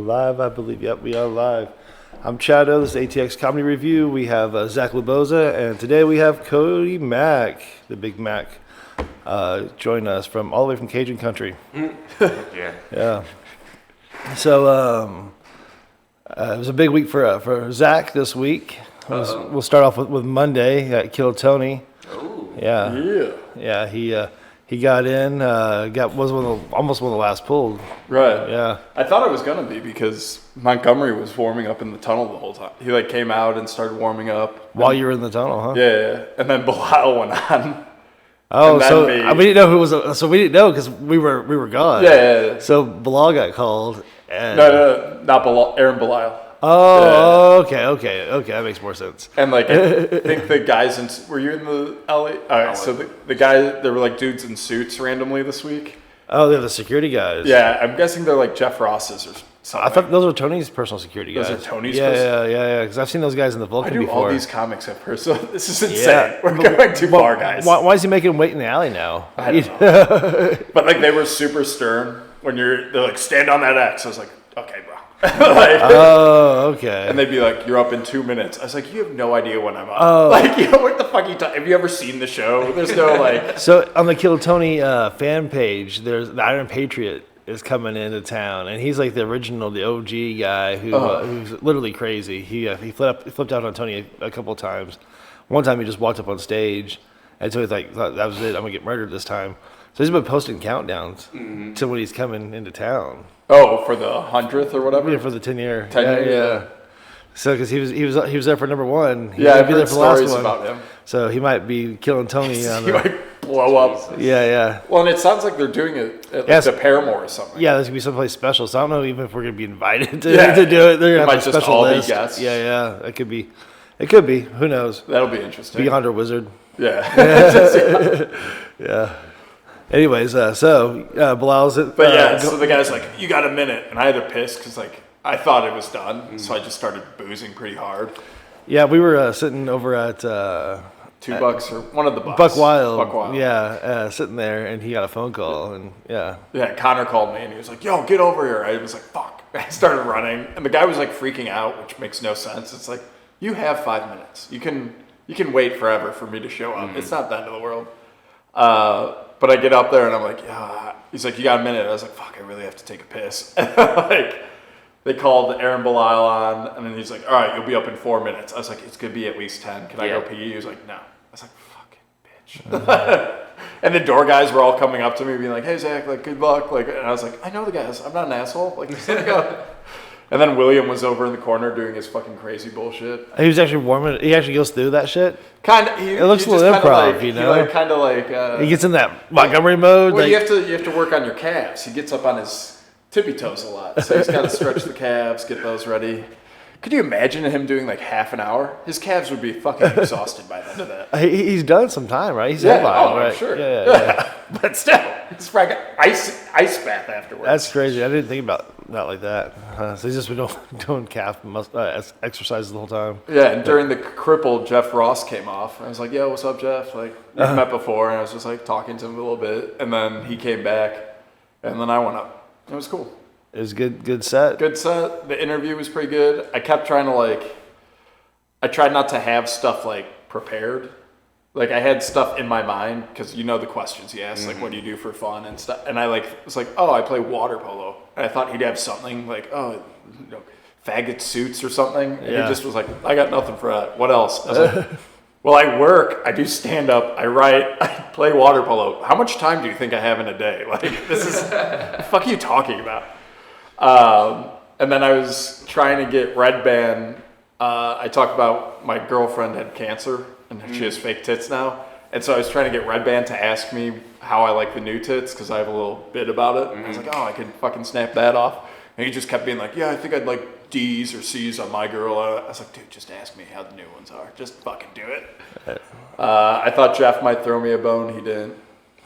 live, I believe. Yep, we are live. I'm ChadO. This is ATX Comedy Review. We have Zach Lebosa, and today we have Cody Mac, the Big Mac, join us from all the way from Cajun country. Yeah. So it was a big week for Zach this week. We'll start off with Monday at Kill Tony. Oh. Yeah. He got in. Was almost one of the last pulled. Right. Yeah. I thought it was gonna be because Montgomery was warming up in the tunnel the whole time. He came out and started warming up While you were in the tunnel, huh? Yeah. And then Belial went on. Oh, so we didn't know who was. So we didn't know because we were gone. Yeah. So Bilal got called. And No, not Belial. Aaron Belial. Oh, yeah. Okay. That makes more sense. And I think the guys were you in the LA? All right, so the guy, there were dudes in suits randomly this week. Oh, they're the security guys. Yeah, I'm guessing they're Jeff Ross's or something. I thought those were Tony's personal security guys. Those are Tony's. Yeah. Because I've seen those guys in the Vulcan before. All these comics have personal. This is insane. Yeah. We're going too far, guys. Why is he making him wait in the alley now? I don't know. But they were super stern when they're stand on that X. I was like, okay, bro. Oh, okay. And they'd be like, you're up in 2 minutes. I was like, you have no idea when I'm up. Oh. What the fuck are you talking? Have you ever seen the show? There's no So on the Kill Tony fan page, there's the Iron Patriot is coming into town, and he's the original, the OG guy who's literally crazy. He flipped out on Tony a couple of times. One time he just walked up on stage, and so he thought that was it. I'm gonna get murdered this time. So he's been posting countdowns to when he's coming into town. Oh, for the 100th or whatever. Yeah, for the 10-year. 10 years. Yeah. So because he was there for number one. I've heard stories about him. So he might be killing Tony. He might blow up. Yeah. Well, and it sounds like they're doing it at the Paramore or something. Yeah, there's gonna be someplace special. So I don't know even if we're gonna be invited to do it. They're gonna have a special list. Guests. Yeah. It could be. Who knows? That'll be interesting. Beyond our wizard. Yeah. Yeah. Anyways, so Bilal's it. But so the guy's like, you got a minute, and I had to piss because I thought it was done, so I just started boozing pretty hard. Yeah, we were sitting over at $2 or one of the Bucks. Buck Wild. Buck Wild. Yeah, sitting there, and he got a phone call, and Yeah, Connor called me, and he was like, yo, get over here. I was like, fuck. I started running, and the guy was freaking out, which makes no sense. It's you have 5 minutes. You can wait forever for me to show up. It's not the end of the world. But I get up there, and I'm like, yeah. He's like, you got a minute? I was like, fuck, I really have to take a piss. They called Aaron Belial on, and then he's like, all right, you'll be up in 4 minutes. I was like, it's going to be at least 10. Can I go pee? He was like, no. I was like, fucking bitch. And the door guys were all coming up to me being like, hey, Zach, good luck. And I was like, I know the guys. I'm not an asshole. Just let me go. And then William was over in the corner doing his fucking crazy bullshit. he was actually warming. He actually goes through that shit. Kind of. It looks a little improv, you know. He gets in that Montgomery mode. Well, you have to work on your calves. He gets up on his tippy toes a lot, so he's got to stretch the calves, get those ready. Could you imagine him doing half an hour? His calves would be fucking exhausted by the end of that. He's done some time, right? He's headlined, right? Sure. Yeah. But still, it's like an ice bath afterwards. That's crazy. I didn't think about that like that. So he's just been doing calf exercises the whole time. Yeah, and during the cripple, Jeff Ross came off. I was like, yo, what's up, Jeff? We've met before, and I was just talking to him a little bit. And then he came back, and then I went up. It was cool. It was good set. Good set. The interview was pretty good. I kept trying to I tried not to have stuff prepared. I had stuff in my mind because the questions he asked, what do you do for fun and stuff. And I was like, oh, I play water polo. And I thought he'd have something faggot suits or something. And he just was like, I got nothing for that. What else? I was like, well, I work, I do stand up, I write, I play water polo. How much time do you think I have in a day? This is, what the fuck are you talking about? And then I was trying to get Red Band. I talked about my girlfriend had cancer and she has fake tits now. And so I was trying to get Red Band to ask me how I like the new tits because I have a little bit about it. I was like, oh, I could fucking snap that off. And he just kept being like, yeah, I think I'd like D's or C's on my girl. I was like, dude, just ask me how the new ones are. Just fucking do it. I thought Jeff might throw me a bone. He didn't.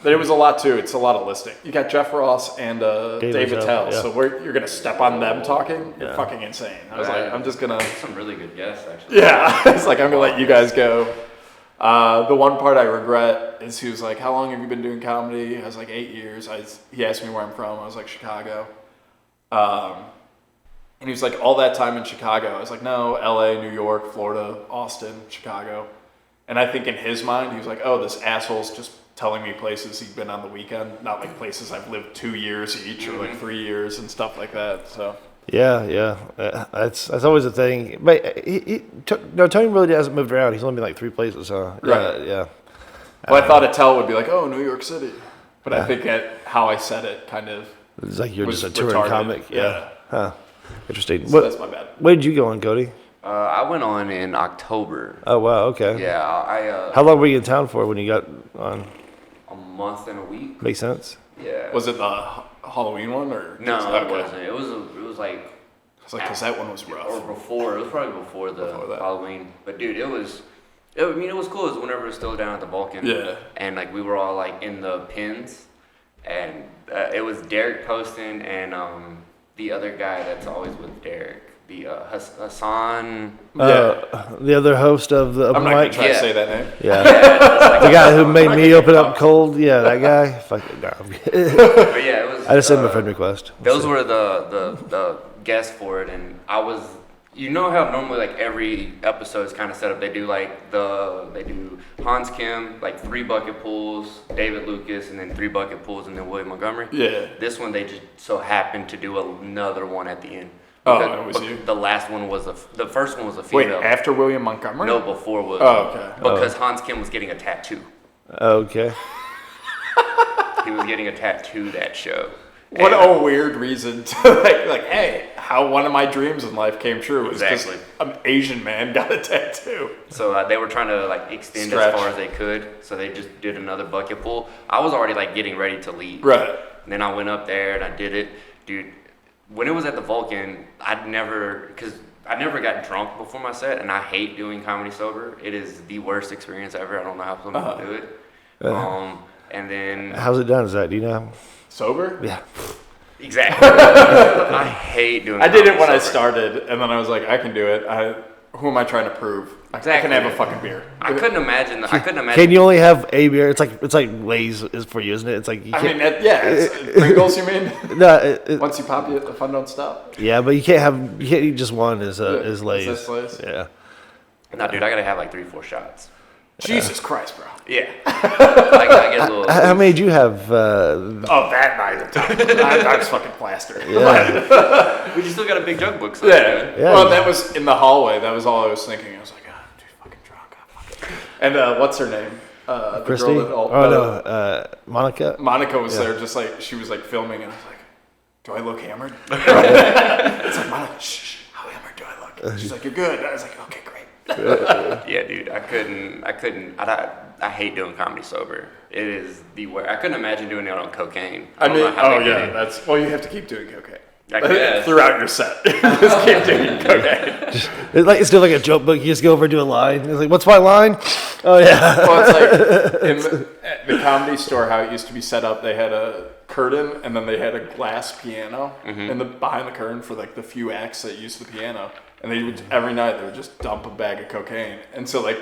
But it was a lot, too. It's a lot of listing. You got Jeff Ross and Dave Attell. Yeah. So you're going to step on them talking? You're fucking insane. I was like, I'm just going to... Some really good guests, actually. Yeah. It's like, I'm going to let you guys go. The one part I regret is he was like, how long have you been doing comedy? I was like, 8 years. He asked me where I'm from. I was like, Chicago. And he was like, all that time in Chicago. I was like, no, LA, New York, Florida, Austin, Chicago. And I think in his mind, he was like, oh, this asshole's just telling me places he'd been on the weekend, not like places I've lived 2 years each or like 3 years and stuff like that. So Yeah. That's always a thing. But Tony really hasn't moved around. He's only been like 3 places, huh? Right. Yeah. Well, I thought Attell would be like, oh, New York City. But I think how I said it kind of It's like you're was just a touring retarded. comic. Yeah. Huh. Interesting. So that's my bad. Where did you go on, Cody? I went on in October. Oh, wow. Okay. Yeah, I How long were you in town for when you got on? a month and a week. Makes sense. Yeah. Was it the Halloween one or? No, okay. it wasn't. It was like It's like, because that one was rough. or before. It was probably before that. Halloween. But dude, it was cool. It was whenever it was still down at the Vulcan. Yeah. And like we were all like in the pins, and it was Derek Poston and the other guy that's always with Derek, the Hassan. The other host of the I'm open not going mic. to try to say that name. Yeah. The guy who made me open up cold. Yeah, that guy. Fuck it. No, I'm kidding. But yeah, it was. I just sent him a friend request. Those were the guests for it, and I was. You know how normally like every episode is kind of set up. They do Hans Kim, like 3 bucket pools, David Lucas, and then 3 bucket pools, and then William Montgomery. Yeah. This one they just so happened to do another one at the end. Oh, it was you? The last one was the first one was a Wait, female. after William Montgomery? No, before was. Oh, okay. Because Hans Kim was getting a tattoo. Okay. He was getting a tattoo that show. What And- a weird reason to like, hey, how one of my dreams in life came true was because Exactly. an Asian man got a tattoo. So they were trying to like extend Stretch. as far as they could. So they just did another bucket pool. I was already like getting ready to leave. Right. And then I went up there and I did it. Dude, when it was at the Vulcan, I never got drunk before my set, and I hate doing comedy sober. It is the worst experience ever. I don't know how some people do it. And then How's it done? Is that, do you know? Sober? Yeah. exactly, I hate doing. I did it comedy when I sober. started, and then I was like, I can do it. Who am I trying to prove? I Exactly. can have a fucking beer. I couldn't imagine. Can you only have a beer? It's like Lay's is for you, isn't it? It's like you I can't. mean, it's Pringles, you mean? No, Once you pop it, the fun don't stop. yeah, but you can't eat just one as Lay's. Is that Lay's? Yeah. No, dude, I gotta have like 3-4 shots. Jesus Christ, bro. Yeah, I get a little. How many did you have? Oh, that night. I was fucking plastered. Yeah. We just still got a big jug book. So Yeah. Yeah. Well, that was in the hallway. That was all I was thinking. I was like, I'm too fucking drunk. And what's her name? The Christy? girl that No. Monica? Monica was there, just like she was like filming, and I was like, "Do I look hammered?" It's like Monica, shh, how hammered do I look? She's like, "You're good." And I was like, "Okay, great." Yeah, dude, I couldn't. I hate doing comedy sober. It is the worst. I couldn't imagine doing it on cocaine. I don't mean, know how oh they did yeah, it. that's well. You have to keep doing cocaine. I guess. Throughout your set, just keep doing cocaine. It's still like a joke book. You just go over and do a line. It's like, what's my line? Oh, yeah. Well, it's like in the Comedy Store, how it used to be set up. They had a curtain, and then they had a glass piano in the behind the curtain for like the few acts that used the piano. And they would every night they would just dump a bag of cocaine. And so like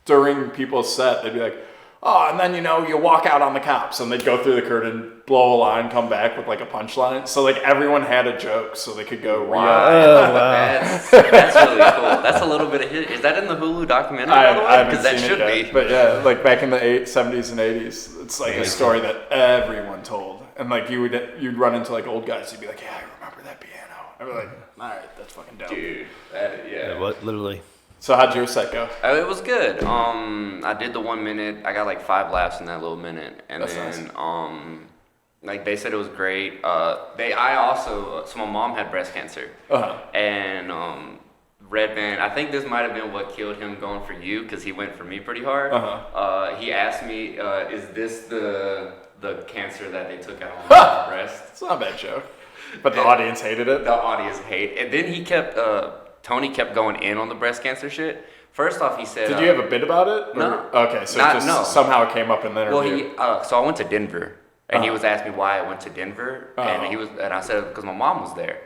during people's set, they'd be like, "Oh," and then you walk out on the cops, and they'd go through the curtain, blow a line, come back with like a punchline. So like everyone had a joke, so they could go. Wow. Oh, wow. That's really cool. That's a little bit of his. Is that in the Hulu documentary? I by the way? haven't Because that seen should it yet. be. But yeah, like back in the 70s and 80s, it's like a story that everyone told. And like you'd run into like old guys, you'd be like, "Yeah, I remember that piano." I'd be like, "All right, that's fucking dope." Dude, Yeah, what, literally. So how'd your set go? It was good. I did the 1 minute. I got like 5 laughs in that little minute, and That's then nice. like they said it was great. So my mom had breast cancer, and Red Van. I think this might have been what killed him going for you because he went for me pretty hard. He asked me, "Is this the cancer that they took out on my breast?" It's not a bad joke. But the audience hated it. The audience hate, and then Tony kept going in on the breast cancer shit. First off, he said, Did you have a bit about it? Or- No. Okay, so No. somehow it came up in the interview. Well, so I went to Denver, and he was asking me why I went to Denver, and I said because my mom was there,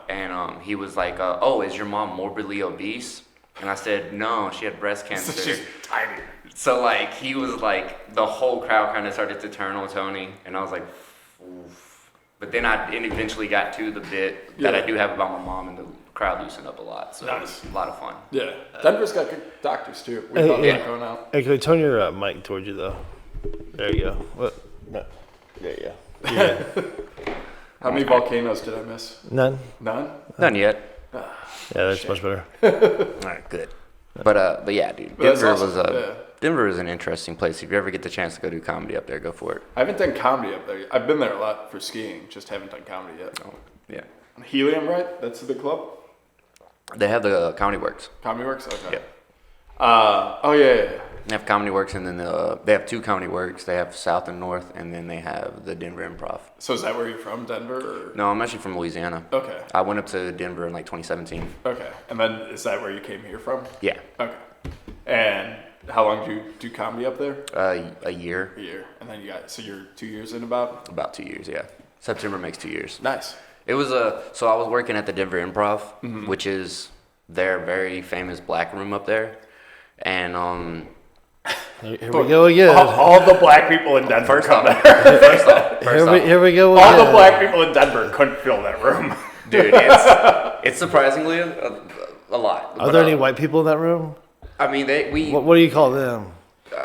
and he was like, "Oh, is your mom morbidly obese?" And I said, "No, she had breast cancer." She's tiny. So like he was like the whole crowd kind of started to turn on Tony, and I was like, "Oof." But then I eventually got to the bit that I do have about my mom, and the crowd loosened up a lot. So it was a lot of fun. Yeah. Denver's got good doctors, too. We thought about going out. Hey, can I turn your mic towards you, though? There you go. What? No. There you go. Yeah. How many volcanoes did I miss? None. None? None yet. Yeah, that's much better. All right, good. But yeah, dude, Denver awesome. Denver is an interesting place. If you ever get the chance to go do comedy up there, go for it. I haven't done comedy up there. I've been there a lot for skiing, just haven't done comedy yet. Oh, yeah. Helium, right? That's the club? They have the Comedy Works. Comedy Works? Okay. Yeah. Oh, yeah. They have Comedy Works, and then they have 2 Comedy Works. They have South and North, and then they have the Denver Improv. So is that where you're from, Denver? Or? No, I'm actually from Louisiana. Okay. I went up to Denver in like 2017. Okay. And then is that where you came here from? Yeah. Okay. And how long do you do comedy up there? A year. A year. And then so you're 2 years in about? About 2 years, yeah. September makes 2 years. Nice. It was so I was working at the Denver Improv, which is their very famous black room up there. And Here we go again. All the black people in Denver come there. first off, Here we go again. All the black people in Denver couldn't fill that room. dude, it's surprisingly a lot. Are there any white people in that room? I mean, What do you call them?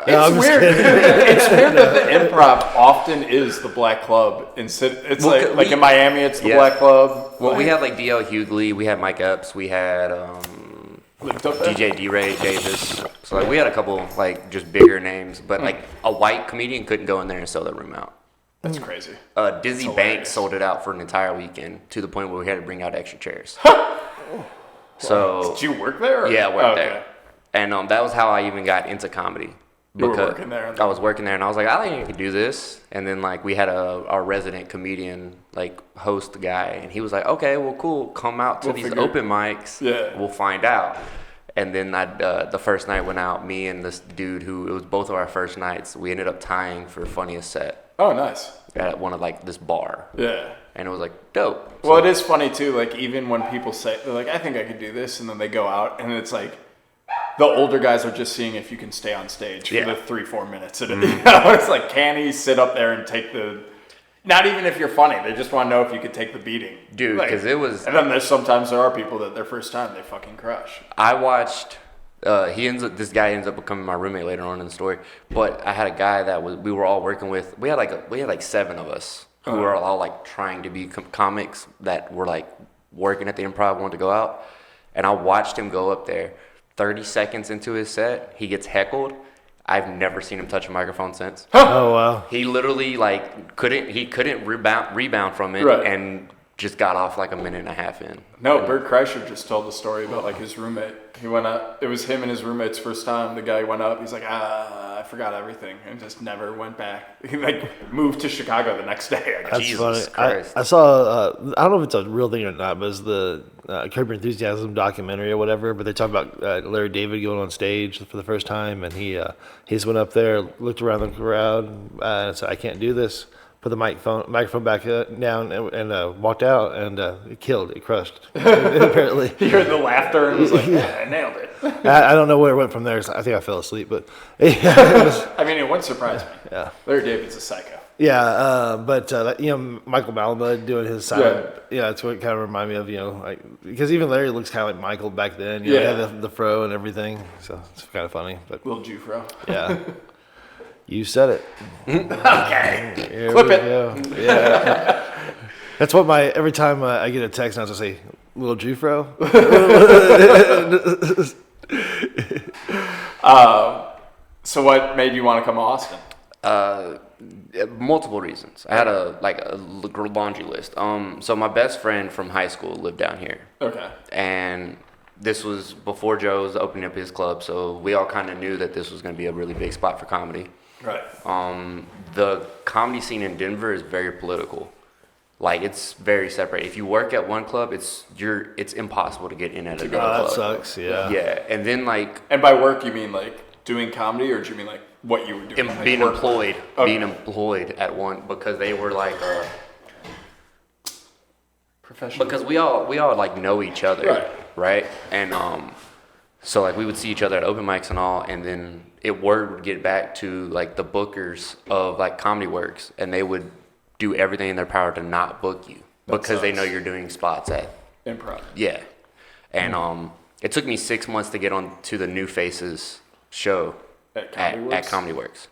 It's weird. It's weird that the Improv often is the black club. It's like in Miami, it's the black club. Well, we had like D.L. Hughley, we had Mike Epps, we had DJ D-Ray Davis. So like we had a couple like just bigger names, but like a white comedian couldn't go in there and sell that room out. That's crazy. Dizzy Banks sold it out for an entire weekend to the point where we had to bring out extra chairs. So did you work there? Yeah, I worked there. And that was how I even got into comedy. You were working there? I was working there, and I was like, I think I could do this. And then, like, we had our resident comedian, like, host guy, and he was like, okay, well, cool, come out to these open mics. Yeah. We'll find out. And then the first night went out, me and this dude it was both of our first nights, we ended up tying for funniest set. Oh, nice. At one of, like, this bar. Yeah. And it was, like, dope. Well, it is funny, too, like, even when people say, they're like, I think I could do this, and then they go out, and it's like, the older guys are just seeing if you can stay on stage for the 3-4 minutes. It's like, can he sit up there and take not even if you're funny, they just want to know if you could take the beating. Dude, because it was... And then sometimes there are people that their first time, they fucking crush. I watched... this guy ends up becoming my roommate later on in the story. But I had a guy that we were all working with. We had like 7 of us who were all like trying to be comics that were like working at the Improv, wanted to go out. And I watched him go up there. 30 seconds into his set, he gets heckled. I've never seen him touch a microphone since. Oh wow! He literally like couldn't rebound from it, and just got off like a minute and a half in. No, Bert Kreischer just told the story about like his roommate. He went up. It was him and his roommate's first time. The guy went up. He's like, I forgot everything, and just never went back. He like moved to Chicago the next day. That's Jesus funny. Christ. I saw. I don't know if it's a real thing or not, but it's the Curb Your Enthusiasm documentary or whatever. But they talk about Larry David going on stage for the first time, and he just went up there, looked around the crowd, and said, "I can't do this." Put the microphone back down and walked out, and it killed. It crushed. Apparently, he heard the laughter and was like, I nailed it. I don't know where it went from there. I think I fell asleep, but I mean, it wouldn't surprise me. Yeah, Larry David's a psycho. Yeah, but Michael Malamud doing his side, that's what it kind of reminded me of, like, because even Larry looks kind of like Michael back then. He had the fro and everything, so it's kind of funny. But little Jew-fro. Yeah. You said it. Okay. Here Clip it. Go. Yeah. That's what every time I get a text, I have to say, little Jufro. So what made you want to come to Austin? Multiple reasons. I had a laundry list. So my best friend from high school lived down here. Okay. And this was before Joe was opening up his club, so we all kind of knew that this was going to be a really big spot for comedy. Right. The comedy scene in Denver is very political. Like, it's very separate. If you work at one club, it's impossible to get in at another club. That sucks. Yeah. Yeah, and then like. And by work, you mean like doing comedy, or do you mean like what you were doing? Being employed. Okay. Being employed at one, because they were like. Professional. Because we all like know each other, right? And so like we would see each other at open mics and all, and then word would get back to like the bookers of like Comedy Works, and they would do everything in their power to not book you because they know you're doing spots at improv. Yeah, and it took me 6 months to get on to the New Faces show at Comedy Works,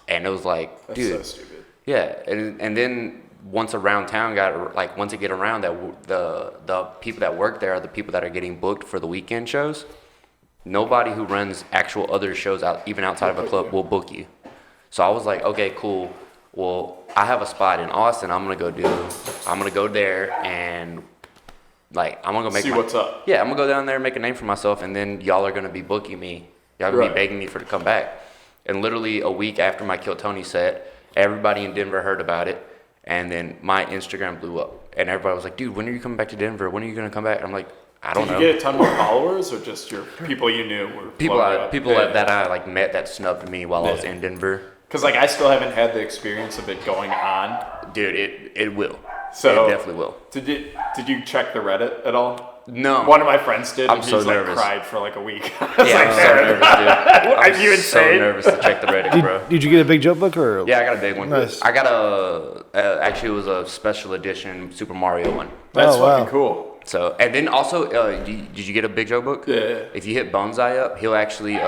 and it was like, that's dude, so stupid. Yeah, and then once around town once it get around that the people that work there are the people that are getting booked for the weekend shows. Nobody who runs actual other shows out even outside of a club will book you. So I was like, okay, cool. Well, I have a spot in Austin. I'm gonna go there and like I'm gonna go see what's up. Yeah, I'm gonna go down there and make a name for myself, and then y'all are gonna be booking me. Y'all gonna be begging me to come back. And literally a week after my Kill Tony set, everybody in Denver heard about it, and then my Instagram blew up, and everybody was like, "Dude, when are you coming back to Denver? When are you gonna come back?" I'm like, "I don't know." Did you get a ton more followers, or just your people you knew were people that I like met that snubbed me while I was in Denver? Because like I still haven't had the experience of it going on. Dude, it will. So it definitely will. Did you check the Reddit at all? No. One of my friends did. I'm so nervous. Cried for like a week. I'm so nervous, dude. Are you insane? So nervous to check the Reddit, bro. Did you get a big joke book or? Yeah, I got a big one. Nice. I got actually it was a special edition Super Mario one. That's fucking cool. So, and then also, did you get a big joke book? Yeah. If you hit Bonsai up, he'll actually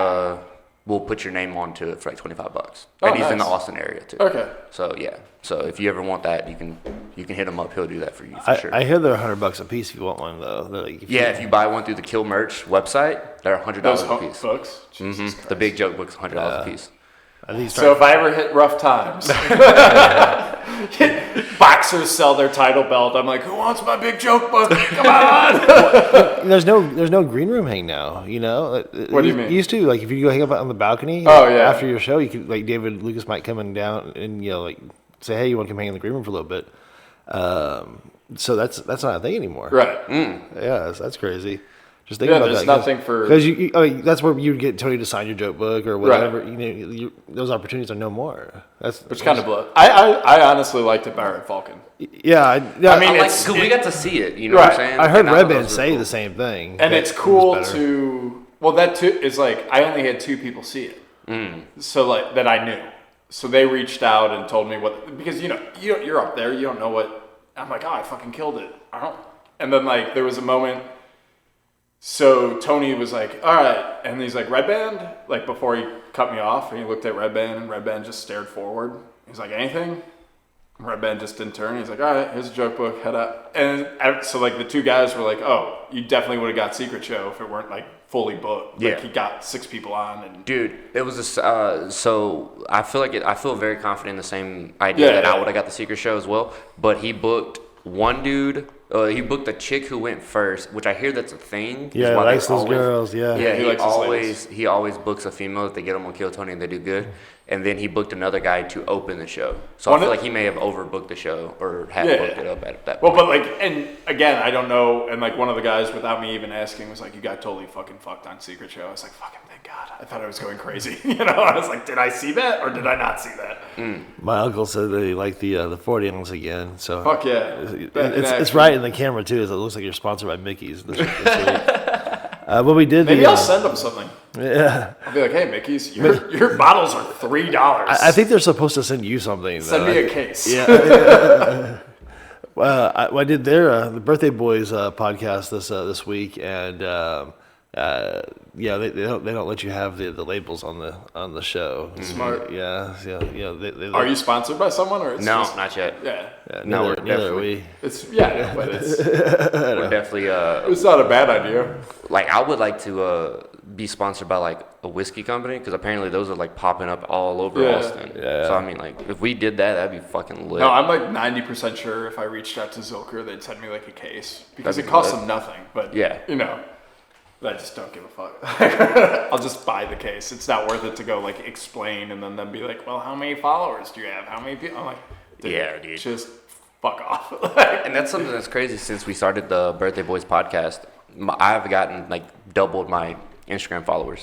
will put your name onto it for like $25. Oh, and he's in the nice. Austin area too. Okay. So yeah. So if you ever want that, you can hit him up. He'll do that for you for sure. I hear they're $100 a piece if you want one though. They're like, if you buy one through the Kill Merch website, they're $100 a piece. Books. Jesus Christ. The big joke book's $100 a piece. So if I ever hit rough times, boxers sell their title belt. I'm like, who wants my big joke book? Come on. There's no green room hang now. You know. What do you mean? Used to like if you go hang up on the balcony. Oh yeah. After your show, you could like David Lucas might come in down and like say, hey, you want to come hang in the green room for a little bit. So that's not a thing anymore. Right. Yeah, that's crazy. Just think about there's that. Nothing for because that's where you'd get Tony to sign your joke book or whatever. Right. You know, those opportunities are no more. Which kind of blows. I honestly liked it better at Falcon. Yeah, I mean, because we got to see it. You know what I'm saying? I heard Red Band say the same thing. And it's cool to. Well, that too is like I only had 2 people see it, so like that I knew. So they reached out and told me what because you're up there, you don't know what. I'm like, oh, I fucking killed it. And then like there was a moment. So Tony was like, all right. And he's like, Red Band? Like before he cut me off, and he looked at Red Band, and Red Band just stared forward. He's like, anything? Red Band just didn't turn. He's like, all right, here's a joke book, head up. And so like the 2 guys were like, oh, you definitely would have got Secret Show if it weren't like fully booked. Yeah. Like he got 6 people on. And dude, it was so I feel very confident in the same idea that I would have got the Secret Show as well. But he booked one dude. He booked the chick who went first, which I hear that's a thing. Yeah, he likes those girls. Yeah, he always books a female if they get them on Kill Tony and they do good. And then he booked another guy to open the show. So I feel like he may have overbooked the show or had booked it up at that point. Well, but like, and again, I don't know. And like one of the guys, without me even asking, was like, "You got totally fucking fucked on Secret Show." I was like, "Fucking thank God!" I thought I was going crazy. I was like, "Did I see that or did I not see that?" My uncle said that he liked the 40 ounce again. So fuck yeah, it's right in the camera too. As it looks like you're sponsored by Mickey's. But we did. Maybe I'll send them something. Yeah. I'll be like, hey, Mickey's, your bottles are $3. I think they're supposed to send you something. Send me a case. Yeah. I did the Birthday Boys podcast this week, and they don't let you have the labels on the show. Smart. Yeah. Are you sponsored by someone or no, not yet. Yeah. No, neither are we. But it's we're definitely it's not a bad idea. Like I would like to be sponsored by like a whiskey company because apparently those are like popping up all over Austin. Yeah. So I mean, like if we did that, that'd be fucking lit. No, I'm like 90% sure if I reached out to Zilker, they'd send me like a case because it costs them nothing. But I just don't give a fuck. I'll just buy the case. It's not worth it to go like explain and then be like, well, how many followers do you have? How many people? I'm like, dude. Just fuck off. And that's something that's crazy. Since we started the Birthday Boys podcast, I've gotten like doubled my Instagram followers.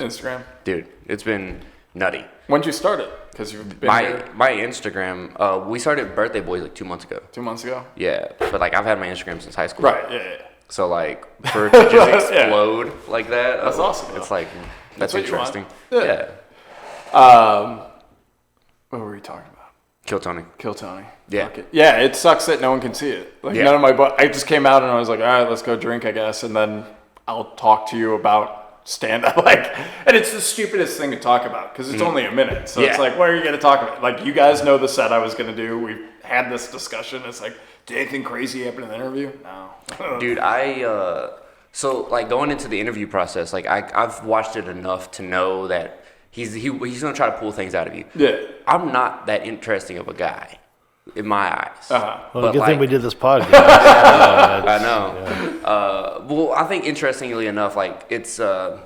Dude, it's been nutty. When did you start it? Because you've been my Instagram. We started Birthday Boys like 2 months ago. 2 months ago. Yeah, but like I've had my Instagram since high school. Right. Yeah. So like for it to just explode like that, that's awesome. It's like that's interesting. Yeah. What were we talking about? Kill Tony. Kill Tony. Yeah. Fuck it. Yeah, it sucks that no one can see it. Like, none of my I just came out and I was like, all right, let's go drink, I guess. And then I'll talk to you about stand-up. Like, and it's the stupidest thing to talk about because it's only a minute. So it's like, what are you going to talk about? Like, you guys know the set I was going to do. We've had this discussion. It's like, did anything crazy happen in the interview? No. Dude, so like going into the interview process, like I've watched it enough to know that he's gonna try to pull things out of you. Yeah. I'm not that interesting of a guy, in my eyes. Well, good thing we did this podcast. I know. Yeah. Well, I think interestingly enough, like it's, I'm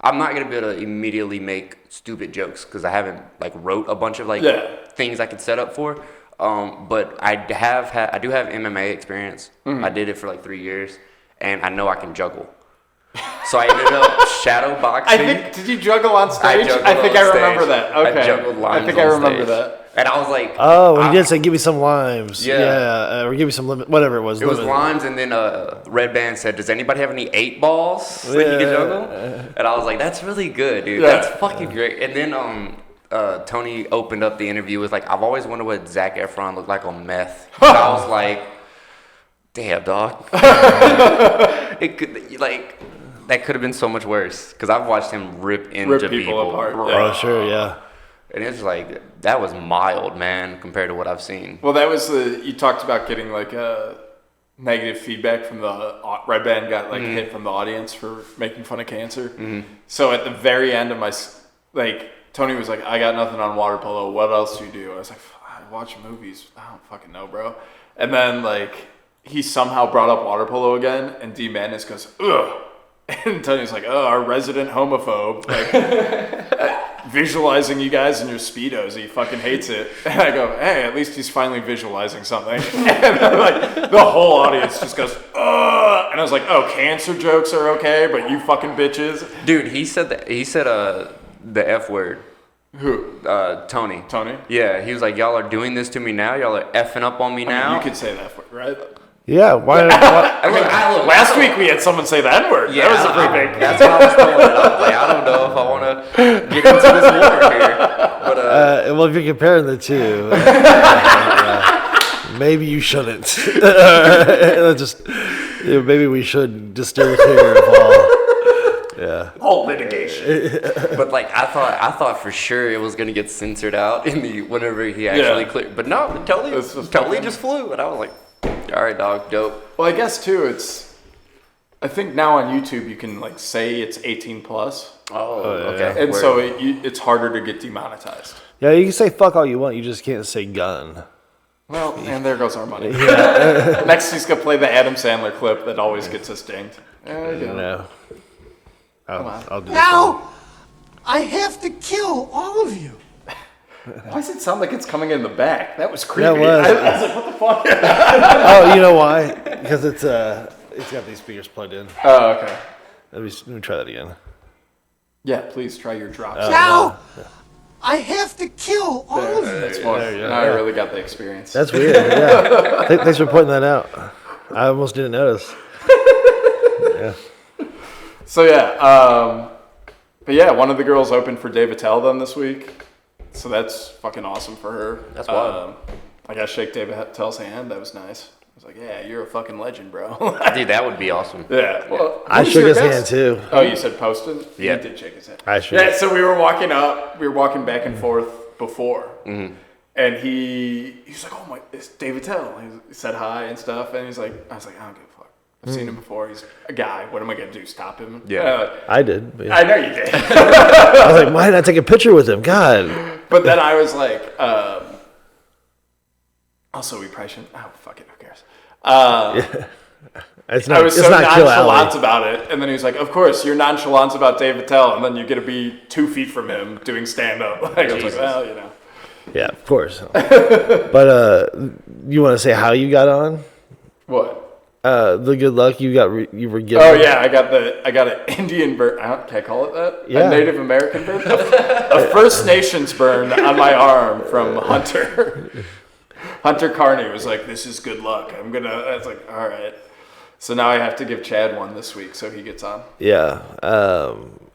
not gonna be able to immediately make stupid jokes because I haven't like wrote a bunch of like things I could set up for. But I do have MMA experience. I did it for like 3 years, and I know I can juggle. So I ended up shadow boxing. Did you juggle on stage? I think I remember that. Okay. I juggled limes I think I remember stage. that. And I was like, oh, he did say, give me some limes. Yeah. Or give me some lemon, whatever it was. It was limes, and then Red Band said, does anybody have any 8 balls that you can juggle? And I was like, that's really good, dude. That's fucking great. And then Tony opened up the interview with like, I've always wondered what Zac Efron looked like on meth. And I was like, damn, dog. It could, like, that could have been so much worse because I've watched him rip people apart. Oh, sure, yeah. And it's like, that was mild, man, compared to what I've seen. Well, that was you talked about getting like negative feedback from the Red Band got like hit from the audience for making fun of cancer. So at the very end of my, like, Tony was like, I got nothing on water polo. What else do you do? I was like, I watch movies. I don't fucking know, bro. And then like he somehow brought up water polo again, and D Madness goes, ugh. And Tony's like, oh, our resident homophobe, like visualizing you guys in your Speedos. He fucking hates it. And I go, hey, at least he's finally visualizing something. And then, like, the whole audience just goes, ugh. And I was like, oh, cancer jokes are okay, but you fucking bitches. Dude, he said the F word. Who? Tony. Tony? Yeah, he was like, y'all are doing this to me now? Y'all are effing up on me now? You could say that, right? Yeah, why? I mean, last week we had someone say the N-word. Yeah, that was a pretty big. That's what I was throwing it up. Like, I don't know if I want to get into this war here. But, well, if you're comparing the two, maybe you shouldn't. Maybe we should just steer clear of all litigation. But like I thought for sure it was gonna get censored out in the whenever he actually cleared. But no, it totally just flew, and I was like, all right, dog, dope. Well, I guess too, I think now on YouTube you can like say it's 18 plus. Oh, okay. And so it's harder to get demonetized. Yeah, you can say fuck all you want, you just can't say gun. Well, and there goes our money. Next he's gonna play the Adam Sandler clip that always gets us dinged. No. I'll do Now, I have to kill all of you. Why does it sound like it's coming in the back? That was creepy. That was. I was like, what the fuck? Oh, you know why? Because it's got these speakers plugged in. Oh, okay. Let me try that again. Yeah, please try your drops. Now, I have to kill all of you. That's fun. There you go. Now I really got the experience. That's weird. Yeah. Thanks for pointing that out. I almost didn't notice. Yeah. So yeah, but yeah, one of the girls opened for Dave Attell then this week, so that's fucking awesome for her. That's wild. I got to shake Dave Attell's hand. That was nice. I was like, yeah, you're a fucking legend, bro. Dude, that would be awesome. Yeah. Well, I shook his hand too. Oh, you said posted? Yeah. You did shake his hand. I shook. Yeah. So we were walking up. We were walking back and forth before, and he's like, oh my, it's Dave Attell. He said hi and stuff, and I was like, I don't give a fuck. I've seen him before. He's a guy. What am I going to do? Stop him? Yeah. I did. But yeah. I know you did. I was like, why did I take a picture with him? God. But then I was like, also, we probably shouldn't. Oh, fuck it. Who cares? It's not, I was it's so not Kill nonchalant Alley. about it. And then he was like, of course, you're nonchalant about Dave Attell. And then you get to be 2 feet from him doing stand-up. Like, I was like, well, you know. Yeah, of course. But you want to say how you got on? What? The good luck you were given. Oh yeah, I got an Indian burn. Can I call it that? Yeah. A Native American burn. A First Nations burn on my arm from Hunter. Hunter Carney was like, "This is good luck. I was like, all right. So now I have to give Chad one this week, so he gets on. Yeah.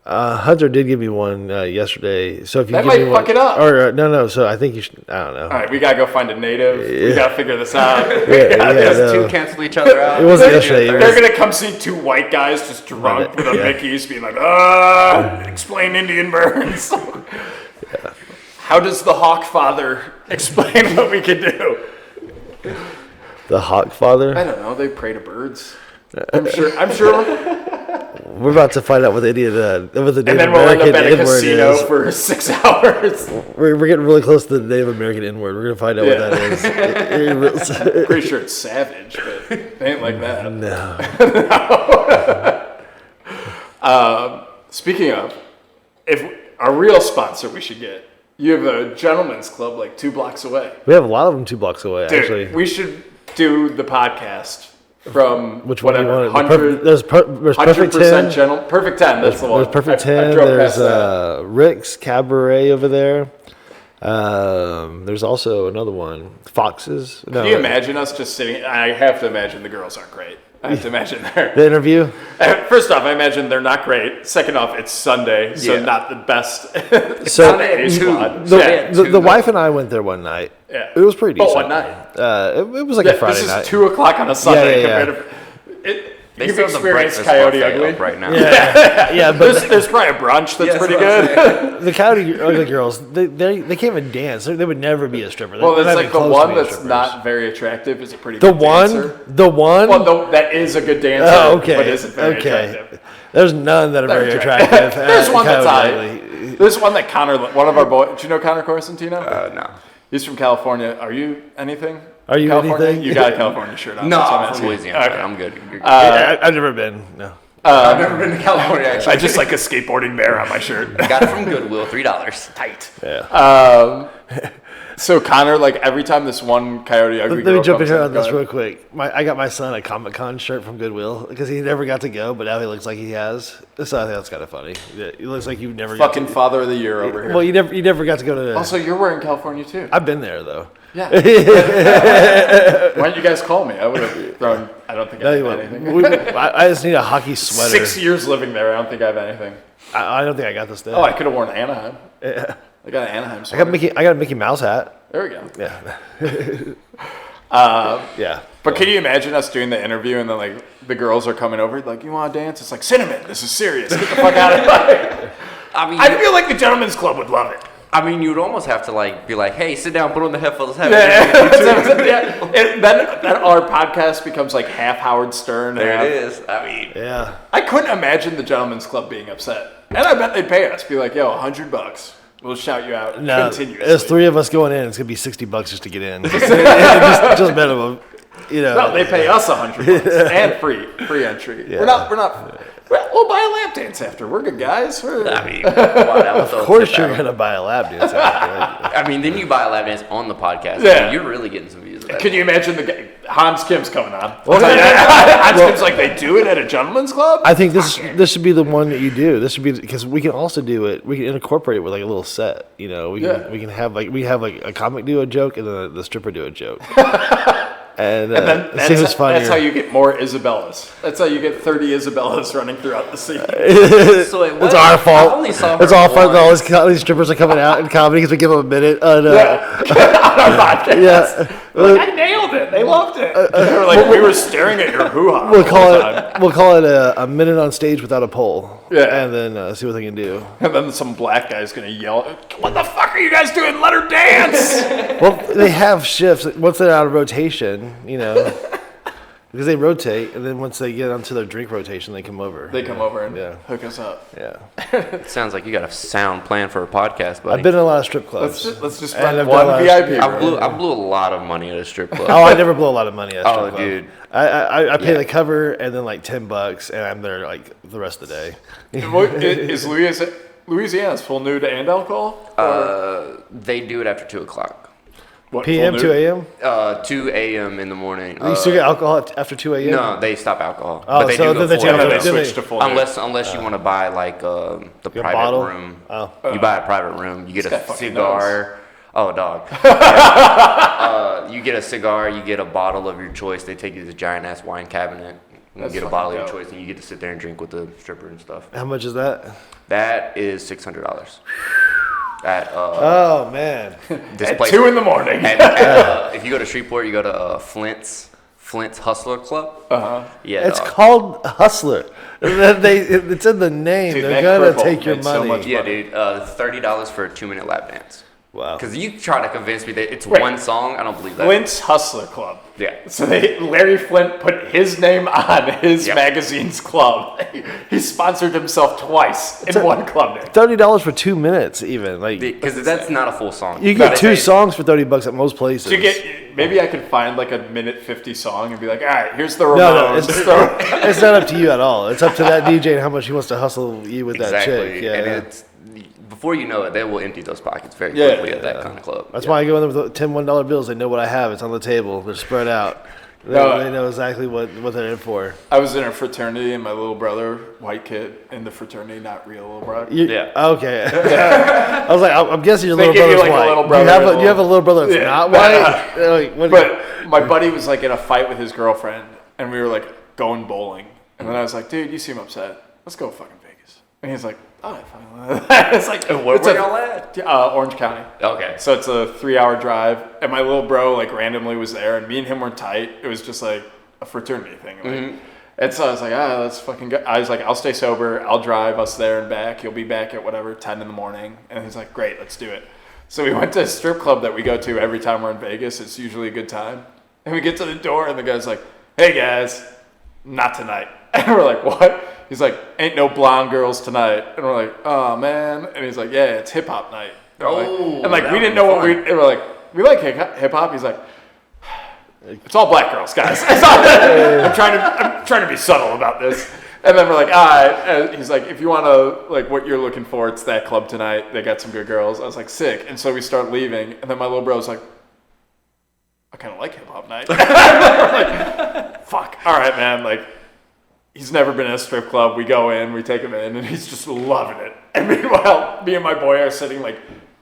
Hunter did give me one yesterday. So if you That give might me one, fuck it up. Or no. So I think you should. I don't know. All right, we gotta go find a native. We gotta figure this out. Those two cancel each other out. It wasn't yesterday. They're gonna come see two white guys just drunk with a Mickey's being like, explain Indian burns. How does the Hawk Father explain what we can do? The Hawk Father. I don't know. They pray to birds. I'm sure. We're about to find out what the Native And then we'll end American up at a N-word casino is. for 6 hours. We're getting really close to the Native American N-word. We're gonna find out what that is. Pretty sure it's savage, but it ain't like that. No. Speaking of, if a real sponsor we should get, you have a gentleman's club like 2 blocks away. We have a lot of them 2 blocks away. Dude, Actually, we should do the podcast from which one do you want? 100, There's Perfect 10. Perfect 10. That's the one. There's Perfect 10. There's Rick's Cabaret over there. There's also another one, Fox's. No, Can you imagine us just sitting? I have to imagine the girls aren't great. I have to imagine the interview? First off, I imagine they're not great. Second off, it's Sunday, so not the best. So Sunday squad. the wife and I went there one night. Yeah. It was pretty decent. What night? It was like a Friday this night. is 2 o'clock on a Sunday. Yeah. They You've still have the experienced breakfast Coyote buffet Ugly up right now. Yeah, but There's probably a brunch that's pretty good. the Coyote Ugly girls, they can't even dance. They would never be a stripper. Well, They're it's not like even the close to one being that's strippers. not very attractive is a pretty The good one? dancer. The one? Well, that is a good dancer, Oh, okay. but isn't very attractive. There's none that are very attractive. There's one that's Coyote high. Ugly. There's one that Connor, one of our boys. Do you know Connor Corsentino? No. He's from California. Are you anything? Are you California? anything? You got a California shirt on. No, that's what I'm I'm from asking. Louisiana. Okay. I'm good. You're good. I've never been. No. I've never been to California, actually. I just like a skateboarding bear on my shirt. Got it from Goodwill, $3. Tight. Yeah. So Connor, like every time this one Coyote Ugly Let girl me jump in comes here on this go real quick. I got my son a Comic-Con shirt from Goodwill because he never got to go, but now he looks like he has. So I think that's kind of funny. Yeah, he looks like you've never fucking got to, Father of the Year over here. Well, you never got to go to. Also, you're wearing California too. I've been there though. Yeah. Why don't you guys call me? I would have thrown. I don't think I have anything. I just need a hockey sweater. 6 years living there. I don't think I have anything. I don't think I got this day. Oh, I could have worn Anaheim. Yeah. I got an Anaheim I sweater. got a Mickey Mouse hat. There we go. Yeah. Yeah. But can you imagine us doing the interview and then like the girls are coming over like, you want to dance? It's like, Cinnamon, this is serious. Get the fuck out of here. I feel like the Gentleman's Club would love it. I mean, you'd almost have to like be like, "Hey, sit down, put on the headphones." Have Then our podcast becomes like half Howard Stern. There it is. I mean, Yeah. I couldn't imagine the Gentleman's Club being upset, and I bet they'd pay us. Be like, "Yo, $100, we'll shout you out No, continuously." there's 3 of us going in. It's gonna be $60 just to get in. just minimum. You know. No, they pay us $100 and free entry. Yeah. We're not. We'll buy a lap dance after. We're good guys. I mean, wow, Of course you're gonna buy a lap dance. I mean, then you buy a lap dance on the podcast. Yeah. I mean, you're really getting some views. Of that. Could you imagine the guy, Hans Kim's coming on? Hans Kim's like, they do it at a gentleman's club? I think this should be the one that you do. This should be because we can also do it. We can incorporate it with like a little set. You know, we can have like a comic do a joke and then the stripper do a joke. And then that's how you get more Isabellas. That's how you get 30 Isabellas running throughout the scene. So wait, It's our fault. I only saw It's her all fun. once. All these strippers are coming out in comedy because we give them a minute. On our podcast. Yeah. Like, I nailed it. They loved it. They were like, we were staring at your hoo-ha. We'll call it a minute on stage without a pole. Yeah. And then see what they can do. And then some black guy's going to yell, what the fuck are you guys doing? Let her dance. Well, they have shifts. Once they're out of rotation, you know, because they rotate, and then once they get onto their drink rotation, they come over. They come over and Yeah. hook us up. Yeah. It sounds like you got a sound plan for a podcast, buddy. I've been in a lot of strip clubs. Let's just And run I've one done a lot of- VIP. I blew a lot of money at a strip club. Oh, I never blow a lot of money at a strip Oh, club. dude. I pay Yeah. the cover and then like $10, and I'm there like the rest of the day. Is Louisiana's full nude and alcohol? They do it after 2:00. What, PM, full 2 nude? a.m.? 2 a.m. in the morning. You still get alcohol after 2 a.m.? No, they stop alcohol. Oh, but they so do then go they full change And then it. they alcohol. switch to full nude. Unless you want to buy like the private bottle? room. Oh. You buy a private room. You get guy a fucking cigar. Oh, dog. You get a cigar. You get a bottle of your choice. They take you to this giant ass wine cabinet. You get a bottle of your choice, and you get to sit there and drink with the stripper and stuff. How much is that? That is $600. Oh man! This At place, 2 a.m. if you go to Shreveport, you go to Flint's Hustler Club. Yeah, It's called Hustler. It's in the name. Dude, They're that gonna cripple take your made so money. much yeah, dude. $30 for a 2-minute lap dance. Wow. Because you try to convince me that it's one song, I don't believe that. Flint's Hustler Club. Yeah. So Larry Flint put his name on his magazine's club. He sponsored himself twice in one club name. $30 for 2 minutes, even Because that's not a full song. you get 2 songs for $30 at most places. Maybe I could find like a minute 50 song and be like, all right, here's the Ramones. No, it's not up to you at all. It's up to that DJ and how much he wants to hustle you with that chick. Yeah. And it's before you know it, they will empty those pockets very quickly at that kind of club. That's why I go in there with 10 $1 bills. They know what I have. It's on the table. They're spread out. They know exactly what they're in for. I was in a fraternity, and my little brother, white kid, in the fraternity, not real little brother. Okay. I was like, I'm guessing your little brother's like white. A little brother, do you have a little brother that's not white? But my buddy was like in a fight with his girlfriend, and we were like going bowling. And then I was like, dude, you seem upset. Let's go fucking Vegas. And he's like, all right, fine. It's like, where y'all at? Orange County. Okay. So it's a 3-hour drive, and my little bro like randomly was there, and me and him were tight. It was just like a fraternity thing. Like, and so I was like, let's fucking go. I was like, I'll stay sober. I'll drive us there and back. You'll be back at whatever, 10 in the morning. And he's like, great, let's do it. So we went to a strip club that we go to every time we're in Vegas. It's usually a good time. And we get to the door, and the guy's like, hey guys, not tonight. And we're like, what? He's like, ain't no blonde girls tonight. And we're like, oh man. And he's like, yeah, it's hip hop night. And like we didn't know what we were like, we like hip hop. He's like, it's all black girls, guys. I'm trying to be subtle about this. And then we're like, all right. And he's like, if you want to, like, what you're looking for, it's that club tonight. They got some good girls. I was like, sick. And so we start leaving. And then my little bro's like, I kind of like hip hop night. We're like, fuck. All right, man. Like, he's never been in a strip club. We go in, we take him in, and he's just loving it. And meanwhile, me and my boy are sitting like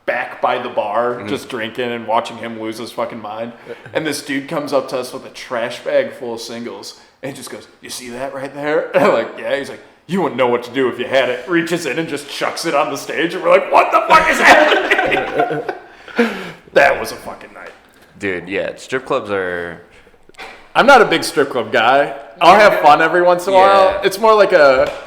back by the bar, just drinking and watching him lose his fucking mind. And this dude comes up to us with a trash bag full of singles, and he just goes, "You see that right there?" And I'm like, yeah. He's like, "You wouldn't know what to do if you had it." Reaches in and just chucks it on the stage, and we're like, "What the fuck is happening?" That was a fucking night. Dude, yeah, strip clubs are... I'm not a big strip club guy. I'll have fun every once in a while. It's more like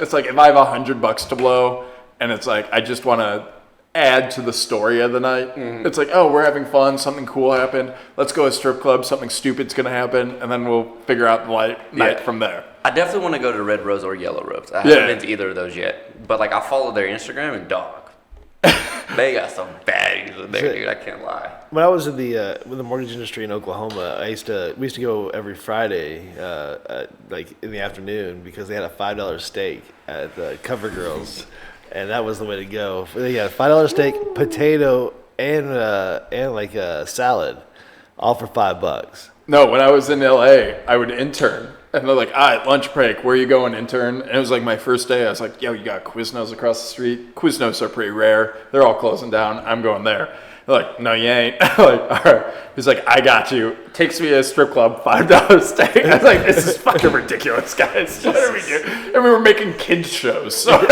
it's like if I have $100 to blow, and it's like I just want to add to the story of the night. It's like, oh, we're having fun, something cool happened. Let's go to a strip club, something stupid's gonna happen, and then we'll figure out the night from there. I definitely want to go to Red Rose or Yellow Rose. I haven't been to either of those yet, but like I follow their Instagram and dog. They got some baddies in there, dude. I can't lie. When I was in the mortgage industry in Oklahoma, we used to go every Friday, like in the afternoon, because they had a $5 steak at the Cover Girls, and that was the way to go. They got a $5 steak, potato, and like a salad, all for $5. No, when I was in LA, I would intern. And they're like, all right, lunch break, where you going, intern? And it was like my first day. I was like, yo, you got Quiznos across the street? Quiznos are pretty rare. They're all closing down. I'm going there. They're like, no, you ain't. I'm like, all right. He's like, I got you. Takes me to a strip club, $5 steak. I was like, this is fucking ridiculous, guys. What are we doing? And we were making kids shows. So we're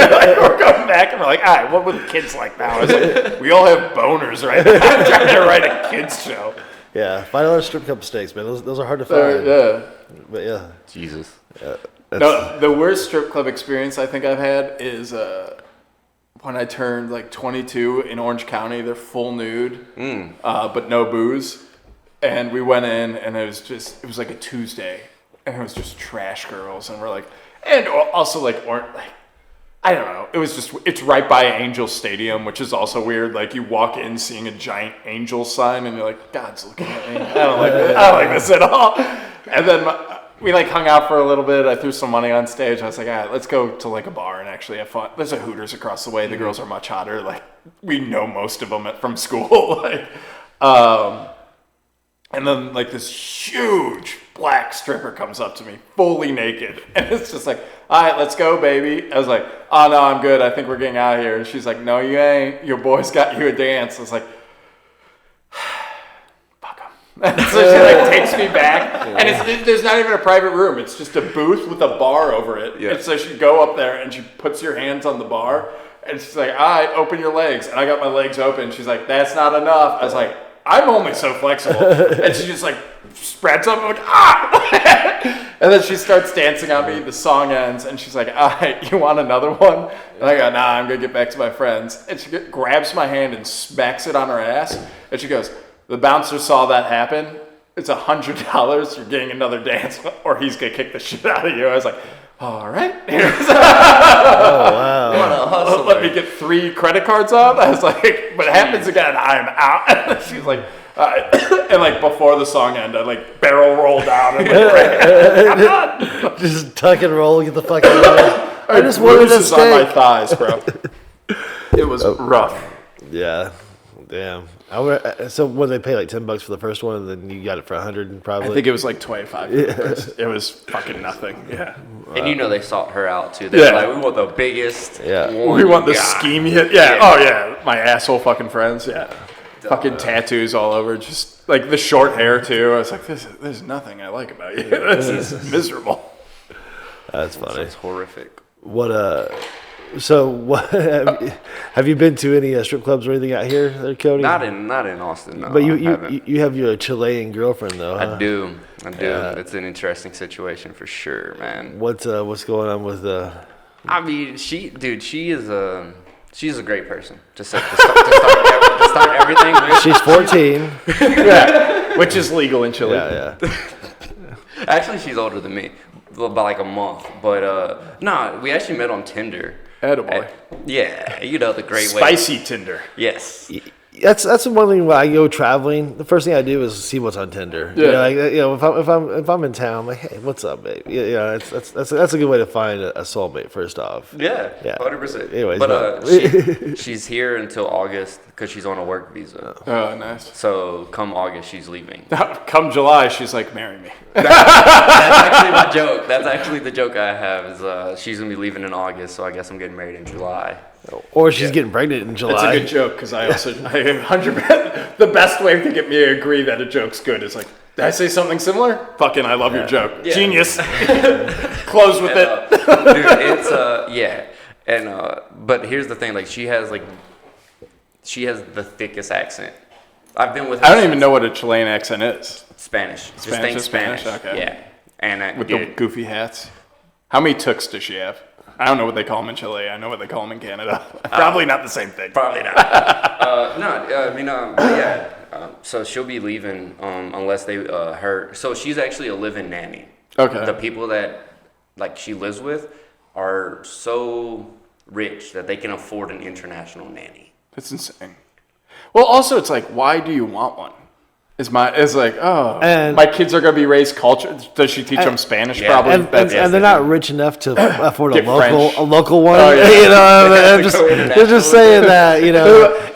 going back and we're like, all right, what would the kids like now? I was like, we all have boners right now. I'm trying to write a kids show. Yeah, $5 strip club steaks, man. Those are hard to find. Yeah. But yeah. Jesus. Yeah, no, the worst strip club experience I think I've had is when I turned like 22 in Orange County. They're full nude, but no booze. And we went in, and it was like a Tuesday, and it was just trash girls, and we're like, and also like I don't know. It's right by Angel Stadium, which is also weird. Like you walk in seeing a giant Angel sign, and you're like, God's looking at me. I don't like this. I don't like this at all. And then we like hung out for a little bit. I threw some money on stage. I was like, all right, let's go to like a bar and actually have fun. There's a Hooters across the way. The girls are much hotter. Like we know most of them from school. And then like this huge black stripper comes up to me, fully naked. And it's just like, all right, let's go, baby. I was like, oh no, I'm good. I think we're getting out of here. And she's like, no, you ain't. Your boy's got you a dance. I was like, fuck him. And so she like takes me back, and there's not even a private room. It's just a booth with a bar over it. Yeah. And so she go up there and she puts your hands on the bar, and she's like, "All right, open your legs." And I got my legs open. She's like, "That's not enough." I was like, "I'm only so flexible." And she just like spreads up, and I'm like, "Ah!" And then she starts dancing on me. The song ends, and she's like, "All right, you want another one?" And I go, "Nah, I'm gonna get back to my friends." And she grabs my hand and smacks it on her ass, and she goes, "The bouncer saw that happen. It's $100. You're getting another dance, or he's gonna kick the shit out of you." I was like, "All right." Oh, wow. What a hustler. Let me get 3 credit cards out. I was like, "But it happens again, I'm out." And she's like, and like before the song ended, I like barrel roll down and like, I'm done. Just tuck and roll, get the fuck out of there. I just wanted to stay on my thighs, bro. It was rough. Yeah, damn. So what did they pay, like $10 for the first one, and then you got it for $100 probably? I think it was like 25. It was fucking nothing. Yeah. And you know they sought her out too. They're like, "We want the biggest. Yeah. One We want the guy." scheme hit. Yeah. Oh yeah. My asshole fucking friends. Yeah. Fucking tattoos all over. Just like the short hair too. I was like, there's nothing I like about you. This is miserable. That's funny. It's horrific. So what have you been to any strip clubs or anything out here there, Cody? Not in Austin, no. But I haven't. you have your Chilean girlfriend though, huh? I do. Yeah. It's an interesting situation for sure, man. What's going on with I mean, she's a great person to start everything with. She's 14. Yeah. Which is legal in Chile. Yeah. Actually, she's older than me by like a month. But no, we actually met on Tinder. Attaboy. Yeah, you know the great way. Spicy Tinder. Yes. That's one thing when I go traveling. The first thing I do is see what's on Tinder. Yeah. If I'm in town, I'm like, hey, what's up, babe? Yeah, that's a good way to find a soulmate. First off. Yeah. Yeah. 100%. Anyways, but she's here until August because she's on a work visa. Oh, nice. So come August, she's leaving. Come July, she's like, "Marry me." That's actually my joke. That's actually the joke I have is she's gonna be leaving in August, so I guess I'm getting married in July. Or she's getting pregnant in July. That's a good joke because I 100%. The best way to get me to agree that a joke's good is like, did I say something similar? Fucking, I love your joke. Yeah. Genius. Close with it. Dude, it's yeah. And but here's the thing, like she has the thickest accent. I've been with her. I don't even know what a Chilean accent is. Spanish. Just Spanish think is Spanish? Spanish. Okay. Yeah. And With the goofy hats. How many tooks does she have? I don't know what they call them in Chile. I know what they call them in Canada. Probably not the same thing. Probably not. So she'll be leaving unless they her. So she's actually a live-in nanny. Okay. The people that like she lives with are so rich that they can afford an international nanny. That's insane. Well, also, it's like, why do you want one? It's like, oh, And- my kids are going to be raised culture. Does she teach them Spanish? Yeah. Probably. And they're not rich enough to afford Get French. a local one. Oh, yeah. You know, They I'm have to go they're just saying that,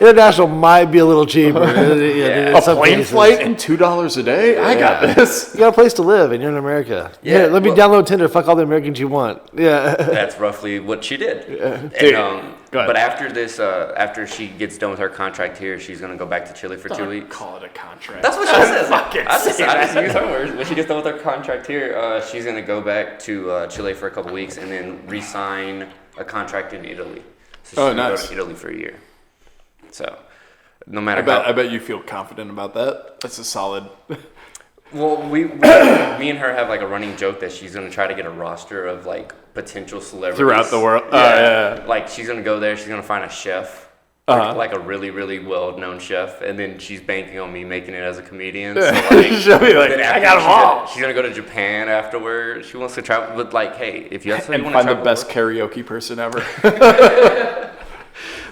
international might be a little cheaper. Yeah. A plane flight and $2 a day? I got this. You got a place to live, and you're in America. Yeah, Here, let me download Tinder. Fuck all the Americans you want. Yeah. That's roughly what she did. Dude, And, go ahead. but after this, after she gets done with her contract here, she's gonna go back to Chile for 2 weeks. Call it a contract. That's what she says. Fucking I just say that. use her words. When she gets done with her contract here, she's gonna go back to Chile for a couple weeks and then re-sign a contract in Italy. So she's gonna nice. go to Italy for a year. So no matter I bet you feel confident about that. That's a solid. Well, me and her have like a running joke that she's gonna try to get a roster of like potential celebrities Throughout the world. Yeah. Like she's gonna go there. She's gonna find a chef, like a really really well known chef, and then she's banking on me making it as a comedian. So like, She'll be like, then I after got them all. She's gonna go to Japan afterwards. She wants to travel, but like, hey, if you And want to find the travel, best karaoke person ever.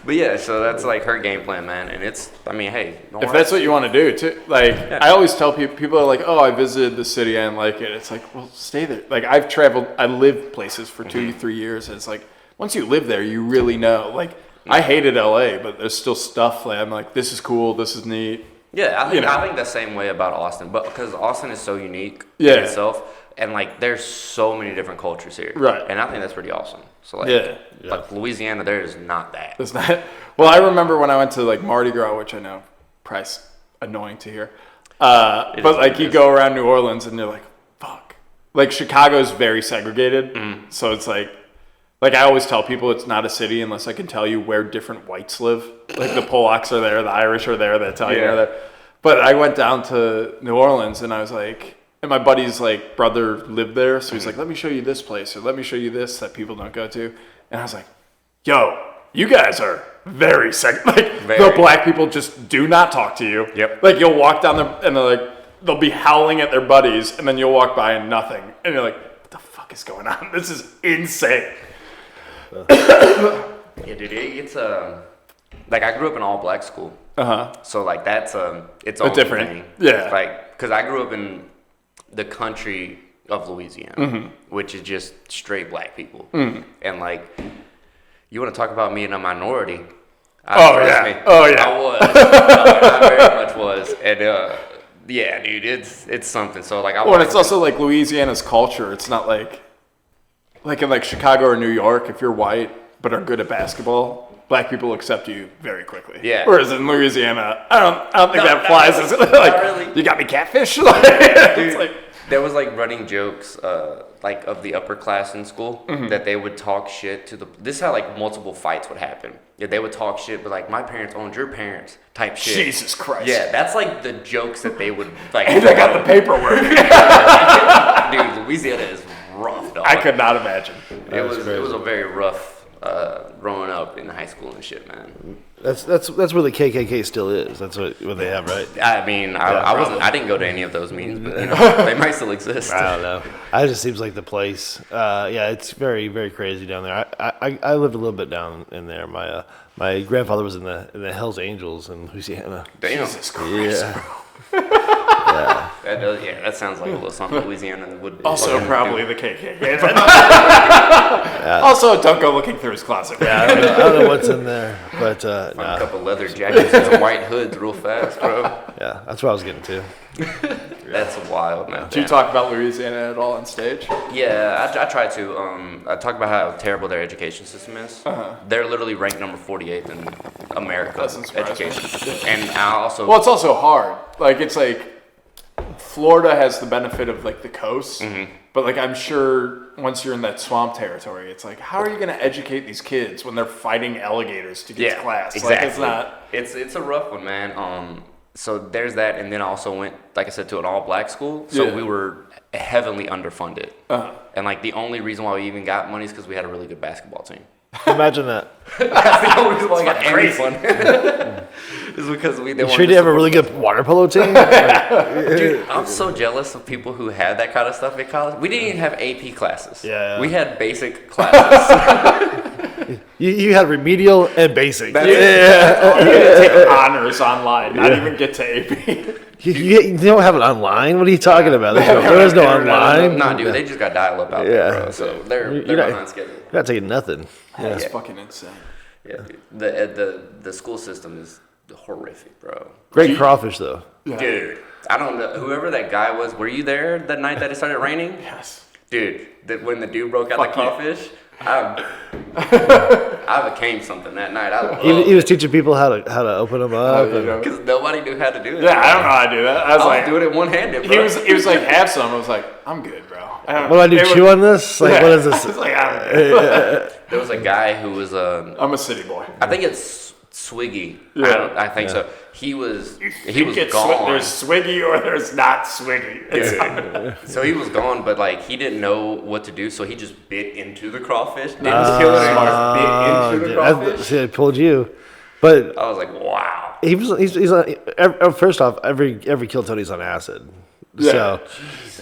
But yeah, so that's like her game plan, man. And it's, I mean, hey, If that's what you want to do, too. Like, I always tell people are like, oh, I visited the city, I didn't like it. It's like, well, stay there. Like, I've traveled, I lived places for 2-3 years, and it's like, once you live there, you really know. Like, I hated LA, but there's still stuff like, I'm like, this is cool, this is neat. Yeah, I think the same way about Austin, but because Austin is so unique Yeah. in itself, and like there's so many different cultures here, Right. And I think that's pretty awesome. So like, Yeah. like Louisiana, there is not that. It's not. Well, I remember when I went to like Mardi Gras, which I know, price annoying to hear. But like you go around New Orleans and you're like, fuck. Like Chicago's very segregated, so it's like I always tell people it's not a city unless I can tell you where different whites live. Like the Polacks are there, the Irish are there, the Italian are there. But I went down to New Orleans and I was like, and my buddy's like brother lived there, so he's like, let me show you this place or let me show you this that people don't go to. And I was like, yo, you guys are very the black people just do not talk to you. Yep. Like you'll walk down there and they're like, they'll be howling at their buddies and then you'll walk by and nothing. And you're like, what the fuck is going on? This is insane. Yeah, dude, it's like I grew up in all black school. So like that's it's a different thing. Yeah. Like because I grew up in the country of Louisiana, which is just straight black people, and like you want to talk about me in a minority. I was. I very much was, and yeah, dude, it's something. So like, and it's also like Louisiana's culture. It's not like in like Chicago or New York. If you're white but are good at basketball, black people accept you very quickly. Yeah. Whereas in Louisiana, I don't think that flies. Like, really. You got me catfish. It's like there was like running jokes, like of the upper class in school that they would talk shit to the. This is how like multiple fights would happen. Yeah, they would talk shit, but like my parents owned your parents type shit. Jesus Christ. Yeah, that's like the jokes that they would like. And they got the paperwork. Dude, Louisiana is rough, dog. I could not imagine. It was a very rough growing up in high school and shit, man. That's where the KKK still is. That's what they have, right? I mean, I didn't go to any of those meetings, but you know, they might still exist. I don't know. It just seems like the place. Yeah, it's very, very crazy down there. I lived a little bit down in there. My grandfather was in the Hells Angels in Louisiana. Damn. Jesus Christ, Yeah. bro. That sounds like a little something Louisiana would Also, probably the KKK. Also, don't go looking through his closet. Yeah, I don't know what's in there, but Find a couple leather jackets and some white hoods real fast, bro. yeah, that's what I was getting to. That's wild, man. Do you talk about Louisiana at all on stage? Yeah, I try to. I talk about how terrible their education system is. They're literally ranked number 48 in America education. And I also... Well, it's also hard. Like, it's like Florida has the benefit of like the coast, but like I'm sure once you're in that swamp territory, it's like, how are you going to educate these kids when they're fighting alligators to get to class? Exactly. Like, It's a rough one, man. So there's that, and then I also went, like I said, to an all-black school. So we were heavily underfunded, and like the only reason why we even got money is because we had a really good basketball team. Imagine that. That's the only reason why I got any funding. Is because they You sure you have a really good water polo team? Dude, I'm so jealous of people who had that kind of stuff in college. We didn't even have AP classes. Yeah. We had basic classes. You had remedial and basic. you take honors online, not even get to AP. You don't have it online? What are you talking about? There is no online. Nah, dude, they just got dial-up out there, bro. So they're behind schedule. You're not taking nothing. That's fucking insane. Yeah, dude. The school system is horrific, bro. Great crawfish, though. Dude, I don't know. Whoever that guy was, were you there that night that it started raining? Yes. Dude, when the dude broke out the crawfish, I became something that night. He was teaching people how to open them up. Because nobody knew how to do it. Yeah, I don't know how to do that. I was like, doing it one-handed, bro. He was like, have some. I was like, I'm good, bro. What do I do? Chew on this? Like, what is this? I was like, I'm good. There was a guy who was I'm a city boy. I think it's Swiggy. Yeah. I think so. He was gone. There's Swiggy or there's not Swiggy. Dude. So he was gone, but like he didn't know what to do, so he just bit into the crawfish. Didn't kill it, just bit into the crawfish. See, I pulled you. But I was like, wow. He's on, first off, every kill Tony's on acid. So,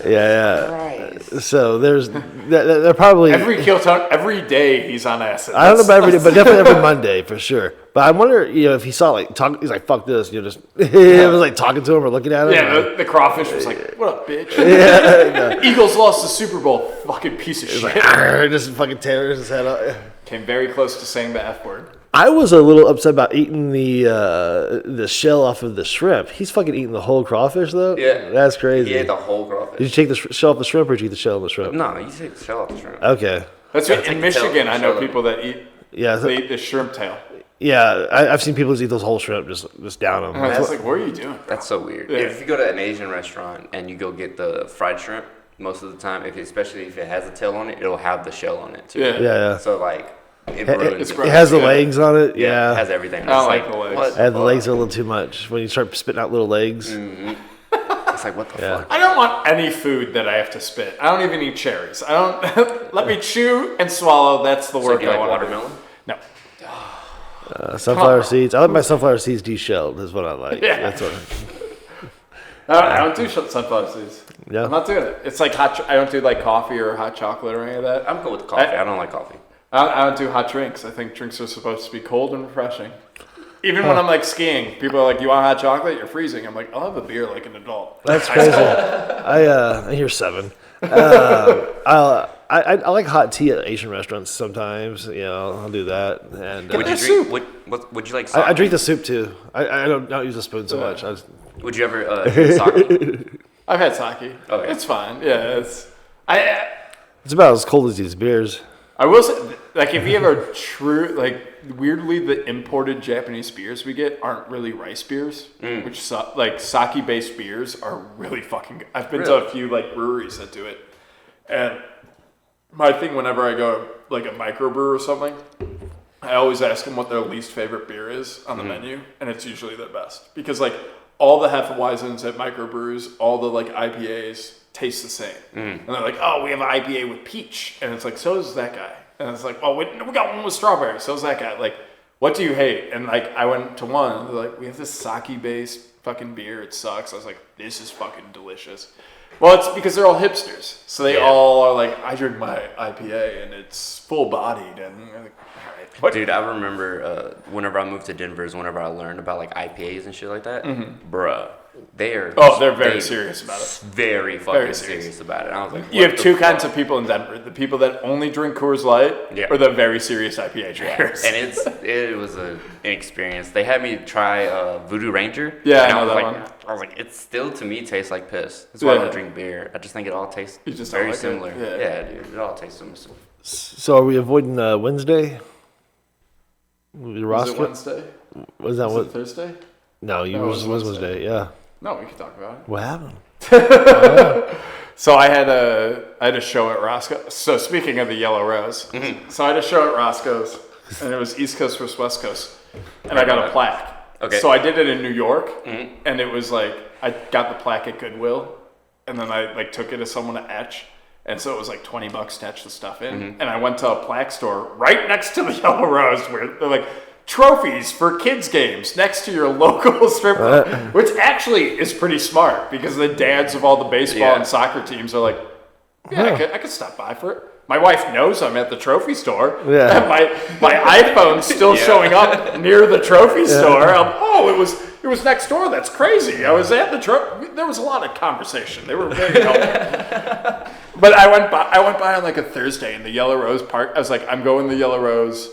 yeah. So they're probably every kill Tony every day he's on acid. I don't know about every day, but definitely every Monday for sure. But I wonder, if he saw he's like, "Fuck this," just he was like talking to him or looking at him. Yeah, the crawfish was like, "What up, bitch?" Yeah, Eagles lost the Super Bowl. Fucking piece of shit. Like, just fucking tears his head up. Came very close to saying the F word. I was a little upset about eating the shell off of the shrimp. He's fucking eating the whole crawfish though. Yeah, that's crazy. He ate the whole crawfish. Did you take the shell off the shrimp or did you eat the shell of the shrimp? No, you take the shell off the shrimp. Okay. That's in Michigan. I know people that eat. Yeah, they eat the shrimp tail. Yeah, I've seen people just eat those whole shrimp, just down them. I was like, what are you doing? That's so weird. Yeah. If you go to an Asian restaurant and you go get the fried shrimp, most of the time, especially if it has a tail on it, it'll have the shell on it too. Yeah. So like, it ruins It has the legs on it. Yeah. It has everything. I don't like the legs. What? And the legs are a little too much when you start spitting out little legs. It's like, what the fuck? I don't want any food that I have to spit. I don't even eat cherries. I don't. Let me chew and swallow. That's the So work do you I like want. watermelon? No. Sunflower seeds. I like my sunflower seeds deshelled. Is what I like. Yeah. That's what. I don't do sunflower seeds. Yeah. I'm not doing it. It's like I don't do like coffee or hot chocolate or any of that. I'm cool with the coffee. I don't like coffee. I don't do hot drinks. I think drinks are supposed to be cold and refreshing. Even when I'm like skiing, people are like, "You want hot chocolate? You're freezing." I'm like, "I'll have a beer like an adult." That's crazy. I hear 7. I like hot tea at Asian restaurants sometimes. You know, I'll do that. And Would you soup. drink? Would you like? I Sake? drink the soup too. I don't use a spoon so much. Would you ever drink sake? I've had sake. Okay. It's fine. Yeah, It's about as cold as these beers. I will say, like, if you have a true, like, weirdly, the imported Japanese beers we get aren't really rice beers, which, like, sake-based beers are really fucking good. I've been to a few, like, breweries that do it. And my thing whenever I go, like, a microbrew or something, I always ask them what their least favorite beer is on the menu, and it's usually their best. Because, like, all the Hefeweizens at microbrews, all the, like, IPAs taste the same. And they're like, oh, we have an IPA with peach. And it's like, so does that guy. And it's like, oh, we got one with strawberry. So does that guy. Like, what do you hate? And, like, I went to one, and they're like, we have this sake-based fucking beer. It sucks. I was like, this is fucking delicious. Well, it's because they're all hipsters. So they all are like, I drink my IPA, and it's full-bodied. And I'm like, all right. What? Dude, I remember whenever I moved to Denver is whenever I learned about, like, IPAs and shit like that. Bruh. They're very serious about it. Very fucking serious about it. I was like, You have two kinds of people in Denver: the people that only drink Coors Light, or the very serious IPA drinkers. And it was an experience. They had me try Voodoo Ranger. Yeah, and I know that like, one. I was like, it still to me tastes like piss. That's why I don't drink beer. I just think it all tastes just very don't like similar. it? Yeah, dude, it all tastes similar. So are we avoiding Wednesday? Was Roscoe? it Wednesday? Was that Was what? it Thursday? No, it was was Wednesday. Yeah. No, we can talk about it. What happened? So I had a show at Roscoe. So speaking of the Yellow Rose, so I had a show at Roscoe's, and it was East Coast versus West Coast, and I got a plaque. Okay. So I did it in New York, and it was like I got the plaque at Goodwill, and then I like took it to someone to etch, and so it was like $20 to etch the stuff in. And I went to a plaque store right next to the Yellow Rose, where they're like, trophies for kids games next to your local strip club, which actually is pretty smart because the dads of all the baseball and soccer teams are like, I could stop by for it. My wife knows I'm at the trophy store. Yeah. And my iPhone's still showing up near the trophy store. It was next door. That's crazy. I was at the trophy. There was a lot of conversation. They were very helpful. But I went by on like a Thursday in the Yellow Rose Park. I was like, I'm going to the Yellow Rose.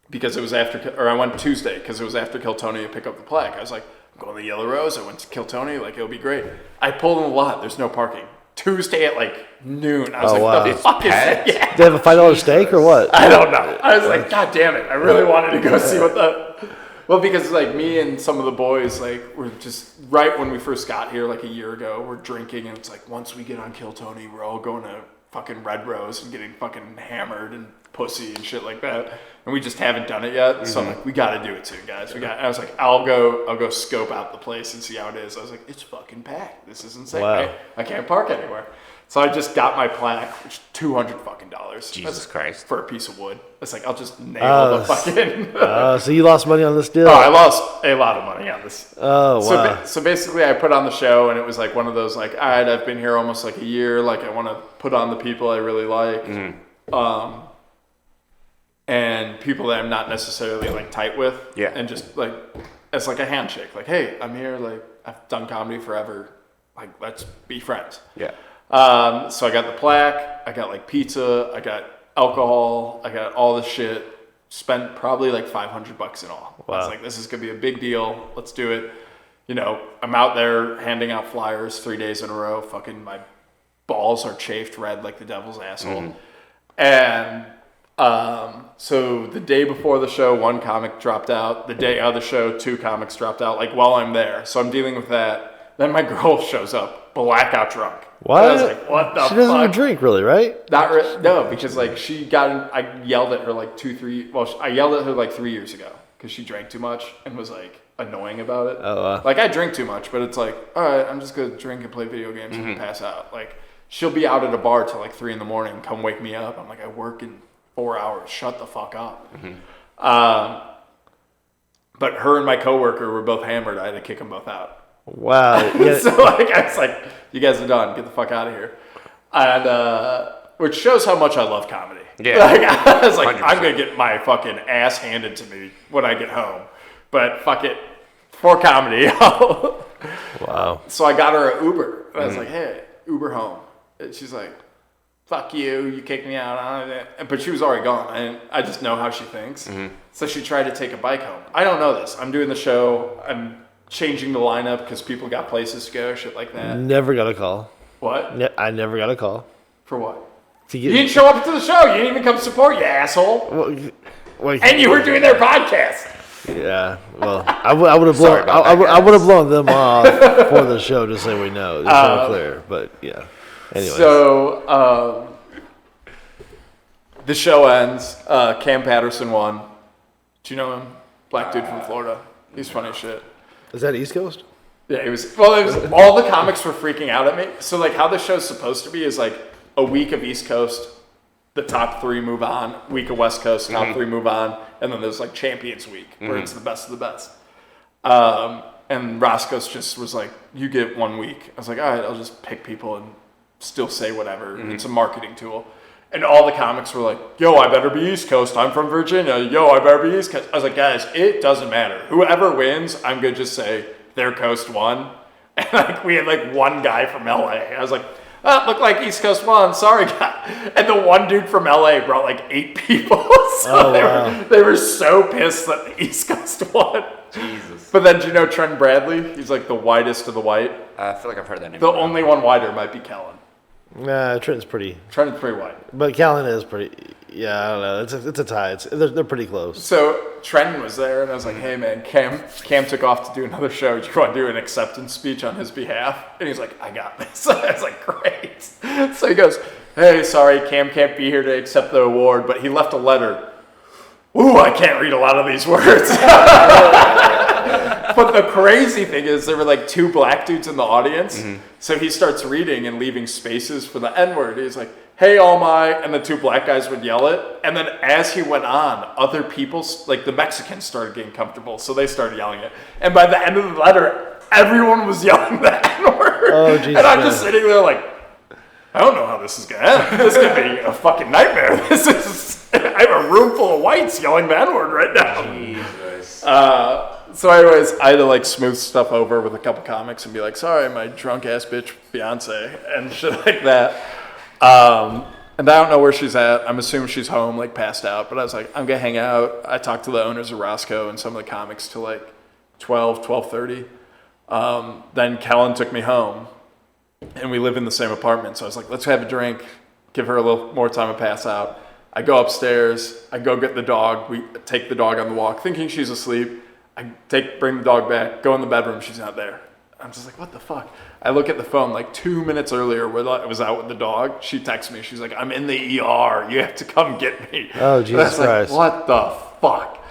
Because it was I went Tuesday because it was after Kiltony to pick up the plaque. I was like, I'm going to the Yellow Rose. I went to Kiltony, like, it'll be great. I pulled in the lot. There's no parking. Tuesday at like noon. I was the fuck is that? Yeah. They have a $5 steak or what? I don't know. I was like, God damn it. I really wanted to go see what the... Well, because like me and some of the boys, like, were just right when we first got here, like a year ago, we're drinking, and it's like, once we get on Kiltony, we're all going to fucking Red Rose and getting fucking hammered and pussy and shit like that, and we just haven't done it yet. So I'm like, we got to do it soon, guys. I was like, I'll go scope out the place and see how it is. I was like, it's fucking packed. This is insane. Wow. I can't park anywhere. So I just got my plaque, which is $200 fucking. Jesus Christ. For a piece of wood. It's like, I'll just nail the fucking. So you lost money on this deal? I lost a lot of money on this. Oh, wow. So basically, I put on the show, and it was like one of those, like, all right, I've been here almost like a year. Like, I want to put on the people I really like. And people that I'm not necessarily like tight with. Yeah. And just like, it's like a handshake. Like, hey, I'm here. Like, I've done comedy forever. Like, let's be friends. Yeah. So I got the plaque. I got like pizza. I got alcohol. I got all this shit. Spent probably like $500 in all. Wow. I was like, this is going to be a big deal. Let's do it. You know, I'm out there handing out flyers 3 days in a row. Fucking my balls are chafed red like the devil's asshole. And so So the day before the show, 1 comic dropped out. The day of the show, 2 comics dropped out, like while I'm there. So I'm dealing with that. Then my girl shows up, blackout drunk. What? I was like, what the fuck? She doesn't even drink, really, right? No, because like I yelled at her like 3 years ago because she drank too much and was like annoying about it. Oh, like I drink too much, but it's like, all right, I'm just gonna drink and play video games and pass out. Like she'll be out at a bar till like 3 a.m. Come wake me up. I'm like, I work in 4 hours. Shut the fuck up. But her and my coworker were both hammered. I had to kick them both out. Wow. Yeah. So like I was like, you guys are done. Get the fuck out of here. And which shows how much I love comedy. Yeah. Like, I was like, 100%. I'm gonna get my fucking ass handed to me when I get home. But fuck it, for comedy. Wow. So I got her an Uber. I was like, hey, Uber home. And she's like, fuck you. You kicked me out. But she was already gone. And I just know how she thinks. So she tried to take a bike home. I don't know this. I'm doing the show. I'm changing the lineup because people got places to go, shit like that. Never got a call. What? I never got a call. For what? To You didn't show up to the show. You didn't even come support, you asshole. And you were doing their podcast. Yeah. Well, I would have blown. about that, I would have blown them off for the show, just so we know. Just so clear. But yeah. Anyway. So the show ends. Cam Patterson won. Do you know him? Black dude from Florida. He's funny as shit. Is that East Coast? Yeah, it was all the comics were freaking out at me. So like how the show's supposed to be is like a week of East Coast, the top 3 move on, week of West Coast, top 3 move on, and then there's like Champions Week where it's the best of the best. And Roscoe's just was like, you get 1 week. I was like, all right, I'll just pick people and still say whatever. It's a marketing tool. And all the comics were like, yo, I better be East Coast. I'm from Virginia. Yo, I better be East Coast. I was like, guys, it doesn't matter. Whoever wins, I'm going to just say their coast won. And like we had like 1 guy from LA. I was like, oh, looked like East Coast won. Sorry, guy. And the one dude from LA brought like 8 people. So they were so pissed that the East Coast won. Jesus. But then do you know Trent Bradley? He's like the whitest of the white. I feel like I've heard that name. The only one whiter might be Kellen. Nah, Trenton's pretty. Trent's pretty white. But Callan is pretty. Yeah, I don't know. It's a tie. They're pretty close. So Trenton was there, and I was like, "Hey, man, Cam took off to do another show. Do you want to do an acceptance speech on his behalf?" And he's like, "I got this." I was like, "Great." So he goes, "Hey, sorry, Cam can't be here to accept the award, but he left a letter." Ooh, I can't read a lot of these words. But the crazy thing is there were like 2 black dudes in the audience. So he starts reading and leaving spaces for the N-word. He's like, hey, all my, and the 2 black guys would yell it. And then as he went on, other people, like the Mexicans started getting comfortable. So they started yelling it. And by the end of the letter, everyone was yelling the N-word. Oh, Jesus. And I'm just sitting there like, I don't know how this is going to end. This could be a fucking nightmare. I have a room full of whites yelling the N-word right now. Jesus. So anyways, I had to like smooth stuff over with a couple comics and be like, sorry, my drunk ass bitch Beyonce and shit like that. And I don't know where she's at. I'm assuming she's home, like passed out. But I was like, I'm going to hang out. I talked to the owners of Roscoe and some of the comics till like 12:30. Then Kellen took me home and we live in the same apartment. So I was like, let's have a drink, give her a little more time to pass out. I go upstairs. I go get the dog. We take the dog on the walk thinking she's asleep. I bring the dog back, go in the bedroom, she's not there. I'm just like, what the fuck? I look at the phone like 2 minutes earlier where I was out with the dog. She texts me, she's like, I'm in the ER. You have to come get me. Oh, Jesus Christ. Like, what the fuck?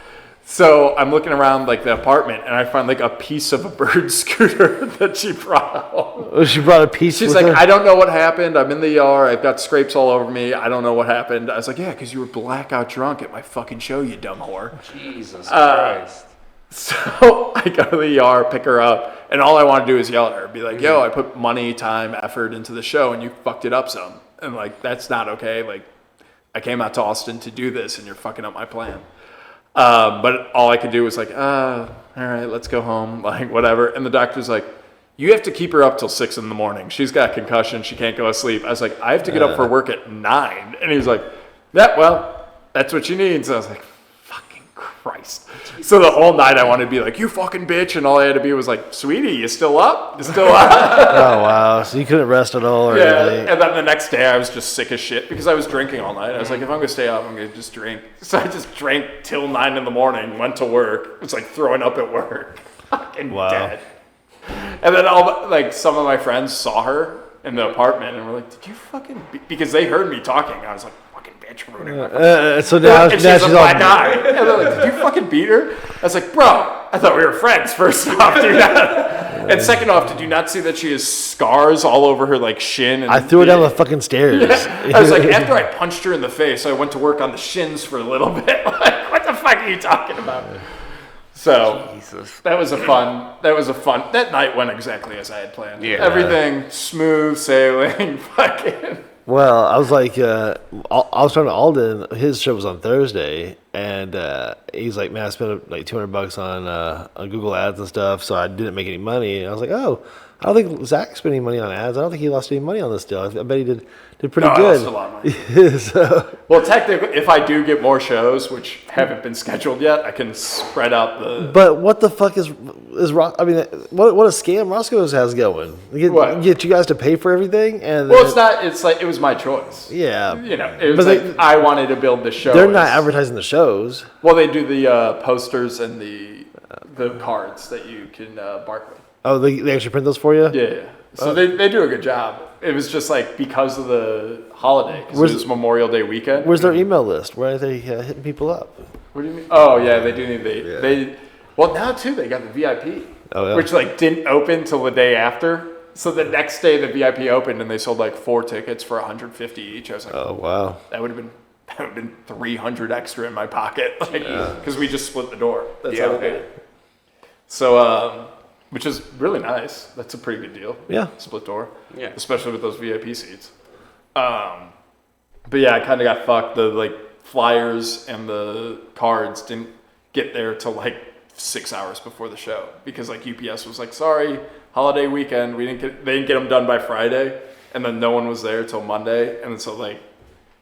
So I'm looking around like the apartment and I find like a piece of a bird scooter that she brought home. Oh, she brought a piece. She's like, I don't know what happened. I'm in the ER. I've got scrapes all over me. I don't know what happened. I was like, yeah, because you were blackout drunk at my fucking show, you dumb whore. Jesus Christ. So I go to the ER, pick her up, and all I want to do is yell at her. Be like, yo, I put money, time, effort into the show, and you fucked it up some. And like, that's not okay. Like, I came out to Austin to do this, and you're fucking up my plan. But all I could do was like, all right, let's go home, like whatever. And the doctor's like, you have to keep her up till 6 a.m. She's got concussion. She can't go to sleep. I was like, I have to get up for work at 9. And he was like, yeah, well, that's what she needs. I was like, fucking Christ. Christ. So the whole night I wanted to be like, you fucking bitch. And all I had to be was like, sweetie, you still up? You still up? Oh, wow. So you couldn't rest at all or anything? And then the next day I was just sick as shit because I was drinking all night. I was like, if I'm going to stay up, I'm going to just drink. So I just drank till 9 in the morning, went to work. It was like throwing up at work. Fucking dead. And then some of my friends saw her in the apartment and were like, did you fucking because they heard me talking. I was like, fucking bitch, ruining my So now she's a black all... guy. And they're like, did you fucking beat her? I was like, bro, I thought we were friends, first off, dude. And second off, did you not see that she has scars all over her like shin? And I threw her down the fucking stairs. I was like, after I punched her in the face, I went to work on the shins for a little bit. Like, what the fuck are you talking about? So Jesus. that was a fun. That night went exactly as I had planned. Yeah. Everything smooth sailing. Fucking. Well, I was like, I was talking to Alden. His show was on Thursday, and he's like, "Man, I spent like $200 on Google Ads and stuff, so I didn't make any money." And I was like, "Oh, I don't think Zach's spending money on ads. I don't think he lost any money on this deal. I bet he did pretty I good." lost a lot of money. So, Well, technically, if I do get more shows, which haven't been scheduled yet, I can spread out the. but what the fuck is I mean, what a scam Roscoe's has going. Get you guys to pay for everything, and Well, it's not. It's like it was my choice. Yeah, It was like I wanted to build the show. They're not advertising the shows. Well, they do the posters and the cards that you can bark with. Oh, they actually print those for you? Yeah. So they do a good job. It was just like because of the holiday, because it was Memorial Day weekend. Where's their email list? Where are they hitting people up? What do you mean? Oh yeah, they do need they. Well, now too they got the VIP, which like didn't open till the day after. So the next day the VIP opened and they sold like 4 tickets for $150 each. I was like, oh wow, that would have been $300 extra in my pocket, like because we just split the door. That's how we did it. So which is really nice. That's a pretty good deal. Yeah, split door. Yeah, especially with those VIP seats. But yeah, I kind of got fucked. The like flyers and the cards didn't get there till like 6 hours before the show because like UPS was like, sorry, holiday weekend, they didn't get them done by Friday, and then no one was there till Monday, and so like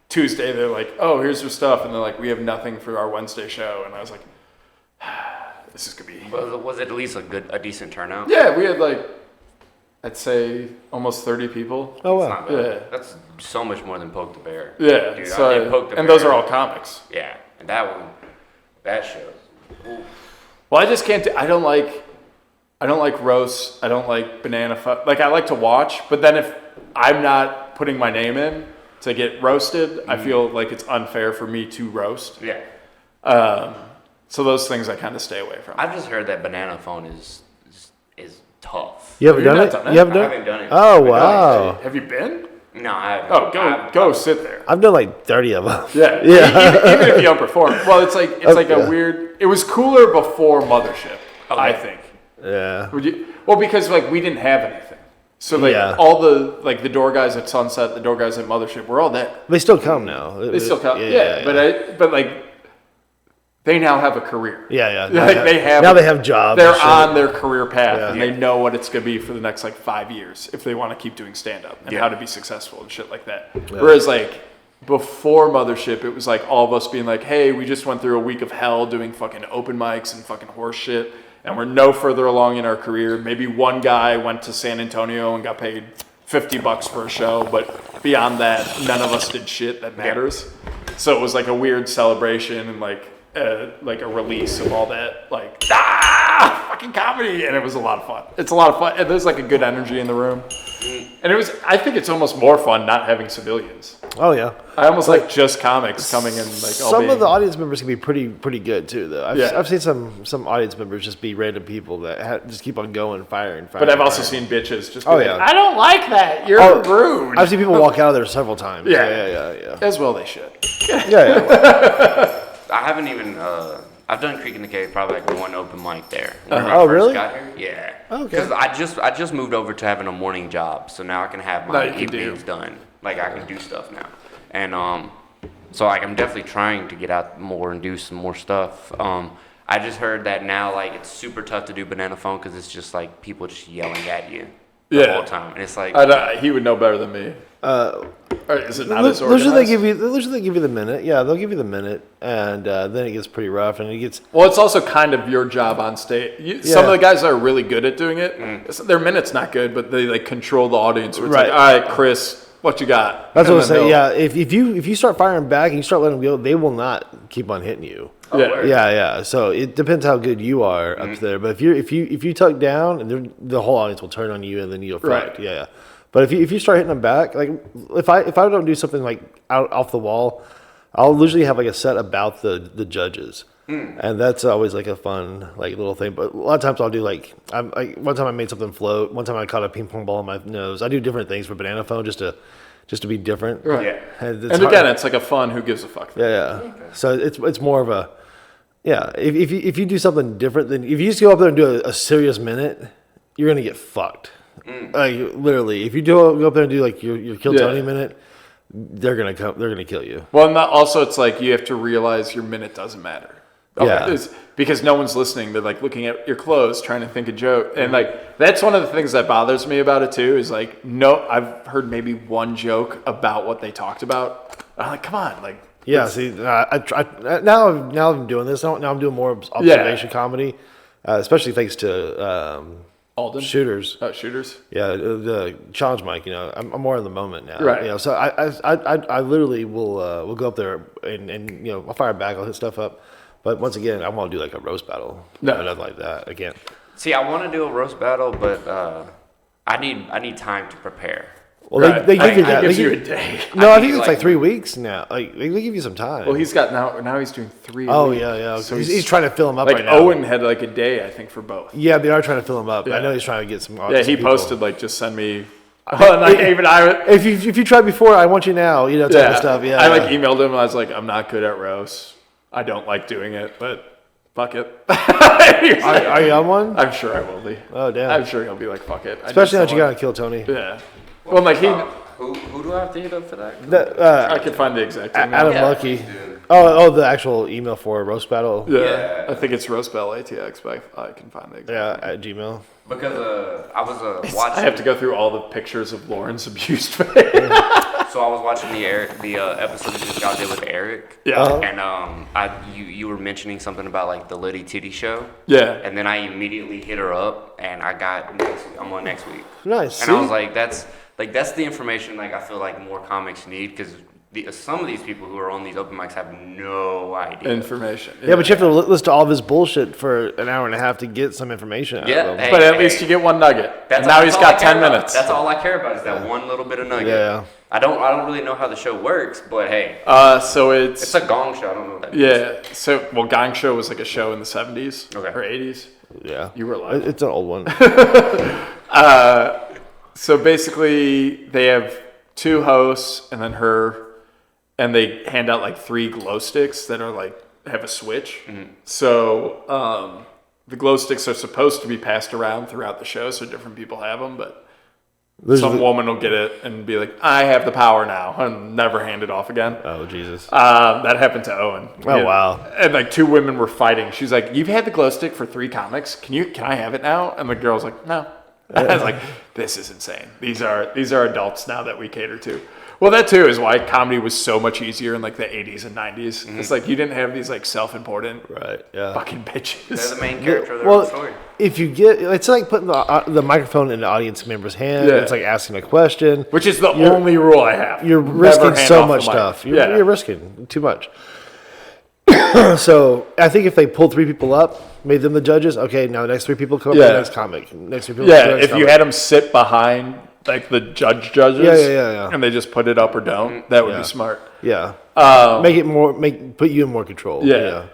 Tuesday they're like, oh, here's your stuff, and they're like, we have nothing for our Wednesday show, and I was like, this is gonna be. Was it at least a decent turnout? Yeah, we had like, I'd say almost 30 people. Oh wow. wow, not bad. Yeah, that's so much more than Poke the Bear. Yeah, dude, so I did Poke the Bear. and those are all comics. Yeah, and that shows. Ooh. Well, I just can't. I don't like roasts. I don't like banana. Like I like to watch, but then if I'm not putting my name in to get roasted, I feel like it's unfair for me to roast. Yeah. So those things I kind of stay away from. I've just heard that banana phone is tough. you haven't You've done not it? done it? You haven't I done haven't done it. Oh wow, Have you been? No, I haven't. Oh, go sit there. I've done like 30 of them. Yeah. Even if you don't perform. Well, it's like a weird. It was cooler before Mothership, I think. Yeah. Well, because like we didn't have anything. So like all the door guys at Sunset, the door guys at Mothership, we're all there. They still come now. They still come. Yeah. But like they now have a career. Yeah. Like they have jobs. They're on their career path, and they know what it's gonna be for the next like 5 years if they want to keep doing stand up and how to be successful and shit like that. Yeah. Whereas like before Mothership, it was like all of us being like, hey, we just went through a week of hell doing fucking open mics and fucking horse shit, and we're no further along in our career. Maybe one guy went to San Antonio and got paid $50 for a show, but beyond that, none of us did shit that matters. So it was like a weird celebration and like a release of all that like fucking comedy, and it was a lot of fun. It's a lot of fun, and there's like a good energy in the room, and I think it's almost more fun not having civilians. Oh yeah, I almost like just comics coming in. Like some of the audience members can be pretty good too, though. I've seen some audience members just be random people that just keep on going, firing. But I've also seen bitches just. Yeah, I don't like that. You're rude. I've seen people walk out of there several times. Yeah. As well they should. Yeah. I haven't even. I've done Creek in the Cave, probably like one open mic there. When I first really? Got here. Yeah. Okay. Because I just moved over to having a morning job, so now I can have my evenings done. Like I can do stuff now, and so like I'm definitely trying to get out more and do some more stuff. I just heard that now like it's super tough to do banana phone because it's just like people just yelling at you the whole time, and it's like he would know better than me. Or is it not as organized? Usually they give you the minute. Yeah, they'll give you the minute, and then it gets pretty rough, and it gets. Well, it's also kind of your job on stage. Some of the guys that are really good at doing it, their minute's not good, but they like control the audience. Where it's like, all right, Chris, what you got? That's what I'm saying. Yeah, if you start firing back and you start letting them go, they will not keep on hitting you. Yeah. So it depends how good you are up there. But if you tuck down, and the whole audience will turn on you, and then you'll fight. Right. Yeah. But if you start hitting them back, like if I don't do something like out off the wall, I'll usually have like a set about the judges, and that's always like a fun like little thing. But a lot of times I'll do like one time I made something float. One time I caught a ping pong ball in my nose. I do different things for banana phone just to be different. Right. Yeah. And again, it's like a fun who gives a fuck thing. Yeah. Okay. So it's more of a if you do something different than if you just go up there and do a serious minute, you're gonna get fucked. Like literally, if you go up there and do like your Kill Tony minute, they're gonna kill you. Well, and also it's like you have to realize your minute doesn't matter. Yeah. Because no one's listening. They're like looking at your clothes, trying to think a joke, and like that's one of the things that bothers me about it too. Is like I've heard maybe one joke about what they talked about. I'm like, come on, like. Yeah. See, now I'm doing this. Now I'm doing more observation comedy, especially thanks to. Alden? Shooters. Oh, Shooters. Yeah, the challenge mic. I'm more in the moment now. Right. So I literally will go up there and I'll fire back. I'll hit stuff up. But once again, I want to do like a roast battle. No, nothing like that. I can't. See, I want to do a roast battle, but I need time to prepare. Well, they give you that. It gives you a day. No, I think it's like 3 weeks now. Like they give you some time. Well, he's got now he's doing 3 weeks. Oh yeah. So he's trying to fill them up like right now. Owen had like a day, I think, for both. Yeah, they are trying to fill them up. Yeah. I know he's trying to get some. Yeah, he people. posted like just send me. If you tried before, I want you now. Type of stuff. Yeah. I like emailed him. And I was like, I'm not good at roast. I don't like doing it, but fuck it. Are you on one? I'm sure I will be. Oh damn. I'm sure he'll be like, fuck it. Especially now that you gotta kill Tony. Yeah. Well, like who do I have to hit up for that? I can find the exact email. Adam Lucky. Oh, the actual email for roast battle. Yeah. I think it's roast battle ATX, but I can find the exact. Yeah, at Gmail. Because I was watching. I have to go through all the pictures of Lauren's abused face. So I was watching the episode that y'all did with Eric. Yeah. And you were mentioning something about like the Liddy Titty show. Yeah. And then I immediately hit her up, and I'm on next week. Nice. And I was like, that's the information like I feel like more comics need, because some of these people who are on these open mics have no idea. Information. Yeah, but you have to listen to all of his bullshit for an hour and a half to get some information out of him. Hey, but at least you get one nugget. And now he's got 10 minutes. That's all I care about is that one little bit of nugget. Yeah. I don't really know how the show works, but hey. So it's a gong show. I don't know what that means. Yeah. So Gong Show was like a show in the 70s or 80s. Yeah. You were alive. It's an old one. So basically, they have 2 hosts and then her, and they hand out like 3 glow sticks that are like have a switch. Mm-hmm. So the glow sticks are supposed to be passed around throughout the show, so different people have them, but some woman will get it and be like, I have the power now, and never hand it off again. Oh, Jesus. That happened to Owen. Oh, wow. And like 2 women were fighting. She's like, you've had the glow stick for 3 comics. Can I have it now? And the girl's like, no. I was like, this is insane. These are adults now that we cater to. Well, that too is why comedy was so much easier in like the 80s and 90s. Mm-hmm. It's like you didn't have these like self-important fucking bitches. They're the main character of their own story. If you it's like putting the microphone in the audience member's hand. Yeah. It's like asking a question. Which is the only rule I have. You're risking so much stuff. You're risking too much. So I think if they pulled 3 people up, made them the judges, okay, now the next 3 people come up to the next comic. Next 3 people if you had them sit behind like the judges, and they just put it up or down, that would be smart. Yeah. Put you in more control. Yeah.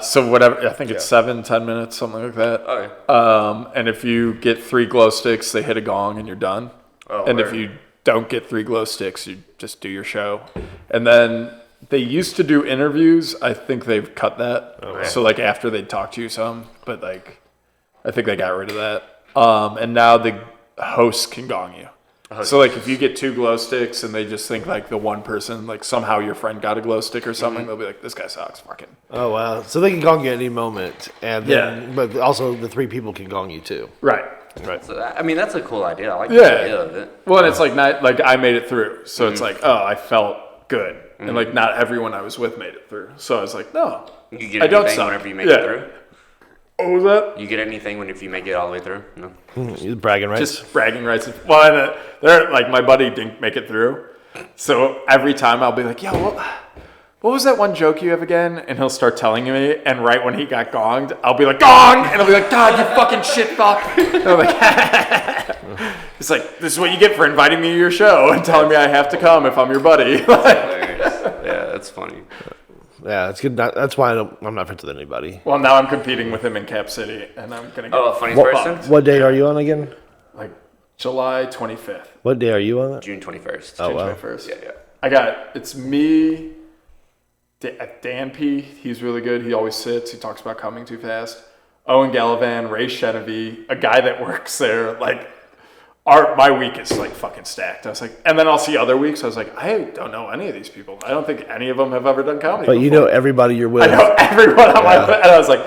So whatever, I think it's 7-10 minutes, something like that. Okay. And if you get 3 glow sticks, they hit a gong and you're done. If you don't get 3 glow sticks, you just do your show. And then they used to do interviews. I think they've cut that. Okay. So like after they talk to you some, but like I think they got rid of that. And now the hosts can gong you. So like if you get 2 glow sticks and they just think like the one person, like somehow your friend got a glow stick or something, they'll be like, this guy sucks, fucking. Oh wow! So they can gong you at any moment, and then but also the 3 people can gong you too. Right. Right. So I mean, that's a cool idea. I like the idea of it. Well, and it's like not like I made it through, so it's like, oh, I felt good, and like not everyone I was with made it through. So I was like, no, You get I don't anything suck. whenever you make it through? What was that? You get anything if you make it all the way through? No. Bragging rights. Just bragging rights. Well, and, they're like my buddy didn't make it through, so every time I'll be like, yo, what was that one joke you have again? And he'll start telling me, and right when he got gonged, I'll be like, gong! And I'll be like, God, you fucking shit fuck. And I'm like, it's like, this is what you get for inviting me to your show and telling me I have to come if I'm your buddy. Hilarious. Yeah, that's funny. Yeah, it's good. That's why I'm not friends with anybody. Well, now I'm competing with him in Cap City, and I'm going to Oh, get a funny person? What date are you on again? like July 25th. What day are you on? June 21st. Oh, wow. 21st. Yeah. It's me, Dan P. He's really good. He always sits. He talks about coming too fast. Owen Gallivan, Ray Chenevieve, a guy that works there. Like, my week is like fucking stacked. I was like, and then I'll see other weeks. I was like, I don't know any of these people. I don't think any of them have ever done comedy. But you before. know everybody you're with. I know everyone on my, and I was like,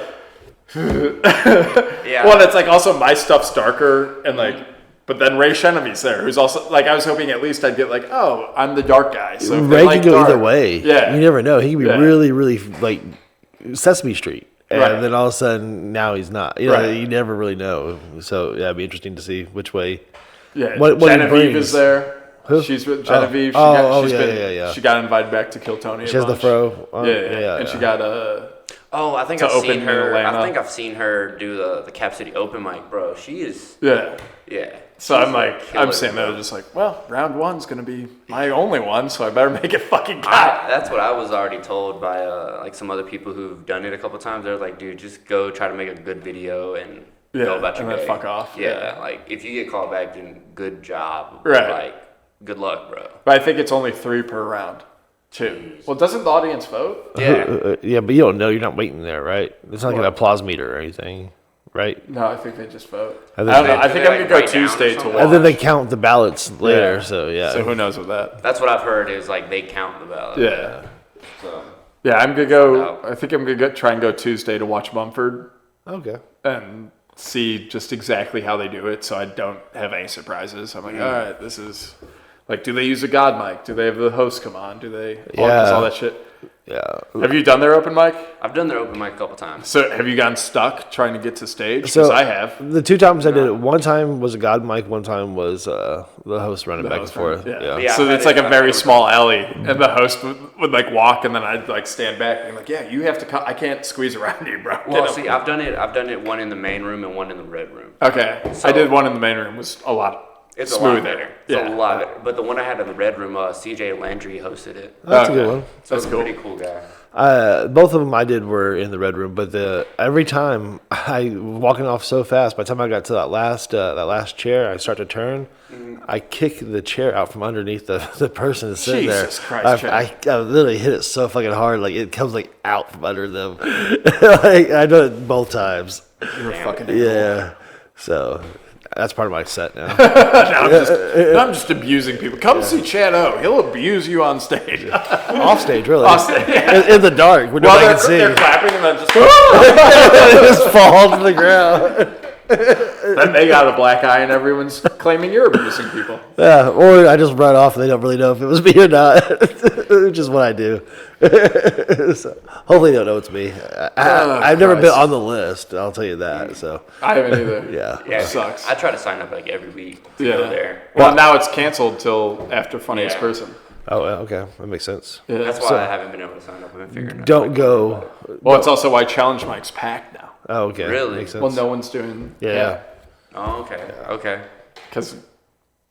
Yeah. well, it's like also my stuff's darker and like. But then Ray Chenevieve's there, who's also like I was hoping at least I'd get like, oh, I'm the dark guy. So if Ray they like can go dark, either way. Yeah, You never know. He can be really, really like Sesame Street. And Right. then all of a sudden, now he's not. You know, Right. you never really know. So, yeah, it'd be interesting to see which way. Yeah, What he Genevieve brings. is there. Who? She's with Genevieve. Yeah. She got invited back to Kill Tony. She has the fro. Yeah. And she got Oh, I think To I've open seen her. Atlanta. I think I've seen her do the Cap City open mic, bro. She is. yeah. Yeah. So She's I'm like, killer, I'm sitting there bro. just like, well, round one's gonna be my only one, so I better make it fucking count. That's what I was already told by like some other people who've done it a couple times. They're like, dude, just go try to make a good video and go about your and then day. fuck off. Yeah, like if you get called back, then good job. Right. Like, good luck, bro. But I think it's only 3 per round, too. Well, doesn't the audience vote? Yeah. Yeah, but you don't know. You're not waiting there, right? It's not like an applause meter or anything, right? No, I think they just vote. I I think don't know. they- I think they, I'm like, gonna go write down or Tuesday to something? watch. And then they count the ballots later, Yeah. so yeah. So who knows with that? That's what I've heard is like they count the ballot. Yeah. So Yeah, I'm gonna go. out. I think I'm gonna try and go Tuesday to watch Mumford Okay. and see just exactly how they do it, so I don't have any surprises. I'm like, all right, this is like, do they use a God mic? Do they have the host come on? Do they? Yeah. All that shit. Yeah. Have you done their open mic? I've done their open mic a couple times. So have you gotten stuck trying to get to stage? Because So I have. The 2 times I did it, one time was a God mic, one time was the host running back and host forth. running, Yeah. Yeah. So I've it's had like it- a very I've had it small alley, and the host would like walk, and then I'd like stand back and like, yeah, you have to come. I can't squeeze around you, bro. Well, Get see, up. I've done it one in the main room and one in the red room. Okay, I did one in the main room. It was a lot It's smoother. a lot better. It's Yeah. a lot better. But the one I had in the red room, CJ Landry hosted it. That's a Okay. good one. So That's he's cool. a pretty cool guy. Both of them I did were in the red room, but every time I walking off so fast. By the time I got to that last chair, I start to turn. I kick the chair out from underneath the person that's sitting there. Jesus Christ, I literally hit it so fucking hard, like it comes like out from under them. Like, I done it both times. You were fucking Yeah, so that's part of my set now. Now I'm just abusing people. Come see ChadO. He'll abuse you on stage. Off stage, really. Off stage, In the dark, when While nobody they're, can see. they're clapping and then just Just fall to the ground. then they got a black eye and everyone's claiming you're abusing people. Yeah, or I just run off and they don't really know if it was me or not. Which is what I do. So, hopefully they don't know it's me. I've never been Christ. on the list, I'll tell you that. So I haven't either. yeah. Yeah, sucks. I try to sign up like every week to Yeah. go there. Well, now it's canceled till after Funniest Yeah. Person. Oh, yeah, okay. That makes sense. Yeah. That's why So- I haven't been able to sign up. I've been figuring it out. Don't go. Well, it's also why Challenge Mike's packed now. Oh, okay. Really? Makes sense. Well, no one's doing. Yeah. Oh, okay. Okay. Because,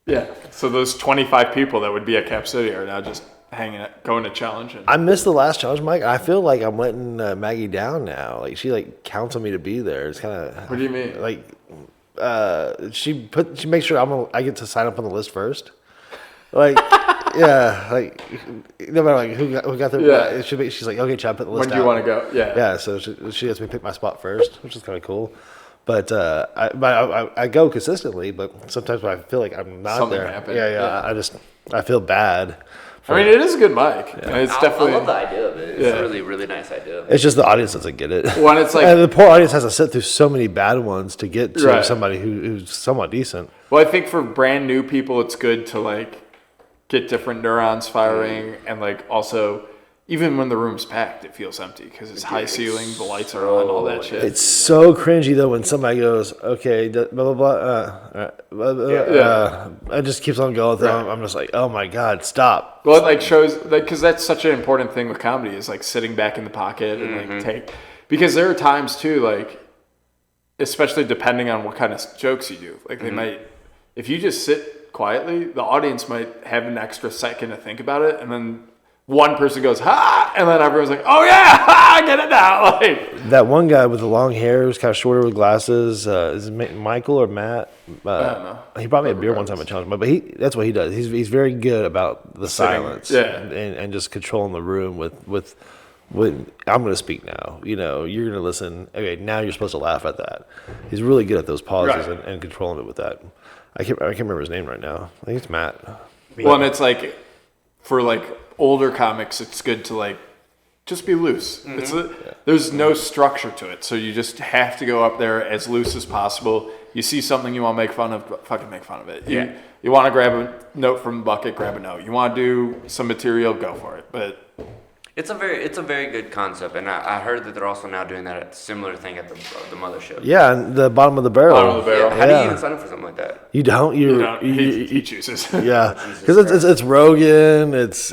yeah. So those 25 people that would be at Cap City are now just hanging out, going to Challenge. And, I missed the last challenge, Mike. I feel like I'm letting Maggie down now. Like she counts on me to be there. It's kind of. What do you mean? Like, she makes sure I get to sign up on the list first. Like, yeah, like no matter like who got the. Yeah. She's like, okay, Chad, put the list. when do you out. want to go? Yeah. Yeah, so she lets me pick my spot first, which is kind of cool. But I go consistently, but sometimes when I feel like I'm not Something there, happened. yeah, Yeah. I feel bad I mean, it is a good mic. Yeah. It's definitely. I love the idea of it. It's a really, really nice idea. It's just the audience doesn't get it. When it's like and the poor audience has to sit through so many bad ones to get to somebody who's somewhat decent. Well, I think for brand new people, it's good to like get different neurons firing, and like also. Even when the room's packed, it feels empty because it's high ceiling, the lights are on, all that shit. It's so cringy though when somebody goes, "Okay, blah blah blah," it just keeps on going. I'm just like, "Oh my god, stop!" Well, it like shows like because that's such an important thing with comedy is like sitting back in the pocket and like take because there are times too like, especially depending on what kind of jokes you do, like they might if you just sit quietly, the audience might have an extra second to think about it, and then. One person goes, ha! And then everyone's like, oh yeah, ha! I get it now. Like that one guy with the long hair who's kind of shorter with glasses, is it Michael or Matt? I don't know. He brought me a beer one time at Challenge, but that's what he does. He's very good about the silence and just controlling the room with I'm going to speak now. You know, you're going to listen. Okay, now you're supposed to laugh at that. He's really good at those pauses and controlling it with that. I can't remember his name right now. I think it's Matt. Well, and it's like, for like, older comics, it's good to like just be loose. There's no structure to it, so you just have to go up there as loose as possible. You see something you want to make fun of, fucking make fun of it. You want to grab a note from the bucket, grab a note. You want to do some material, go for it. But it's a very good concept, and I heard that they're also now doing that similar thing at the mothership. Yeah, and the bottom of the barrel. Bottom of the barrel. How do you even sign up for something like that? You don't. He chooses. Yeah, because it's Rogan. It's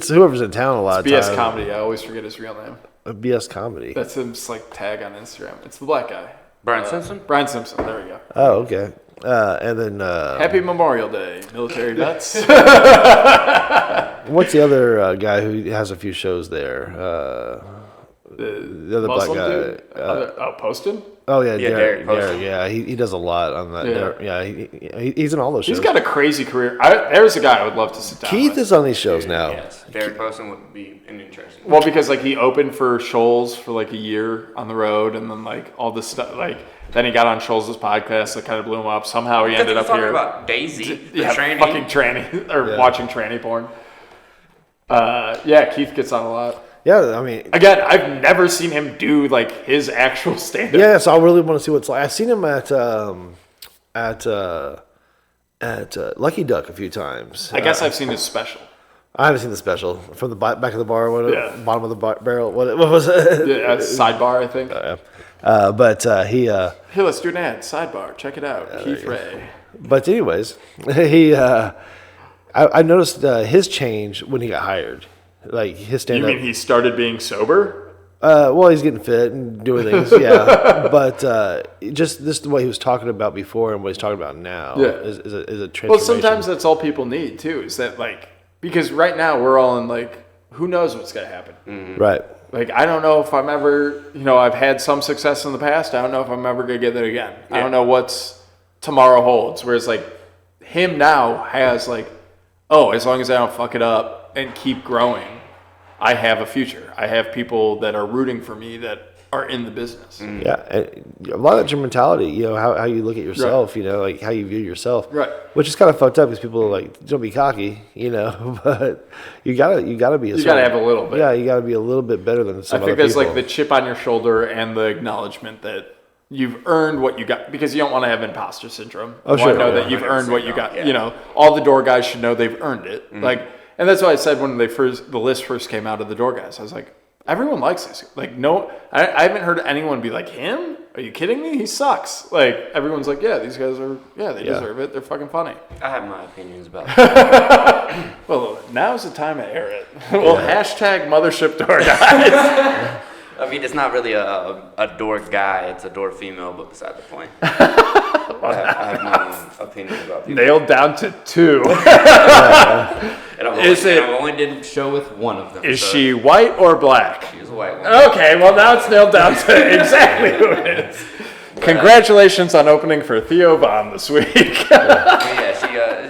whoever's in town a lot of times. BS Comedy. I always forget his real name. BS Comedy. That's his like tag on Instagram. It's the black guy. Brian Simpson. Brian Simpson. There we go. Oh, okay. And then Happy Memorial Day, military vets. What's the other guy who has a few shows there? The other black guy. Poston? Oh yeah, Derek. Derek. Yeah, he does a lot on that. Yeah, he's in all those shows. He's got a crazy career. There's a guy I would love to sit down Keith with. is on these shows now. Yes, Derek Poston would be an interesting. Well, because like he opened for Scholes for like a year on the road, and then like all this stuff like. Then he got on Scholes' podcast that kind of blew him up. Somehow he ended up here. About Daisy, the tranny. Fucking tranny, or watching tranny porn. Keith gets on a lot. Yeah, I mean, again, I've never seen him do like his actual stand-up. Yeah, so I really want to see what it's like. I've seen him at Lucky Duck a few times. I guess I've seen his special. I haven't seen the special from the back of the bar, bottom of the barrel. What was it? Yeah, sidebar, I think. Hey, let's do an ad. Sidebar, check it out. Keith Ray. But anyways, I noticed his change when he got hired. Like his stand-up. You mean he started being sober? Well, he's getting fit and doing things, yeah. But just this is what he was talking about before and what he's talking about now is a transformation. Well, sometimes that's all people need too. Is that like because right now we're all in like who knows what's gonna happen, right? Like I don't know if I'm ever I've had some success in the past. I don't know if I'm ever gonna get there again. I don't know what's tomorrow holds. Whereas like him now has like as long as I don't fuck it up and keep growing. I have a future. I have people that are rooting for me that are in the business. Yeah, and a lot of that's your mentality. How you look at yourself. Right. Like how you view yourself. Right. Which is kind of fucked up because people are like, don't be cocky. But you gotta be. You gotta have a little bit. Yeah, you gotta be a little bit better than some other people. I think that's like the chip on your shoulder and the acknowledgement that you've earned what you got because you don't want to have imposter syndrome. You want to know that you've earned what you got. Yeah. All the door guys should know they've earned it. And that's why I said when the list first came out of the door guys, I was like, everyone likes this. Like, no, I haven't heard anyone be like, him? Are you kidding me? He sucks. Like, everyone's like, yeah, these guys are, they deserve it. They're fucking funny. I have my opinions about that. Well, now's the time to air it. Well, hashtag mothership door guys. I mean, it's not really a door guy. It's a door female, but beside the point. I have my own opinions about people. Nailed down to 2. And I've only did show with one of them. Is she white or black? She's a white one. Okay, well now it's nailed down to exactly who it is. Congratulations on opening for Theo Von this week.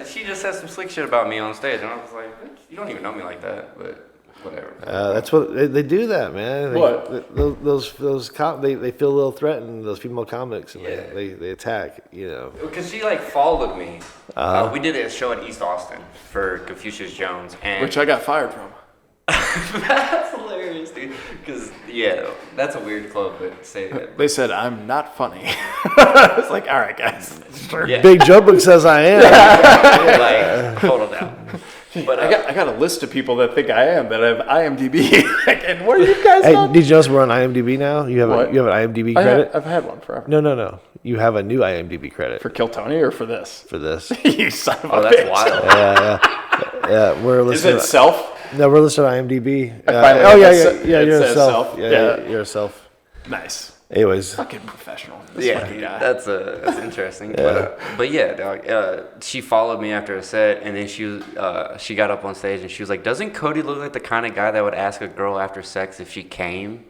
She just said some slick shit about me on stage, and I was like, you don't even know me like that, but... whatever. That's what they do. That man. What? Those they feel a little threatened. Those female comics, and they attack. You know. Because she like followed me. We did a show in East Austin for Confucius Jones, and Which I got fired from. that's hilarious, dude. Because that's a weird club, but say that. They said I'm not funny. I was like, all right, guys. Sure. Yeah. Big Joe Book says I am. Like, hold on now. But I got a list of people that think I am that have IMDb. And what are you guys Hey, on? did you notice we're on IMDb now? You have What? you have an IMDb credit? I've had one forever. No. You have a new IMDb credit For Kill Tony or for this? for this. You son of a that's bitch. wild. Yeah, we're Is listed. it self? No, we're listed on IMDb. finally Oh have yeah. it You're says a self. self. Yeah, Yeah. you're a self. Nice. Anyways, Fucking professional. This Yeah, fucking guy. that's interesting. But yeah, dog. She followed me after a set, and then she got up on stage and she was like, "Doesn't Cody look like the kind of guy that would ask a girl after sex if she came?"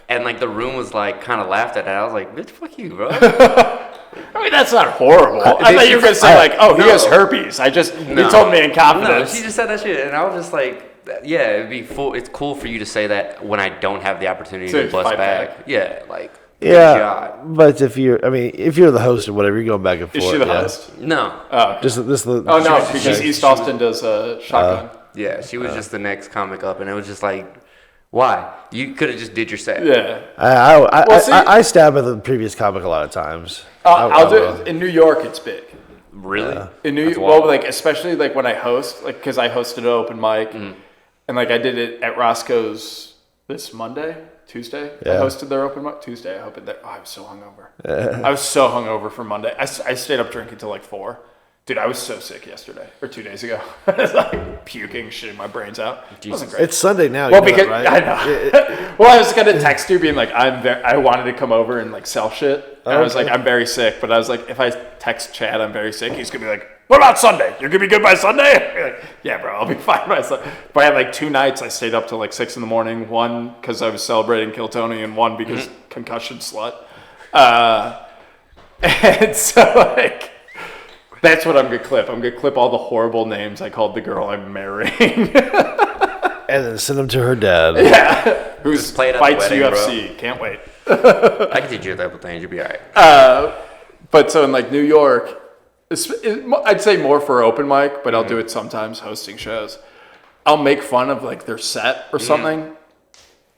And like the room was like kind of laughed at that. I was like, "Bitch, fuck you, bro." I mean, that's not horrible. I thought you were going to say, like, oh, he has herpes. You told me in No, confidence. she just said that shit, and I was just like, "Yeah, it'd be it's cool for you to say that when I don't have the opportunity So to bust fight back." back. Yeah, like, good yeah. job. But if you're the host or whatever, you're going back and forth. Is she the yeah. host? No. Oh, okay. Just this. Oh, no, because East Austin does shotgun. Yeah, she was just the next comic up, and it was just like, why? You could have just did your set. Yeah. I stab at the previous comic a lot of times. I'll do it. In New York, it's big. Really? In New That's York, well, wild. like, especially, like, when I host, like, because I hosted an open mic, and, like, I did it at Roscoe's this Tuesday. I hosted their open mic. Tuesday, I opened there. Oh, I was so hungover. I was so hungover for Monday. I stayed up drinking till, like, 4. Dude, I was so sick yesterday, or 2 days ago. I was, like, puking, shitting my brains out. It wasn't great. It's Sunday now. Well, you know because that, right? I know. Well, I was gonna text you, being like, I wanted to come over and like sell shit. And I was like, I'm very sick, but I was like, if I text Chad, I'm very sick, he's gonna be like, what about Sunday? You're gonna be good by Sunday? I'd be like, yeah, bro, I'll be fine by Sunday. But I had like 2 nights. I stayed up till like 6 a.m. One because I was celebrating Kill Tony, and one because concussion slut. And so like. That's what I'm gonna clip. I'm gonna clip all the horrible names I called the girl I'm marrying. And then send them to her dad. Yeah. Who's play it at fights the wedding, UFC. Bro. Can't wait. I can teach you a couple things. You'll be all right. But so in like New York, I'd say more for open mic, but I'll do it sometimes hosting shows. I'll make fun of like their set or something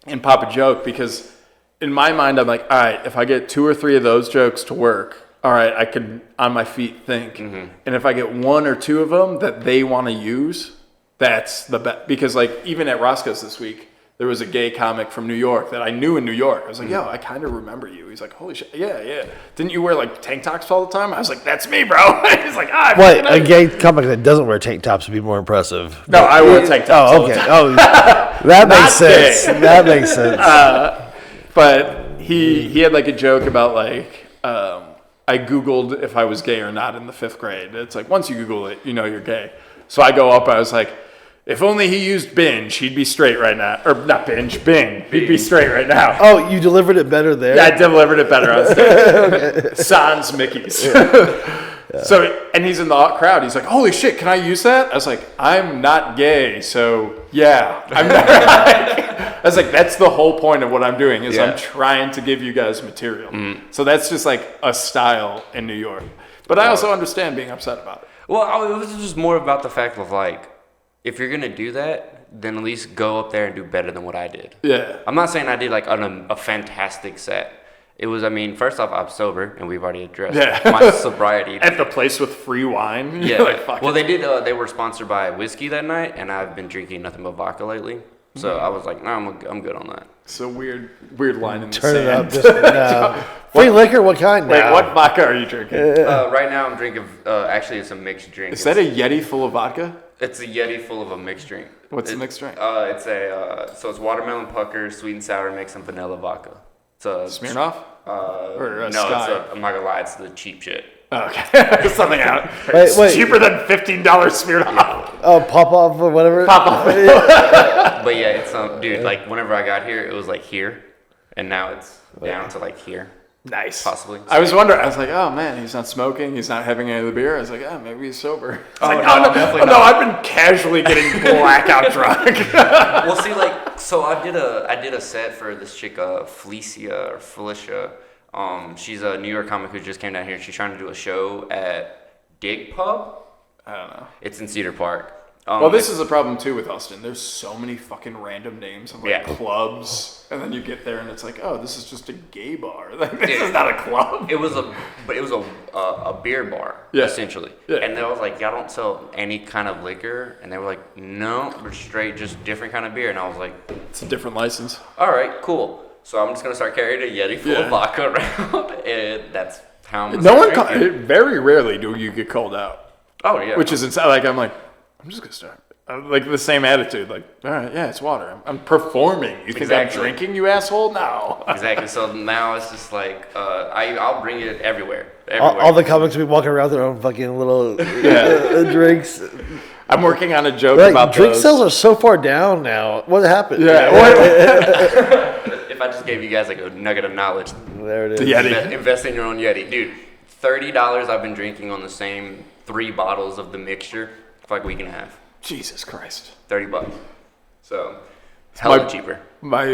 and pop a joke, because in my mind, I'm like, all right, if I get 2 or 3 of those jokes to work, all right, I can on my feet think. And if I get 1 or 2 of them that they want to use, that's the best. Because like even at Roscoe's this week, there was a gay comic from New York that I knew in New York. I was like, yo, I kind of remember you. He's like, holy shit, yeah. Didn't you wear like tank tops all the time? I was like, that's me, bro. He's like, What, a gay comic that doesn't wear tank tops would be more impressive. No, I wear tank tops all the okay. time. Oh, that makes sense. gay. That makes sense. But he had like a joke about like, I Googled if I was gay or not in the 5th grade. It's like, once you Google it, you know you're gay. So I go up, I was like, if only he used binge, he'd be straight right now. Or not binge, Bing. He'd be straight right now. Oh, you delivered it better there? Yeah, I delivered it better on stage. Sans Mickey's. So, and he's in the crowd. He's like, holy shit, can I use that? I was like, I'm not gay, so yeah. I'm not. I was like, that's the whole point of what I'm doing, is I'm trying to give you guys material. So that's just like a style in New York. But I also understand being upset about it. Well, it was just more about the fact of like, if you're gonna do that, then at least go up there and do better than what I did. Yeah. I'm not saying I did like a fantastic set. It was, I mean, first off, I'm sober, and we've already addressed my sobriety. At the place with free wine? Yeah. Like, fuck well, it. they did. They were sponsored by whiskey that night, and I've been drinking nothing but vodka lately. So I was like, no, I'm good on that. It's a weird line in the Turn sand. it up. Just, free liquor? What kind? Wait, now? what vodka are you drinking? Right now, I'm drinking. Actually, it's a mixed drink. Is that a Yeti full of vodka? It's a Yeti full of a mixed drink. What's the mixed drink? It's so it's watermelon pucker, sweet and sour mix, and vanilla vodka. It's a Smirnoff? Or a no, Sky? I'm not gonna lie, it's the cheap shit. Okay. Something out. Wait. It's cheaper than $15 Smirnoff. Oh, pop off or whatever? Pop off. But yeah, it's dude. Like whenever I got here, it was like here, and now it's down to like here. Nice. Possibly. I was wondering. I was like, oh man, he's not smoking. He's not having any of the beer. I was like, oh, maybe he's sober. Definitely no, I've been casually getting blackout drunk. Well, see, like, so I did a set for this chick, Felicia. She's a New York comic who just came down here. She's trying to do a show at Dig Pub. I don't know. It's in Cedar Park. Well, this is a problem too with Austin. There's so many fucking random names of like Yeah. clubs, and then you get there and it's like, oh, this is just a gay bar. Like, this is not a club. It was a beer bar, Yeah. essentially. Yeah. And they was like, y'all don't sell any kind of liquor, and they were like, no, we're straight, just different kind of beer. And I was like, It's a different license. all right, cool. So I'm just gonna start carrying a Yeti full Yeah. of vodka around, and that's how I'm. No one. Very rarely do you get called out, Oh yeah. which is insane. Like I'm like, I'm just gonna start. Like the same attitude. Like, all right, yeah, it's water. I'm performing. You think Exactly. I'm drinking, you asshole? No. Exactly. So now it's just like I'll bring it everywhere. All the comics be walking around with their own fucking little drinks. I'm working on a joke Like, about drink those. sales are so far down now. What happened? Yeah. If I just gave you guys like a nugget of knowledge, There it is. The Yeti. invest in your own Yeti, dude. $30. I've been drinking on the same 3 bottles of the mixture for like a week and a half. Jesus Christ. $30. So hella My- cheaper. My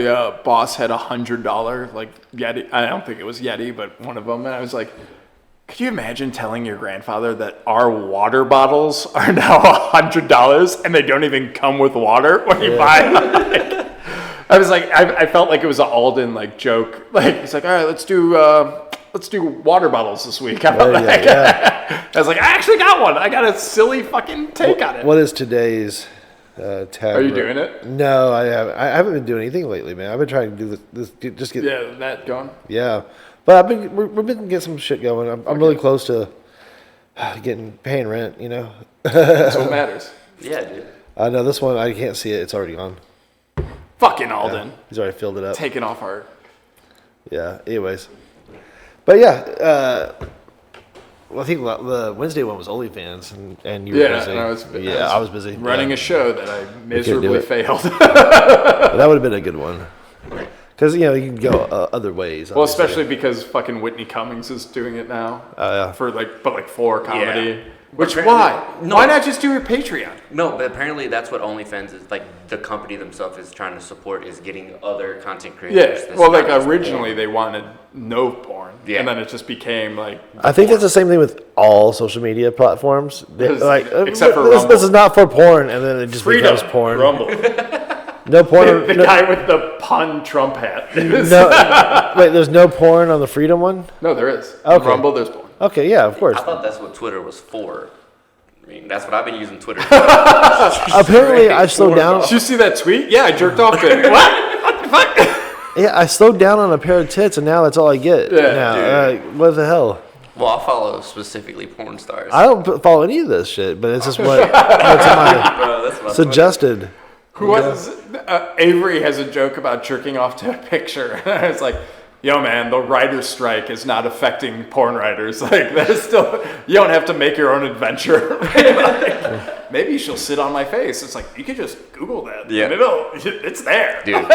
boss had $100 like Yeti. I don't think it was Yeti, but one of them. And I was like, could you imagine telling your grandfather that our water bottles are now $100 and they don't even come with water when you buy them? I was like, I felt like it was an Alden like joke. Like he's like, all right, let's do water bottles this week. How about that? Yeah. I was like, I actually got one. I got a silly fucking take on it. What is today's tab? Are you doing it? No, I haven't. I haven't been doing anything lately, man. I've been trying to do this just get. Yeah, that going. Yeah, but we've been getting some shit going. I'm really close to paying rent. You know. That's what matters. Yeah, dude. No, this one I can't see it. It's already gone. Fucking Alden. He's already filled it up. Taking off our. Yeah. Anyways, but yeah. Well, I think the Wednesday one was OnlyFans, and you were busy. And I was busy running a show that I do miserably it. failed. But that would have been a good one, because you can go other ways. Well, obviously. especially because fucking Whitney Cummings is doing it now. Oh, yeah. For comedy. Yeah. Which But why? apparently- no. Why not just do your Patreon? No, but apparently that's what OnlyFans is like. The company themselves is trying to support is getting other content creators. Yeah. that's Well, like not just originally porn. they wanted no porn, Yeah. and then it just became like. I think it's the same thing with all social media platforms. Except for this Rumble. is not for porn, and then it just Freedom. becomes porn. Rumble. No porn. The guy with the pun Trump hat. No, wait, there's no porn on the Freedom one. No, there is. Okay. On Rumble, there's porn. Okay, yeah, of course. I thought that's what Twitter was for. I mean, that's what I've been using Twitter for. Apparently, I slowed down. Did you see that tweet? Yeah, I jerked off to it. What the fuck? Yeah, I slowed down on a pair of tits, and now that's all I get. Yeah, now, what the hell? Well, I follow specifically porn stars. I don't follow any of this shit, but it's just what's in my Bro, that's my suggested. Who was Avery has a joke about jerking off to a picture. It's like, yo man, the writer's strike is not affecting porn writers. Like there's still you don't have to make your own adventure. Like, maybe she'll sit on my face. It's like you could just Google that. Yeah. And it's there. Dude.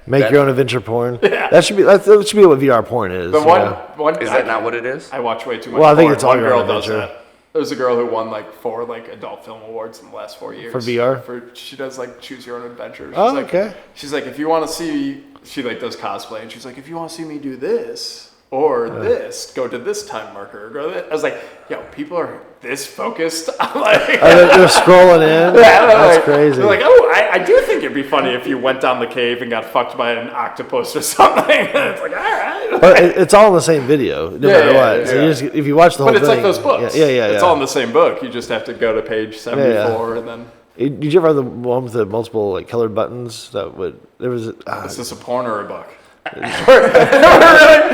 Make your own adventure porn. Yeah. That should be what VR porn is. The you one, know? one Is that not what it is? I watch way too much. Well, I think porn. it's all One your girl own does adventure. that. There's a girl who won like 4 like adult film awards in the last 4 years For VR? She does like choose your own adventure. She's Oh, like, okay. She's like, if you want to see, she like does cosplay, and she's like, if you want to see me do this or this, go to this time marker. Or go to this. I was like, yo, people are this focused. I'm like, They're scrolling in. That's crazy. They're like, oh, I do think it'd be funny if you went down the cave and got fucked by an octopus or something. And it's like, all right. But it's all in the same video, no matter what. So yeah. you just, if you watch the whole But it's thing, like those books. Yeah. It's all in the same book. You just have to go to page 74 and then. Did you ever have the one with the multiple like colored buttons that would? There was Is this a porn or a book? a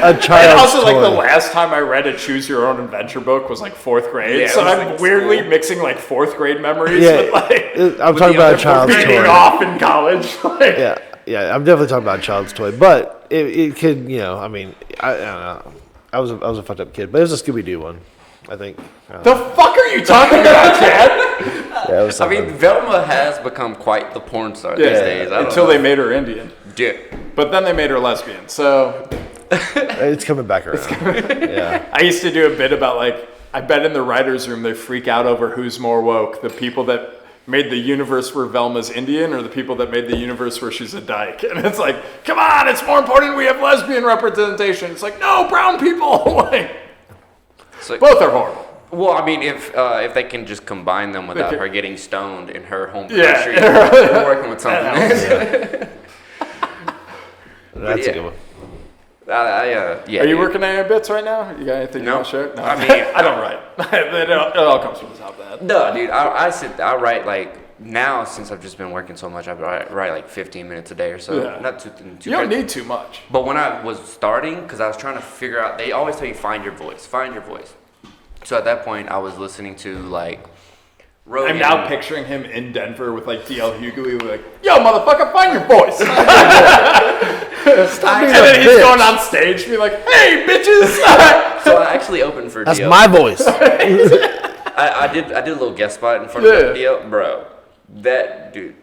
And child's also, like toy. the last time I read a Choose Your Own Adventure book was like 4th grade, Yeah, so it was, I'm like, weirdly school. mixing like 4th grade memories Yeah, with like I'm talking about a child's reading toy. off in college. Like, Yeah, I'm definitely talking about a child's toy, but it could, I mean, I don't know. I was a fucked up kid, but it was a Scooby Doo one, I think. the fuck are you talking about, Chad? Yeah, it was I something. mean, Velma has become quite the porn star these days. I don't Until know. they made her Indian, Yeah. but then they made her lesbian. So It's coming back around. Yeah. I used to do a bit about like, I bet in the writer's room they freak out over who's more woke, the people that made the universe where Velma's Indian or the people that made the universe where she's a dyke. And it's like, come on, it's more important we have lesbian representation. It's like, no, brown people. Like, both are horrible. Well, I mean, if they can just combine them without her getting stoned in her home country, Yeah. we're working with something. That's a good one. Yeah. Are you working on any bits right now? You got anything you want to share? No. I mean, I don't write. It all comes from the top of that. No, dude. I write like now since I've just been working so much. I write like 15 minutes a day or so. Yeah. Not too. You don't need too much. But when I was starting, because I was trying to figure out, they always tell you find your voice. So at that point, I was listening to like. Rogan. I'm now picturing him in Denver with like DL Hughley, like, "Yo, motherfucker, find your voice." And then he's going on stage, be like, "Hey, bitches!" So I actually opened for That's DL. my voice. I did a little guest spot in front of DL, bro. That dude.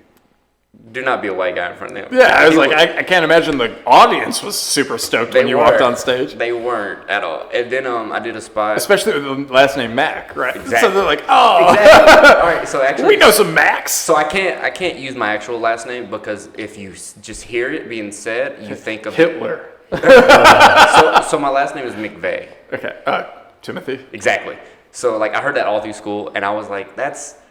Do not be a white guy in front of him. Yeah, I was like, I can't imagine the audience was super stoked when you walked on stage. They weren't at all. And then I did a spot. Especially with the last name Mac, right? Exactly. So they're like, oh. Exactly. All right, so actually. We know some Macs. So I can't use my actual last name because if you just hear it being said, you think of Hitler. So my last name is McVeigh. Okay. Timothy. Exactly. So like I heard that all through school, and I was like,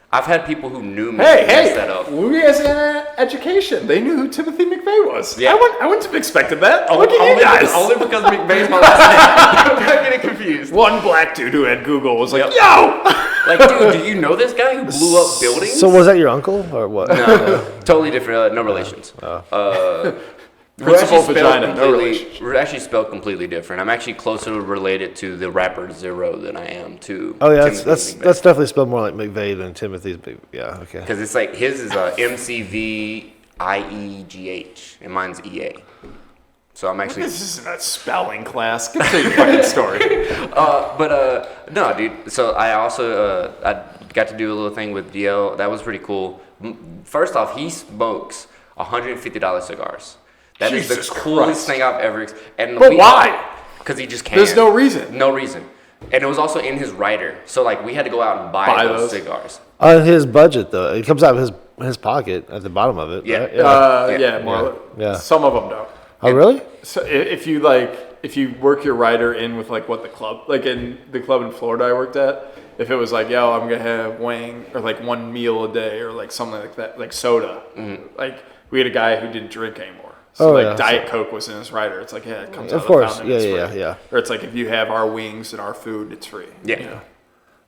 I've had people who knew me mess that up. Louisiana education. They knew who Timothy McVeigh was. Yeah. I wouldn't have expected that. Look at you guys. Only because McVeigh's my last name. I'm not getting confused. One black dude who had Google was like, yo! Like, dude, do you know this guy who blew up buildings? So was that your uncle or what? No. Totally different. No relations. Principal vagina, no relation. We're actually spelled completely different. I'm actually closer related to the rapper Zero than I am to. Oh yeah, Timothy that's McVeigh. definitely spelled more like McVeigh than Timothy's. Yeah, okay. Because it's like his is MCVIEGH and mine's EA. So I'm actually. This isn't a spelling class. Get to your fucking story. No, dude. So I also I got to do a little thing with DL. That was pretty cool. First off, he smokes $150 cigars. That is Jesus the coolest Christ. thing I've ever. But why? Because he just can't. There's no reason. No reason. And it was also in his rider. So like we had to go out and buy those cigars. On his budget though, it comes out of his pocket at the bottom of it. Yeah. Right? Yeah, more. Yeah. Some of them don't. Oh really? So if you work your rider in with like what the club, like in the club in Florida I worked at, if it was like, yo, I'm gonna have wing or like one meal a day or like something like that, like soda. Like we had a guy who didn't drink anymore. So Diet Coke was in his rider. It's like, yeah, it comes out of the fountain. Yeah. Or it's like if you have our wings and our food, it's free. Yeah. You know?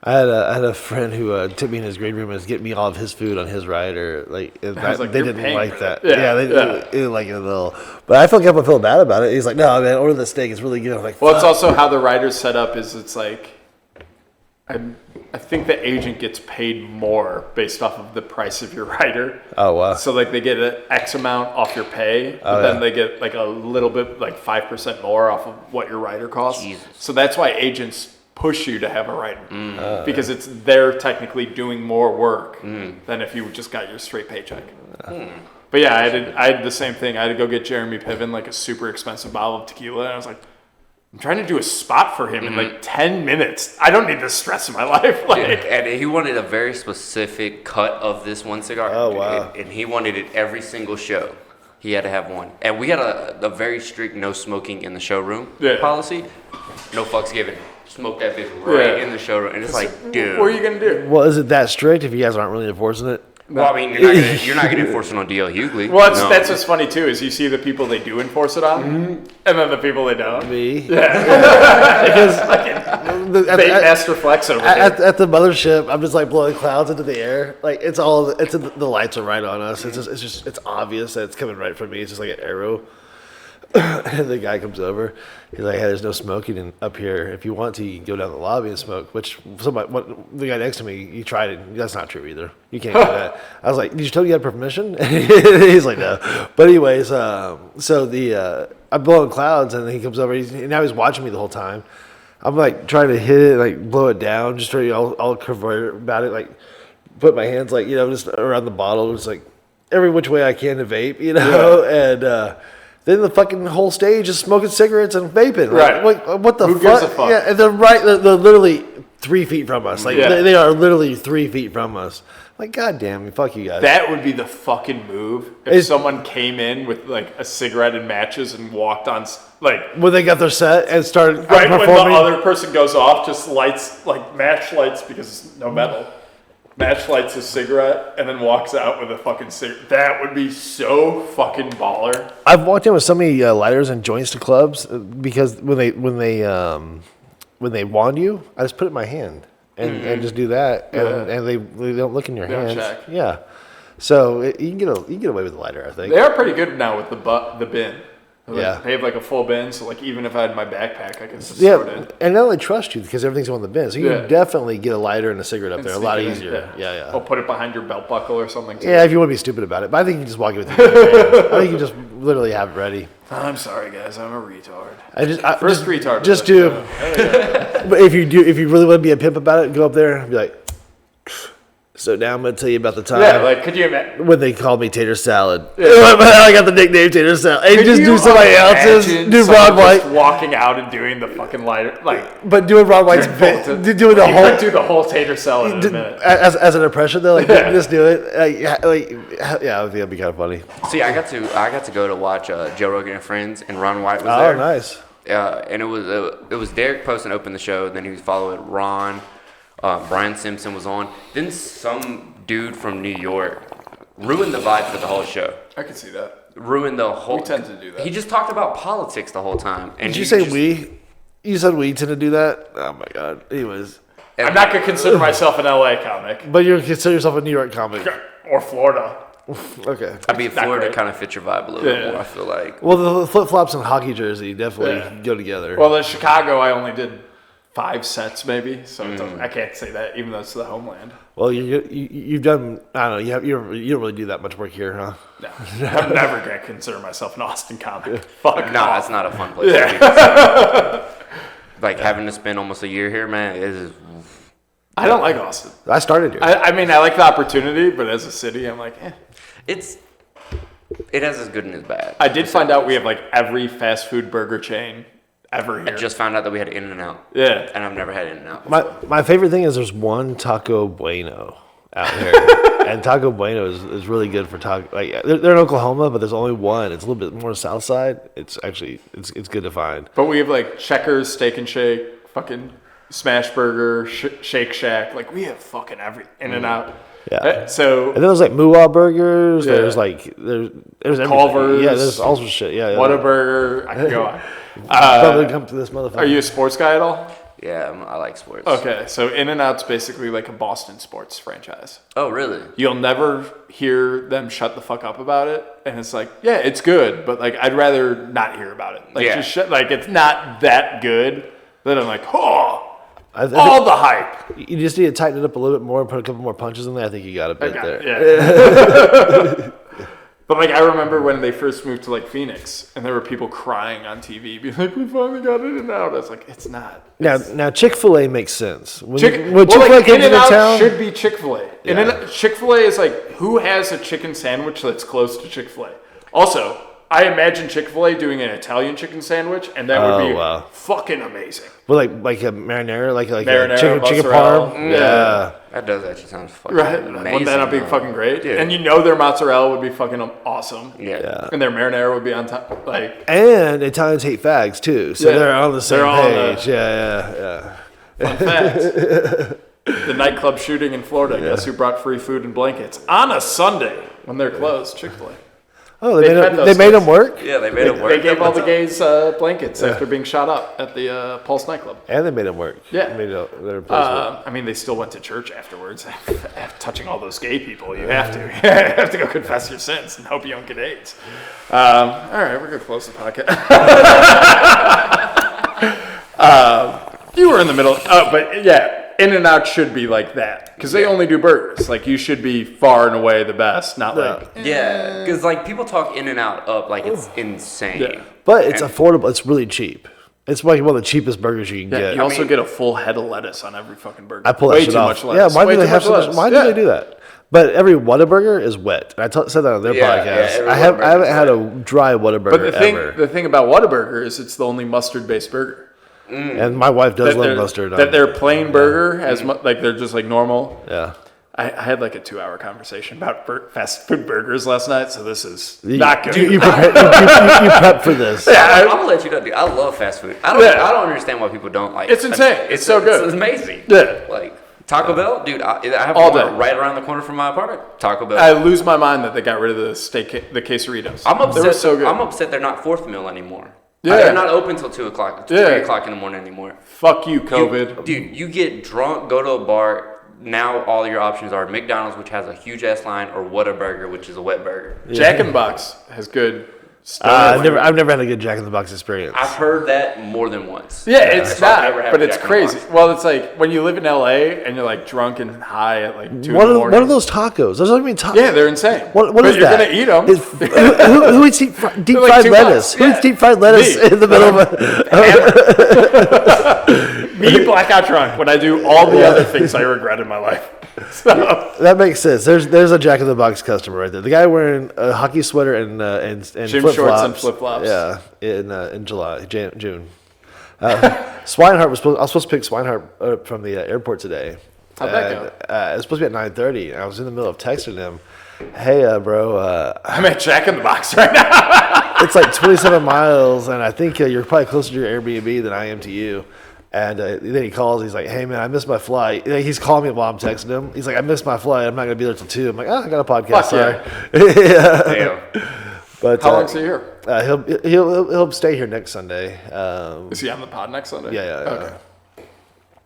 I had a friend who took me in his green room and was getting me all of his food on his rider. Like, they didn't like that. Yeah, they didn't like it at all. But I felt kind of feel bad about it. He's like, no, man, order the steak. It's really good. I'm like, well, it's also how the rider's set up is it's like, I think the agent gets paid more based off of the price of your rider. Oh, wow. So like they get an X amount off your pay, but then they get like a little bit, like 5% more off of what your rider costs. Jesus. So that's why agents push you to have a rider because they're technically doing more work than if you just got your straight paycheck. But yeah, I had the same thing. I had to go get Jeremy Piven like a super expensive bottle of tequila, and I was like, I'm trying to do a spot for him in like 10 minutes. I don't need this stress in my life. Like, And he wanted a very specific cut of this one cigar. Oh, wow. And he wanted it every single show. He had to have one. And we had a very strict no smoking in the showroom policy. No fucks given. Smoke that bitch right in the showroom. And it's like, dude. what are you going to do? well, is it that strict if you guys aren't really enforcing it? Well, I mean, you're not gonna enforce it on DL Hughley. Well, that's what's funny too is you see the people they do enforce it on, and then the people they don't. Me? Yeah. Because Fake master flex over there. at the mothership, I'm just like blowing clouds into the air. Like the lights are right on us. It's obvious that it's coming right from me. It's just like an arrow. And the guy comes over. He's like, "Hey, there's no smoking up here. If you want to, you can go down the lobby and smoke." Which the guy next to me, he tried it. That's not true either. You can't do that. I was like, "Did you tell me you had permission?" He's like, "No." But anyways, I'm blowing clouds, and then he comes over. Now he's watching me the whole time. I'm like trying to hit it, like blow it down, just trying all covert about it, like put my hands like just around the bottle, just like every which way I can to vape, and. Then the fucking whole stage is smoking cigarettes and vaping. Right. Like, what the Who fuck? gives a fuck? Yeah, and they're literally 3 feet from us. Like they are literally 3 feet from us. Like, goddamn, fuck you guys. That would be the fucking move if someone came in with like a cigarette and matches and walked on like when they got their set and started right performing. when the other person goes off, just lights like match lights because it's no metal. Match lights a cigarette and then walks out with a fucking cigarette. That would be so fucking baller. I've walked in with so many lighters and joints to clubs because when they wand you, I just put it in my hand and just do that, and they don't look in your hands. Check. Yeah, so you can get away with the lighter, I think. They are pretty good now with the bin. Like, Yeah. they have like a full bin, so like even if I had my backpack, I could just throw it Yeah, in. and now they trust you because everything's on the bin, so you Yeah. can definitely get a lighter and a cigarette up there a Sneak lot it in, easier. Yeah. Or put it behind your belt buckle or something. Too. Yeah, if you want to be stupid about it, but I think you can just walk it with your hands. I think you just literally have it ready. I'm sorry, guys. I'm a retard. First retard. Just do. But if you really want to be a pimp about it, go up there and be like, so now I'm going to tell you about the time. Yeah, like could you imagine? When they called me Tater Salad. I got the nickname Tater Salad. And just do somebody else's. Do Ron White. Walking out and doing the fucking lighter. Like, But doing Ron White's bit. Doing the you whole. could do the whole tater salad in a minute. As an impression, though, like, just do it. Yeah, I think that'd be kind of funny. See, I got to go to watch Joe Rogan and Friends, and Ron White was Oh, there. nice. And it was Derek Poston opened the show. Then he was followed Ron. Brian Simpson was on. Then some dude from New York ruined the vibe for the whole show. I can see that. Ruined the whole. We tend to do that. He just talked about politics the whole time. And Did you say we? You said we tend to do that? Oh my god. Anyways. I'm not gonna consider myself an LA comic But you consider yourself a New York comic. or Florida. Okay. I mean, Not Florida great. kind of fits your vibe a little bit more. I feel like. Well, the flip flops and hockey jersey definitely go together. Well, in Chicago, I only did 5 sets maybe, so it doesn't, I can't say that even though it's the homeland. Well, you've done. I don't know. You don't really do that much work here, huh? No, I'm never gonna consider myself an Austin comic. Fuck No, off. it's not a fun place to be. Like having to spend almost a year here, man. It is. I don't like Austin. I started here. I mean, I like the opportunity, but as a city, I'm like, eh. It has its good and its bad. I did find out we have like every fast food burger chain ever here. I just found out that we had In-N-Out. Yeah. And I've never had In-N-Out. My favorite thing is there's one Taco Bueno out here, and Taco Bueno is really good for taco. Like they're in Oklahoma, but there's only one. It's a little bit more south side. It's actually it's good to find. But we have like Checkers, Steak and Shake, fucking Smash Burger, Shake Shack. Like we have fucking every In-N-Out. Yeah. So And then there's like Moolah burgers. Yeah. There's like there's everything. Culver's. Yeah, there's all sorts of shit. Yeah. Whataburger. I can go on. Probably come to this motherfucker. Are you a sports guy at all? Yeah, I like sports. Okay, so In-N-Out's basically like a Boston sports franchise. Oh, really? You'll never hear them shut the fuck up about it, and it's like, yeah, it's good, but like I'd rather not hear about it. Like just shut, like it's not that good. Then I'm like, oh, I think all the hype. you just need to tighten it up a little bit more and put a couple more punches in there. I think you got a bit there. Yeah. But like I remember when they first moved to like Phoenix, and there were people crying on TV, being like, "We finally got In-N-Out." I was like, "It's not." Now Chick-fil-A makes sense. When Well, Chick-fil-A like, comes into In-N-Out town, should be Chick-fil-A. Yeah. Chick-fil-A is like, who has a chicken sandwich that's close to Chick-fil-A? Also, I imagine Chick-fil-A doing an Italian chicken sandwich, and that would be wow. fucking amazing. well, like a marinara, like Marinara, a chicken mozzarella. parm. Yeah. That does actually sound fucking Right? amazing. Wouldn't that not be though. fucking great? Dude. And you know their mozzarella would be fucking awesome. Yeah. And their marinara would be on top. Like, And Italians hate fags too, so Yeah. they're on the same They're all on page. Yeah. fun fact. The nightclub shooting in Florida, guess who brought free food and blankets? On a Sunday when they're closed, Chick-fil-A. Oh, They they fed those made guys. them work, Yeah, they made it work. They gave all the gays blankets after being shot up at the Pulse nightclub. and they made them work. Yeah. They replaced I mean, they still went to church afterwards. Touching all those gay people, you have to. You have to go confess your sins and hope you don't get AIDS. All right, we're going to close the podcast. You were in the middle. But yeah, In-N-Out should be like that. Because they only do burgers. Like, you should be far and away the best, not like... Yeah, because like people talk In-N-Out up like it's insane. Yeah. But it's affordable. It's really cheap. It's like one of the cheapest burgers you can Yeah, get. you also get a full head of lettuce on every fucking burger. I pull that Way shit too off. much lettuce. Yeah, why Way do they too have much so much? lettuce. Why do Yeah. they do that? But every Whataburger is wet. And I said that on their podcast. I haven't had a dry Whataburger But ever. the thing about Whataburger is it's the only mustard-based burger. And my wife does love mustard. That their plain burger has like they're just like normal. Yeah. I had like a 2-hour conversation about fast food burgers last night, so this is not good. You prep for this. I'm gonna let you know, dude. I love fast food. I don't understand why people don't like. It's insane. It's so good. It's amazing. Yeah. Like Taco Bell, dude. I have All one day. right around the corner from my apartment. Taco Bell. I lose my mind that they got rid of the quesadillas. I'm upset. They were so good. I'm upset they're not fourth meal anymore. Yeah. They're not open till 2 o'clock, 3 o'clock in the morning anymore. Fuck you, COVID. Dude, you get drunk, go to a bar. Now all your options are McDonald's, which has a huge ass line, or Whataburger, which is a wet burger. Jack in the Box has good stuff. I've never had a good Jack in the Box experience. I've heard that more than once. Yeah, it's not, but it's Jack in the crazy. Box. Well, it's like when you live in LA and you're like drunk and high at like 2 in the What morning. are those tacos? Those don't even tacos. Yeah, they're insane. What but is you're that? You're gonna eat them. Who eats deep fried like lettuce? $2. Who eats deep fried lettuce Me. in the middle of a... Me blackout drunk when I do all the other things I regret in my life. So. That makes sense. There's a Jack in the Box customer right there. The guy wearing a hockey sweater and Gym flip shorts flops. and flip-flops. Yeah, in June. Swinehart I was supposed to pick Swinehart up from the airport today. How'd that go? It was supposed to be at 9:30. I was in the middle of texting him, "Hey, bro, I'm at Jack in the Box right now. it's like 27 miles, and I think you're probably closer to your Airbnb than I am to you." And then he calls. He's like, "Hey, man, I missed my flight." He's calling me while I'm texting him. He's like, "I missed my flight. I'm not going to be there till 2." I'm like, "Oh, I got a podcast." Fuck Sorry. yeah. Damn. But How long's he here? He'll stay here next Sunday. Is he on the pod next Sunday? Yeah. Okay.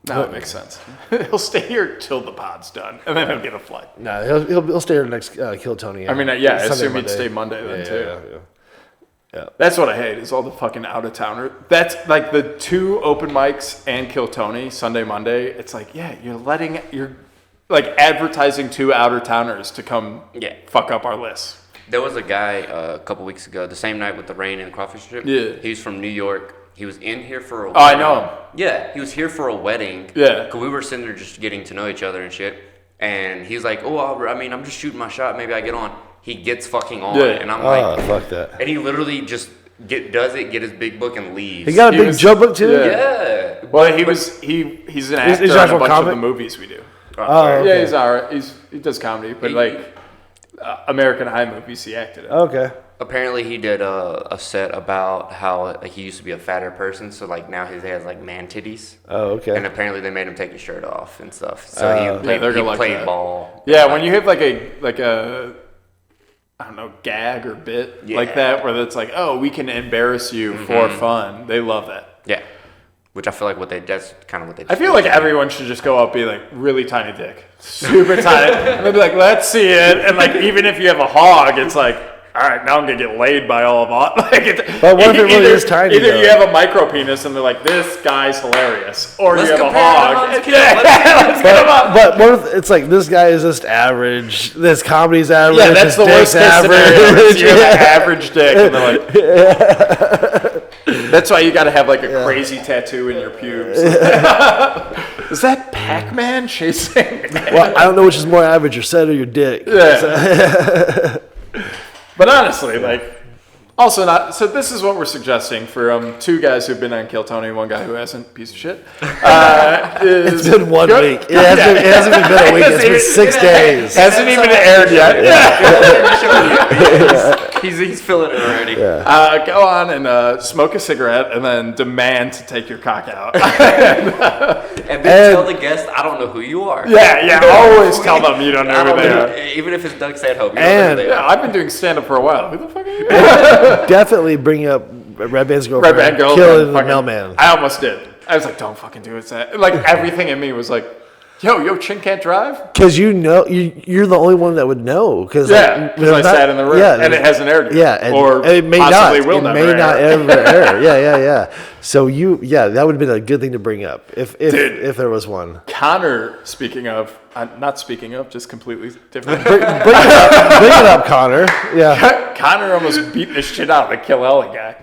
No, it makes sense. He'll stay here till the pod's done, and then he'll get a flight. No, he'll stay here next Kill Tony. I mean, I Sunday, assume he'd Monday. stay Monday then too. Yeah. That's what I hate is all the fucking out of towners. That's like the 2 open mics and Kill Tony Sunday, Monday. It's like, yeah, you're like advertising 2 outer towners to come fuck up our list. There was a guy a couple weeks ago, the same night with the rain and crawfish strip. Yeah. He's from New York. He was in here for a Oh, I know him. Yeah, he was here for a wedding. Yeah. Because we were sitting there just getting to know each other and shit. And he's like, "Oh, I'm just shooting my shot. Maybe I get on." He gets fucking on. Yeah. And I'm Oh, like, fuck that. and he literally just get his big book and leaves. He got a He big was- Joe book too. Yeah. Well, he's an actor he's in a actual bunch comic? of the movies we do. Oh, okay. Yeah, he's alright. He does comedy, but like American High movies, he acted in. Okay. Apparently, he did a set about how like he used to be a fatter person, so like now he has like man titties. Oh, okay. And apparently, they made him take his shirt off and stuff. So he played, they're gonna like played that. ball. Yeah, when you have like a I don't know, gag or bit like Yeah. that, where it's like, oh, we can embarrass you for fun. They love that. Yeah. Which I feel like that's kind of what they. I feel like everyone should just go up, be like really tiny dick, super tiny, and they'll be like, let's see it. And like, even if you have a hog, it's like, all right, now I'm gonna get laid by all of us. Like, But what if it really is tiny, Either though? you have a micro penis and they're like, this guy's hilarious, or Let's you have a compare hog. hogs, kid. Let's get him up. But what if it's like this guy is just average? This comedy's average. Yeah, that's this the worst dick's case scenario. is You have an Yeah. average dick, and they're like, that's why you got to have like a crazy tattoo in your pubes. Is that Pac-Man chasing? Well, I don't know which is more average, your set or your dick. Yeah. But honestly, like, also not. So this is what we're suggesting for 2 guys who've been on Kill Tony, 1 guy who hasn't. Piece of shit. It's been 1 week. It hasn't even been a week. It's been 6 days. Hasn't even aired yet. He's feeling it already. Go on and smoke a cigarette, and then demand to take your cock out. And then tell the guest, I don't know who you are. Yeah. Always tell them you don't know who they are. Even if it's Doug Stanhope, you don't know And- who they Yeah, are. I've been doing stand-up for a while. Who the fuck are you? Definitely bring up Red Band's girlfriend. Red Band girl. Killing the fucking- mailman. I almost did. I was like, don't fucking do it. Zach. Like, everything in me was like, yo, Chin can't drive? Because you know, you're the only one that would know. Cause Yeah, because I sat in the room, and it hasn't aired yet. Yeah, or it may possibly not. will It never may air. not ever air. Yeah. So that would have been a good thing to bring up if there was one. Connor, not speaking of, just completely different. Bring it up, Connor. Yeah. Connor almost beat the shit out of the Kill Ellie guy.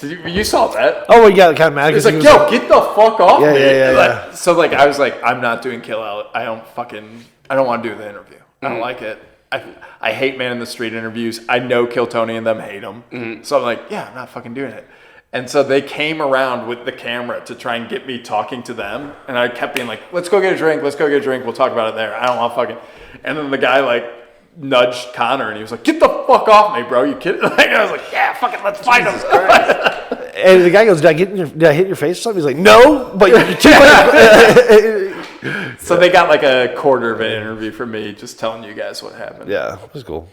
You saw that? Oh, we got kind of mad. He's 'cause like, yo, get the fuck off me. Yeah. So like, I was like, I'm not doing Kill Ellie. I don't fucking I don't want to do the interview. I don't like it. I hate man in the street interviews. I know Kill Tony and them hate them. So I'm like, yeah, I'm not fucking doing it. And so they came around with the camera to try and get me talking to them. And I kept being like, let's go get a drink. Let's go get a drink. We'll talk about it there. I don't want fucking. And then the guy like nudged Connor and he was like, get the fuck off me, bro. You kidding? Like, I was like, yeah, fucking let's fight him. And the guy goes, did I hit your face or something? He's like, no, but you're too So they got like a quarter of an interview from me just telling you guys what happened. Yeah, it was cool.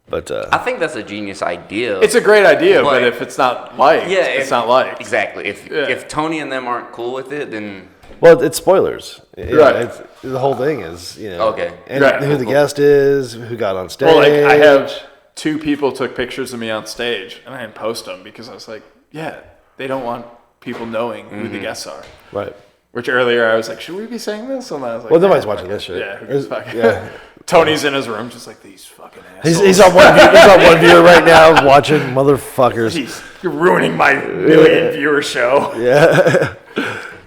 But I think that's a genius idea. It's a great idea, but if it's not liked, it's not liked. Exactly. If Tony and them aren't cool with it, then... Well, it's spoilers. Right. The whole thing is, Okay. And right. who the guest is, who got on stage. Well, like I have 2 people took pictures of me on stage, and I didn't post them because I was like, yeah, they don't want people knowing who the guests are. Right. Which earlier I was like, should we be saying this? And I was like, Well, nobody's watching this shit. Yeah, who gives a fuck? Yeah. Tony's in his room just like, these fucking assholes. He's on one viewer right now watching motherfuckers. You're ruining my million viewer show. Yeah.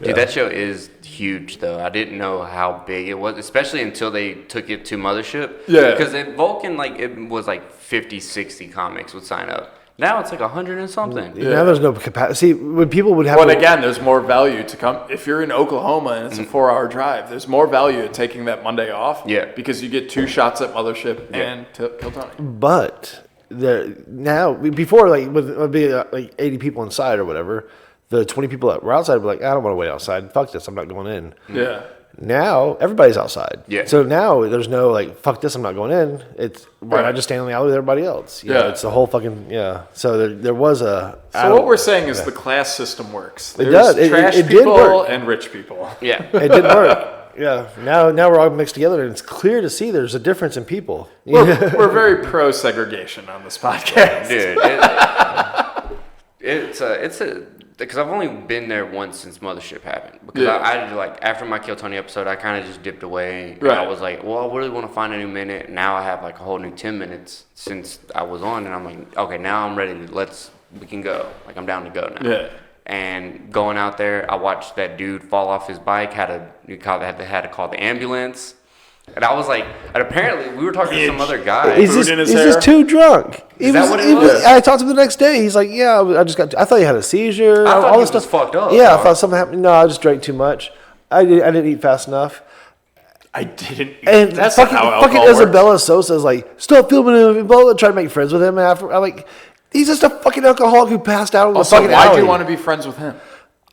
Dude, that show is huge, though. I didn't know how big it was, especially until they took it to Mothership. Yeah. Because at Vulcan, like, it was like 50, 60 comics would sign up. Now it's like 100 and something. Yeah. Now there's no capacity. See, when people would have... Well, again, there's more value to come. If you're in Oklahoma and it's a 4-hour drive, there's more value in taking that Monday off. Yeah. Because you get 2 shots at Mothership and Kill Tony. But now, before, like, would be like 80 people inside or whatever, the 20 people that were outside were like, I don't want to wait outside. Fuck this. I'm not going in. Yeah. Now, everybody's outside. Yeah. So now there's no, like, fuck this, I'm not going in. It's, why not just stand in the alley with everybody else? You know, it's the whole fucking, So there was a... So what we're saying is the class system works. It does. Trash It did people work. and rich people. Yeah. It did work. Yeah. Now we're all mixed together, and it's clear to see there's a difference in people. We're very pro segregation on this podcast. Dude, it's a because I've only been there once since Mothership happened. Because I like after my Kill Tony episode, I kind of just dipped away. And I was like, well, I really want to find a new minute. Now I have like a whole new 10 minutes since I was on, and I'm like, okay, now I'm ready. We can go. Like I'm down to go now. Yeah. And going out there, I watched that dude fall off his bike. Had to call the ambulance. And I was like, and apparently we were talking to some other guy. He's just too drunk. Is that what it was? I talked to him the next day. He's like, yeah, I thought he had a seizure. I thought all he this stuff was fucked up. Yeah, I thought something happened. No, I just drank too much. I didn't eat fast enough. I didn't. And that's fucking alcohol Isabella Sosa's like, stop filming him. Blah, try to make friends with him. And after, I'm like, he's just a fucking alcoholic who passed out on the fucking why'd alley. you want to be friends with him?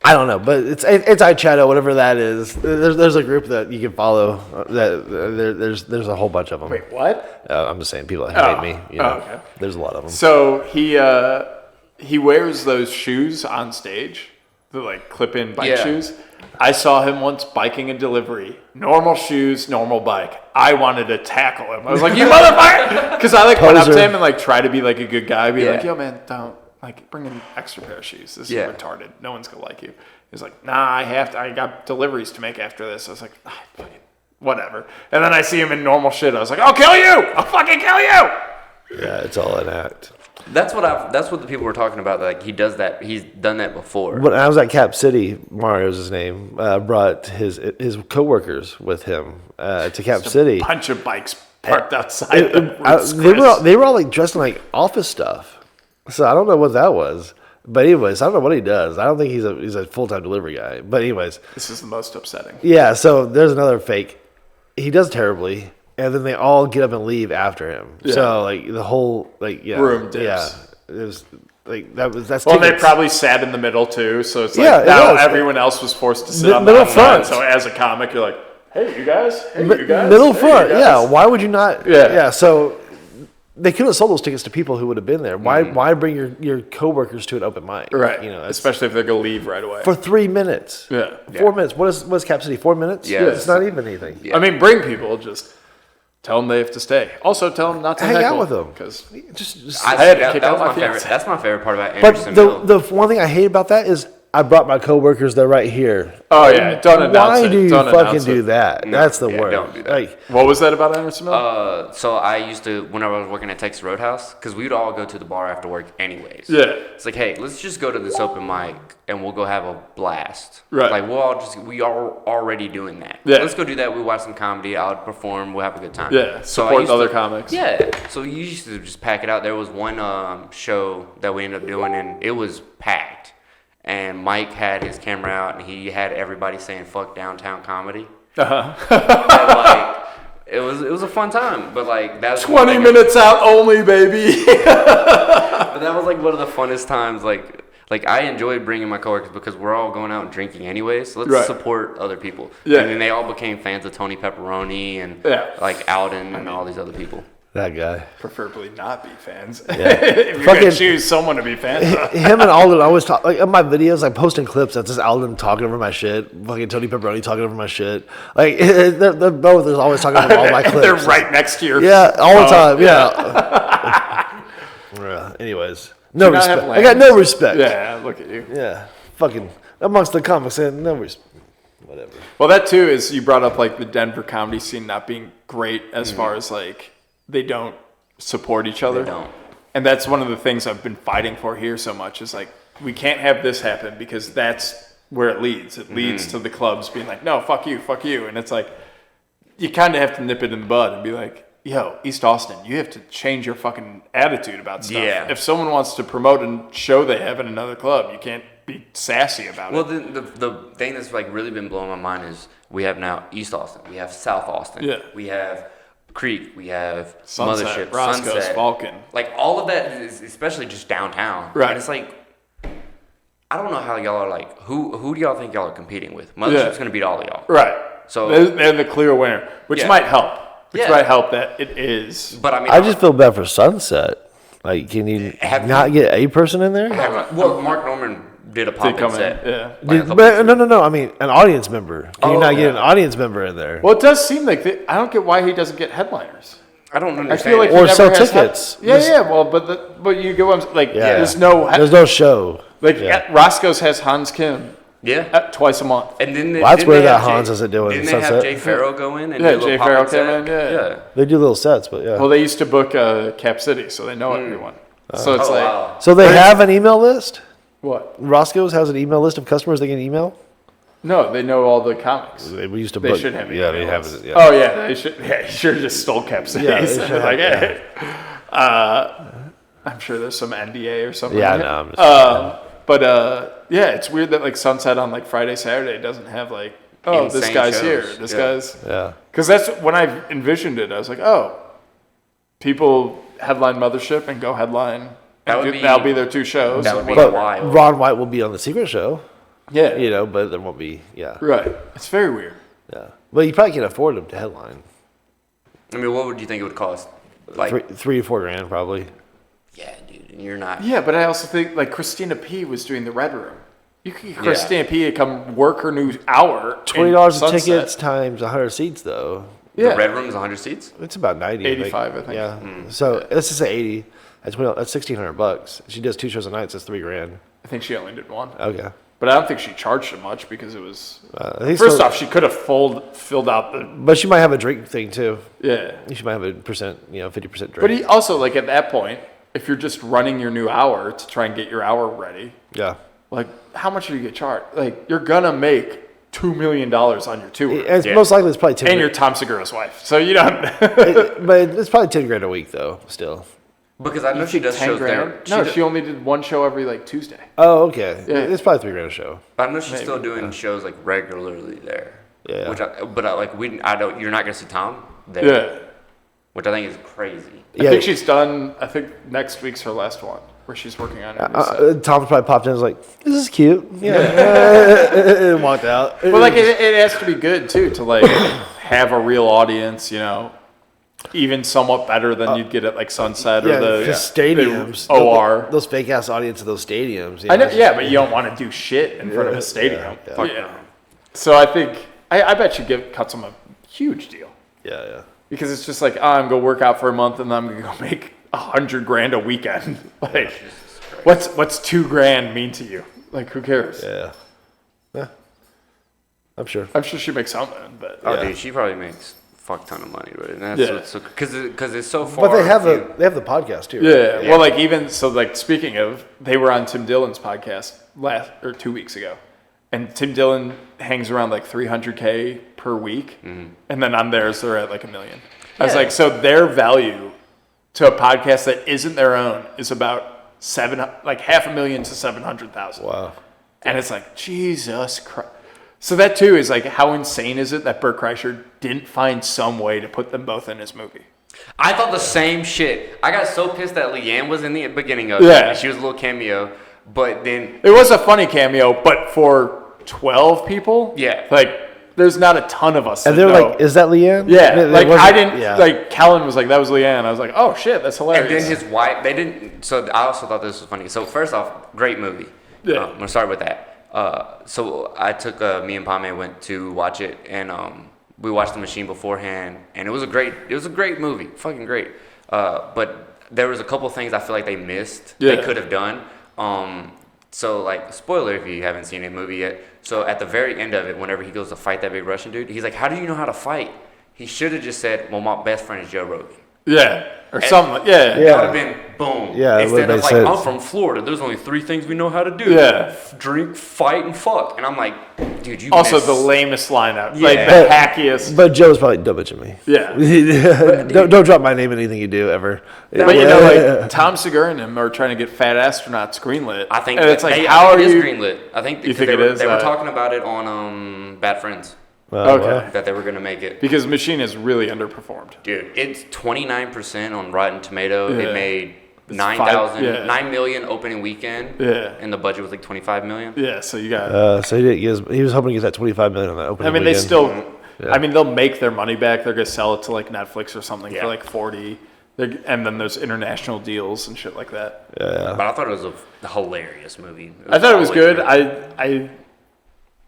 I don't know, but it's ChadO, whatever that is. There's a group that you can follow. There's a whole bunch of them. Wait, what? I'm just saying people that hate me. Okay. There's a lot of them. So he wears those shoes on stage, the like clip-in bike shoes. I saw him once biking a delivery. Normal shoes, normal bike. I wanted to tackle him. I was like, you motherfucker! Because I like went up to him and like try to be like a good guy, be like, yo man, don't. Like, bring an extra pair of shoes. This is retarded. No one's going to like you. He's like, nah, I got deliveries to make after this. I was like, fucking whatever. And then I see him in normal shit. I was like, I'll kill you! I'll fucking kill you! Yeah, it's all an act. That's what the people were talking about. Like, he does that. He's done that before. When I was at Cap City, Mario's his name, brought his coworkers with him to Cap City. A bunch of bikes parked outside. They were all like dressed in like office stuff. So I don't know what that was. But anyways, I don't know what he does. I don't think he's a full-time delivery guy. But anyways. This is the most upsetting. Yeah, so there's another fake. He does terribly, and then they all get up and leave after him. Yeah. So like the whole room dips. Yeah. It was like that's well, they probably sat in the middle too, so it's like now everyone else was forced to sit on the middle front. So as a comic, you're like, hey, you guys, middle front. Yeah, why would you not? Yeah. So they could have sold those tickets to people who would have been there. Why bring your coworkers to an open mic? Right. Especially if they're gonna leave right away for 3 minutes. Yeah. 4 minutes. What is Cap City? 4 minutes? Yeah. It's not even anything. Yeah. I mean, bring people. Just tell them they have to stay. Also, tell them not to hang out with them. Because just I had to kick out my favorite. That's my favorite part about But Anderson. the one thing I hate about that is I brought my coworkers. They're right here. Oh yeah, don't announce it. Why do you Don't fucking announce do it. that? No, That's the yeah, word. don't do that. Like, What was that about Anderson Mill? So I used to, whenever I was working at Texas Roadhouse, because we'd all go to the bar after work anyways. Yeah. It's like, hey, let's just go to this open mic and we'll go have a blast. Right. Like we are already doing that. Yeah. Let's go do that. We watch some comedy. I'll perform. We'll have a good time. Yeah, So I support used other to- comics. Yeah. So you used to just pack it out. There was one show that we ended up doing, and it was packed. And Mike had his camera out, and he had everybody saying "fuck downtown comedy." And, like, it was a fun time, but like that's 20 minutes out only, baby. But that was like one of the funnest times. Like I enjoyed bringing my coworkers because we're all going out and drinking anyway. So let's Right. support other people. Yeah. And then they all became fans of Tony Pepperoni and like Alden and all these other people. that guy. Preferably not be fans. Yeah. If you're Fucking- gonna choose someone to be fans of. Him and Alden always talk. Like, in my videos, I'm posting clips that's just Alden talking over my shit. Fucking Tony Pepperoni talking over my shit. Like, they're both is always talking over all my clips. They're right next to your. Yeah, all the phone. time. Yeah. Yeah. Anyways, no Do you not have respect. I got no respect. Yeah, look at you. Yeah. Fucking amongst the comics, and no respect. Whatever. Well, that too is you brought up like the Denver comedy scene not being great as far as like they don't support each other. They don't. And that's one of the things I've been fighting for here so much is like we can't have this happen because that's where it leads. It leads to the clubs being like, no, fuck you, and it's like you kind of have to nip it in the bud and be like, yo, East Austin, you have to change your fucking attitude about stuff. Yeah. If someone wants to promote a show they have in another club, you can't be sassy about Well, it. the thing that's like really been blowing my mind is we have now East Austin, we have South Austin, Yeah. we have Creek, we have Sunset, Mothership, Roscoe's, Sunset, Vulcan. Like all of that is especially just downtown. Right. And it's like I don't know how y'all are like who do y'all think y'all are competing with? Mothership's gonna beat all of y'all. Right. So- they're the clear winner, which Yeah. might help. Which Yeah. might help that it is. But I mean I just feel bad for Sunset. Like, can you Have not you- get a person in there? well, Mark Norman did a pop-in come in, set. yeah. like, a Dude, couple but weeks ago. no. I mean, an audience member. Can you Oh, not get yeah. an audience member in there? Well, it does seem like I don't get why he doesn't get headliners. I don't I understand. feel like it. he Or never sell has tickets. Yeah. Well, but you go like Yeah. there's no There's no show. like Yeah. Roscoe's has Hans Kim yeah. twice a month. And then Well, that's didn't where they that have Hans isn't doing Didn't they Sunset. have Jay Farrow go in? And Yeah, do a little Jay pop-in Farrow set? came in, yeah. They do little sets, but yeah. Well, they used to book Cap City, so they know everyone. So it's Oh, like wow. So they have an email list? what? Roscoe's has an email list of customers they can email? No, they know all the comics. We used to They book. should have Yeah, email they have lists. it. Yeah. Oh yeah, they should. Yeah, he sure just stole Cap City. Yeah, they So should like, have, hey. I'm sure there's some NDA or something. Yeah, in it. no, I'm just. But yeah, it's weird that like Sunset on like Friday, Saturday doesn't have like, oh, this Insane guy's shows. here. This Yeah. guy's. Yeah. Because that's when I envisioned it. I was like, oh, people headline Mothership and go headline. That and would be- that'll be their two shows. that would be But wild. Ron White will be on the secret show, yeah, you know, but there won't be. Yeah. right. It's very weird. Yeah. But you probably can't afford him to headline. I mean, what would you think it would cost? Like, Three to $4 grand, probably. yeah, dude, and you're not. Yeah, but I also think like Christina P was doing the Red Room. You could get Christina P to come work her new hour. in $20 of Sunset. tickets times 100 seats, though. The Yeah, Red Room is 100 seats. It's about 90. 85, I think. Yeah. So let's just say 80. That's $1,600. She does 2 shows a night. So that's $3 grand. I think she only did one. Okay. But I don't think she charged it much because it was. I think First so- off, she could have filled out the. but she might have a drink thing too. Yeah. She might have a percent, 50% drink. But he also, like, at that point, if you're just running your new hour to try and get your hour ready, yeah. like, how much are you get charged? Like, you're going to make $2 million on your tour. It's most likely it's probably 10 And you're grand. Tom Segura's wife. So you don't. But it's probably 10 grand a week though, still. Because I know she does 10 shows grand? there. No, does- she only did one show every, like, Tuesday. Oh, okay. Yeah. It's probably $3 grand a show. But I know she's still doing shows like regularly there. Yeah. Which I don't. You're not gonna see Tom there. Yeah. Which I think is crazy. I think she's done. I think next week's her last one, where she's working on her new set. Tom's probably popped in and was like, this is cute. Yeah. And walked out. But like, it has to be good too to like have a real audience, you know, even somewhat better than you'd get at like Sunset yeah, or the stadiums. the OR. Those fake ass audiences of those stadiums. I know, yeah, but you don't want to do shit in front of a stadium. Yeah. Fuck Yeah. no. So I think I bet you cuts them a huge deal Yeah. because it's just like, oh, I'm gonna work out for a month and then I'm gonna go make $100 grand a weekend. Like, what's $2 grand mean to you? Like, who cares? Yeah. Yeah. I'm sure. I'm sure she makes something, but Oh, Yeah. dude, she probably makes a fuck ton of money with it. And that's Yeah. what's because it's so far. But they have few- they have the podcast too. yeah. Right? Well, like even so, like speaking of, they were on Tim Dillon's podcast 2 weeks ago, and Tim Dillon hangs around like 300K per week, and then on theirs they're at like $1 million. I was Yeah. like, so their value to a podcast that isn't their own is about $500,000 to 700,000. Wow. And it's like, Jesus Christ. So that too is like, how insane is it that Bert Kreischer didn't find some way to put them both in his movie? I thought the same shit. I got so pissed that Leanne was in the beginning of Yeah. it. She was a little cameo, but then It was a funny cameo, but for 12 people, Yeah. like there's not a ton of us. And that they're know. like, "Is that Leanne?" yeah, It like wasn't- I didn't yeah. like. Callan was like, "That was Leanne." I was like, "Oh shit, that's and hilarious." then his wife. They didn't. So I also thought this was funny. So first off, great movie. Yeah. I'm gonna start with that. So I took me and Pame went to watch it, and we watched The Machine beforehand, and it was a great movie, fucking great. But there was a couple things I feel like they missed. Yeah. They could have done. So like spoiler if you haven't seen the movie yet. So at the very end of it, whenever he goes to fight that big Russian dude, he's like, "How do you know how to fight?" He should have just said, "Well, my best friend is Joe Rogan." yeah, or something. Like, yeah, Yeah. That would have been boom. Yeah, it Instead would've of like, made I'm sense. from Florida. There's only 3 things we know how to do. Yeah. Drink, fight, and fuck. And I'm like, dude, you Also, missed- the lamest lineup, Yeah. like the hackiest. But Joe's probably don't mention me. Yeah. don't drop my name in anything you do ever. But you know, like Tom Segura and him are trying to get Fat Astronauts greenlit. I think and it's like, I how think are it you? is greenlit. I think You because think they it were, is? They were talking about it on Bad Friends Okay, that they were gonna make it. because Machine has really underperformed. Dude, it's 29% on Rotten Tomato. Yeah. It made It's 9,000, yeah. 9 million opening weekend. Yeah. And the budget was like 25 million. Yeah, so you got. So he was hoping to get that $25 million on that opening. I mean, they weekend. still. Yeah. I mean, they'll make their money back. They're gonna sell it to like Netflix or something Yeah. for like 40. And then there's international deals and shit like that. Yeah. But I thought it was a hilarious movie. I thought it was all good. the way through. I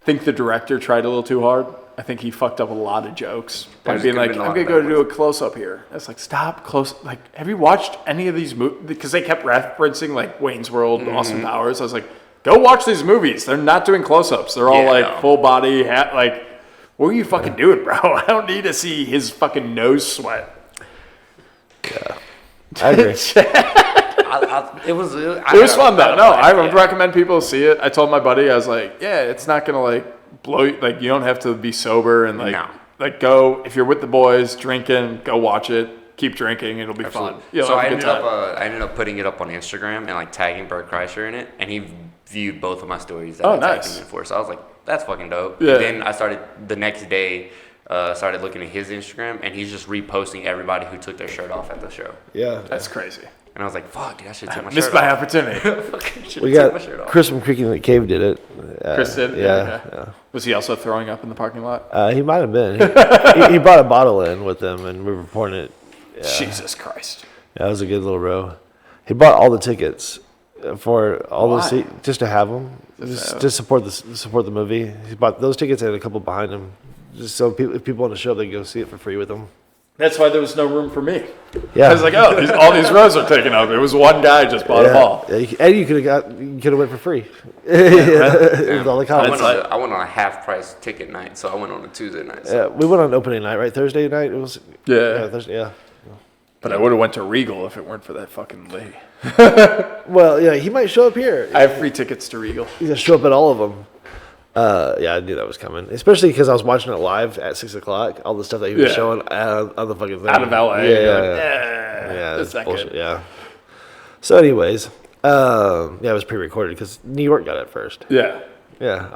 think the director tried a little too hard. I think he fucked up a lot of jokes by There's being could've like, been a I'm lot gonna better go do a close up here. It's like, stop close. Like, have you watched any of these movies? Because they kept referencing like Wayne's World, and Austin Powers. I was like, go watch these movies. They're not doing close ups. They're all Yeah, like no. full body hat. Like, what are you fucking doing, bro? I don't need to see his fucking nose sweat. I agree. It was It was fun though. No, I would recommend people see it. I told my buddy, I was like, yeah, it's not gonna like blow you. Like, you don't have to be sober and like, No. like go if you're with the boys drinking, go watch it. Keep drinking, it'll be fun. You'll So have I a good ended time. up I ended up putting it up on Instagram and like tagging Bert Kreischer in it, and he viewed both of my stories that Oh, I tagged nice. him in for. So I was like, that's fucking dope. Yeah. And then I started the next day. Started looking at his Instagram, and he's just reposting everybody who took their shirt off at the show. Yeah. That's crazy. And I was like, "Fuck, dude, I should take my Missed shirt my off." opportunity. Fucking should We take my got shirt off. Chris from Creek in the Cave did it. Chris did? Yeah. Okay. Was he also throwing up in the parking lot? He might have been. He brought a bottle in with him, and we were pouring it. Yeah. Jesus Christ. That was a good little row. He bought all the tickets for all Why? the seats just to have them, have- just support the movie. He bought those tickets and a couple behind him, just so if people want to show up, they can go see it for free with them. That's why there was no room for me. Yeah, I was like, oh, all these rows are taken up. It was one guy just bought them all. Yeah, and you could have went for free. With all the comments. I went on a half price ticket night, so I went on a Tuesday night. So. Yeah, we went on opening night, right? Thursday night. It was. Yeah. Thursday. Yeah. But I would have went to Regal if it weren't for that fucking lady. Well, yeah, he might show up here. I have free tickets to Regal. He's gonna show up at all of them. Yeah, I knew that was coming, especially because I was watching it live at 6 o'clock. All the stuff that he was Yeah. showing on the fucking thing. Out of LA. Yeah, You're like, yeah, it's that bullshit. good. Yeah. So, anyways, yeah, it was pre-recorded because New York got it first. Yeah, Yeah,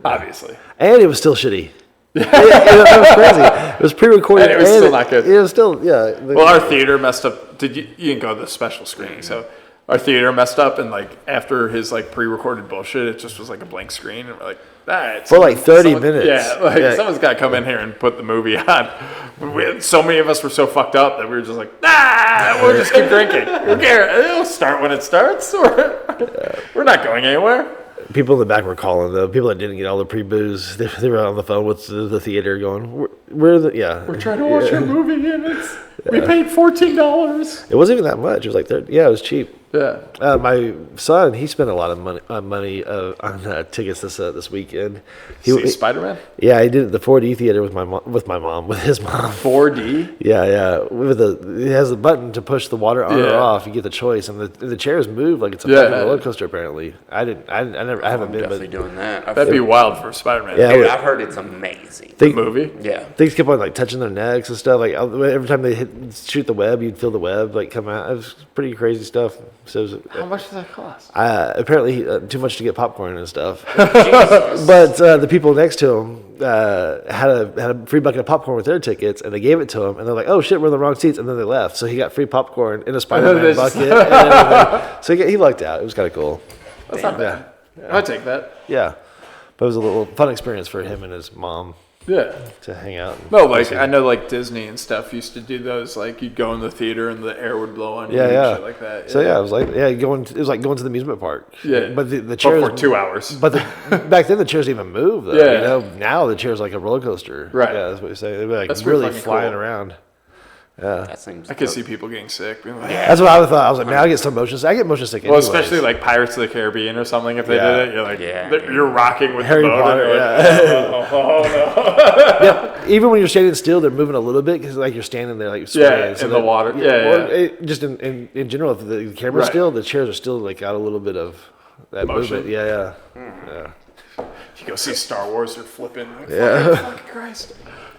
obviously. and it was still shitty. It was crazy. It was pre-recorded, And it was still not good. It was still, yeah. Well, our theater messed up. You didn't go to the special screening, so our theater messed up, and like after his like pre-recorded bullshit, it just was like a blank screen, and we're like, all right, For like 30 minutes. Yeah, like Yeah. someone's got to come in here and put the movie on. So many of us were so fucked up that we were just like, nah, we'll just keep drinking. Who cares? It'll start when it starts. We're not going anywhere. People in the back were calling though. People that didn't get all the pre-booze, they were on the phone with the theater going, "We're the yeah." We're trying to watch your movie, and we paid $14. It wasn't even that much. It was like it was cheap. Yeah. My son, he spent a lot of money on tickets this weekend. See Spider-Man? Yeah, he did it at the 4D theater with his mom. 4D? Yeah. It has a button to push the water on or off. You get the choice, and the chairs move like it's a fucking roller coaster. Apparently, I haven't been. Definitely doing that. That'd be wild for Spider-Man. Yeah, Dude, I've heard it's amazing. The movie? Yeah. Things kept on like touching their necks and stuff. Like every time they shoot the web, you'd feel the web like come out. It was pretty crazy stuff. So How much does that cost? apparently too much to get popcorn and stuff. But the people next to him had a free bucket of popcorn with their tickets, and they gave it to him, and they're like, "Oh shit, we're in the wrong seats," and then they left. So he got free popcorn in a Spider-Man bucket. And everything. So he lucked out. It was kind of cool. That's not bad. I'd take that. Yeah, but it was a little fun experience for him and his mom. Yeah. To hang out. No, like I know like Disney and stuff used to do those. Like you'd go in the theater and the air would blow on you and shit like that. Yeah. So it was like it was like going to the amusement park. Yeah. But the chairs for 2 hours. But back then the chairs didn't even move though. Yeah. You know, now the chair's like a roller coaster. Right. Yeah, that's what you say. They'd be like That's really fucking flying cool. around. Yeah. That seems I could dope. see people getting sick. Being like, That's what I would thought. I was like, man, I get some motion sick. I get motion sick well, anyways. especially like Pirates of the Caribbean or something. If they did it, you're like, you're rocking with Harry the boat. Potter, And you're like, oh, no. yeah, even when you're standing still, they're moving a little bit because like you're standing there like swaying. in the water. Yeah. Just in general, if the camera's still, the chairs are still like got a little bit of that Motion. movement. Yeah. If you go see Star Wars, they're flipping. Like, fucking Christ.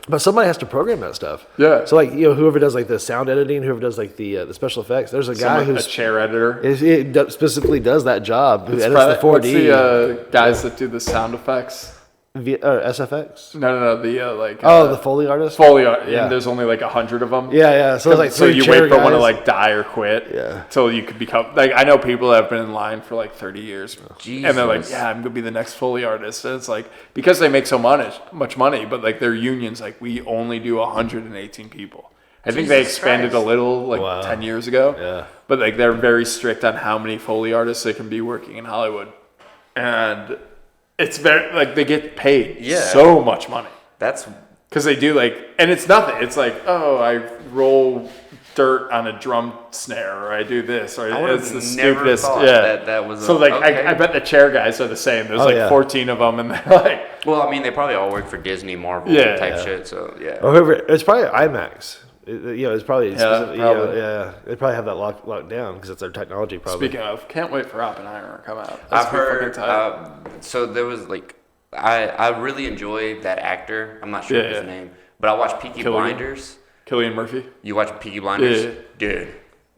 But somebody has to program that stuff. Yeah. So like whoever does like the sound editing, whoever does like the special effects, there's a guy who's a chair editor. specifically does that job. Who edits the 4D. What's the guys that do the sound effects? SFX. No. The like. The Foley artist. Foley art. Yeah. And there's only like 100 of them. Yeah. So it's like so you chair wait for one to guys. like die or quit. Yeah. Till you could become like I know people that have been in line for like 30 years. Jesus. And they're like, yeah, I'm gonna be the next Foley artist. And it's like because they make so much money, but like their unions like we only do 118 people. I think they expanded a little like 10 years ago. Yeah. But like they're very strict on how many Foley artists they can be working in Hollywood. And it's very like they get paid so much money. That's Because they do like, and it's nothing. It's like, oh, I roll dirt on a drum snare, or I do this, or it's the stupidest. That was. So like, I bet the chair guys are the same. There's 14 of them, and they're like. Well, I mean, they probably all work for Disney, Marvel type shit. So yeah. Or whoever, it's probably IMAX. It's probably probably. they probably have that locked down because it's their technology. Probably. Speaking of, can't wait for Oppenheimer to come out. I've heard. So there was like, I really enjoy that actor. I'm not sure his name, but I watched Peaky Blinders. Cillian Murphy. You watch Peaky Blinders, dude.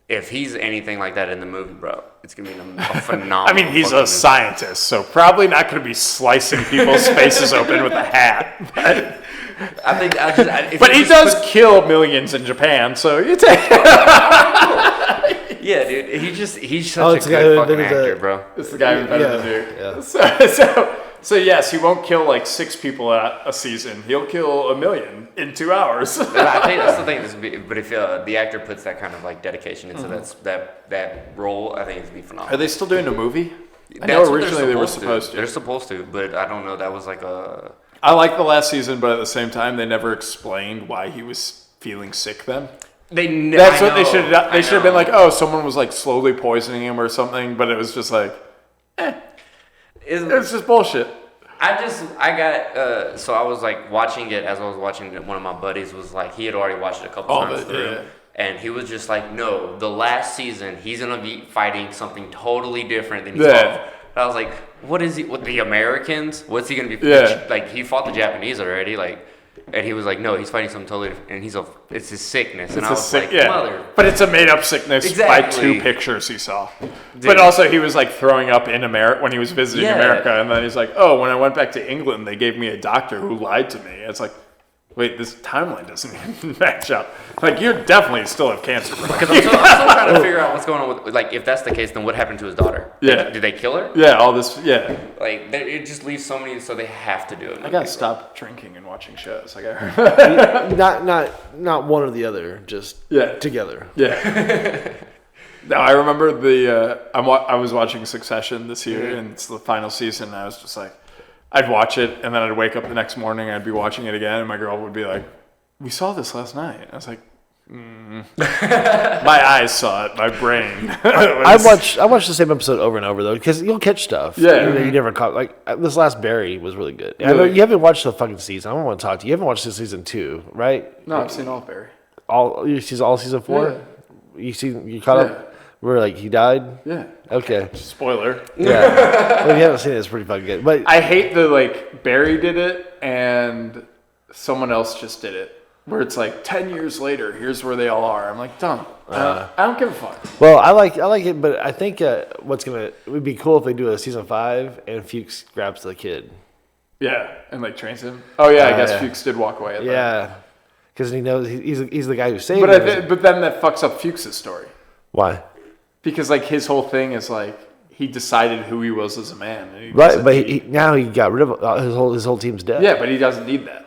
If he's anything like that in the movie, bro, it's gonna be a phenomenal. I mean, he's a scientist, so probably not gonna be slicing people's faces open with a hat. But. I think but he does kill millions in Japan, so you take. Yeah, dude. He's such a good fucking actor, bro. It's the guy who's better than Duke. Yeah. So yes, he won't kill like 6 people a season. He'll kill 1 million in 2 hours. I think that's the thing. But if the actor puts that kind of like dedication into that role, I think it'd be phenomenal. Are they still doing a movie? I That's know what originally they were supposed to. They're supposed to, but I don't know. That was like a. I like the last season, but at the same time, they never explained why he was feeling sick then. That's what they should have done. They should have been like, oh, someone was like slowly poisoning him or something, but it was just like, it's just bullshit. So I was like watching it as I was watching it. One of my buddies was like, he had already watched it a couple times through. And he was just like, no, the last season, he's going to be fighting something totally different than he's fought. I was like, what is he, with the Americans? What's he going to be? Like, he fought the Japanese already, like, and he was like, no, he's fighting something totally different. And it's his sickness. And I was like, mother. But it's a made up sickness by 2 pictures he saw. Dude. But also he was like throwing up in America when he was visiting America. And then he's like, oh, when I went back to England, they gave me a doctor who lied to me. It's like, wait, this timeline doesn't even match up. Like, you definitely still have cancer. Because I'm still trying to figure out what's going on with, like, if that's the case, then what happened to his daughter? Yeah. Did they kill her? Yeah, all this, yeah. Like, it just leaves so many, so they have to do it. I gotta stop drinking and watching shows. Like, I heard. not one or the other, just together. Yeah. No, I remember I was watching Succession this year, and it's the final season, and I was just like, I'd watch it, and then I'd wake up the next morning, I'd be watching it again, and my girl would be like, we saw this last night. I was like, My eyes saw it. My brain. I watched the same episode over and over though, because you'll catch stuff. Yeah. You never caught. Like this last Barry was really good. I know Really? you haven't watched the fucking season. I don't want to talk to you. You haven't watched this season 2, right? No, I've seen all of Barry. You see all season 4? Yeah. You caught up? Where like he died? Yeah. Okay. Spoiler. Yeah. Well, if you haven't seen it, it's pretty fucking good. But I hate the like Barry did it and someone else just did it. Where it's like 10 years later, here's where they all are. I'm like, dumb. I don't give a fuck. well, I like it, but I think it would be cool if they do a season 5 and Fuchs grabs the kid. Yeah, and like trains him. Oh yeah, I guess yeah. Fuchs did walk away. At that. Yeah, because he knows he's the guy who saved But him. but then that fucks up Fuchs' story Why? because like his whole thing is like he decided who he was as a man. And he Right, doesn't but need- now he got rid of his whole team's dead. yeah, but he doesn't need that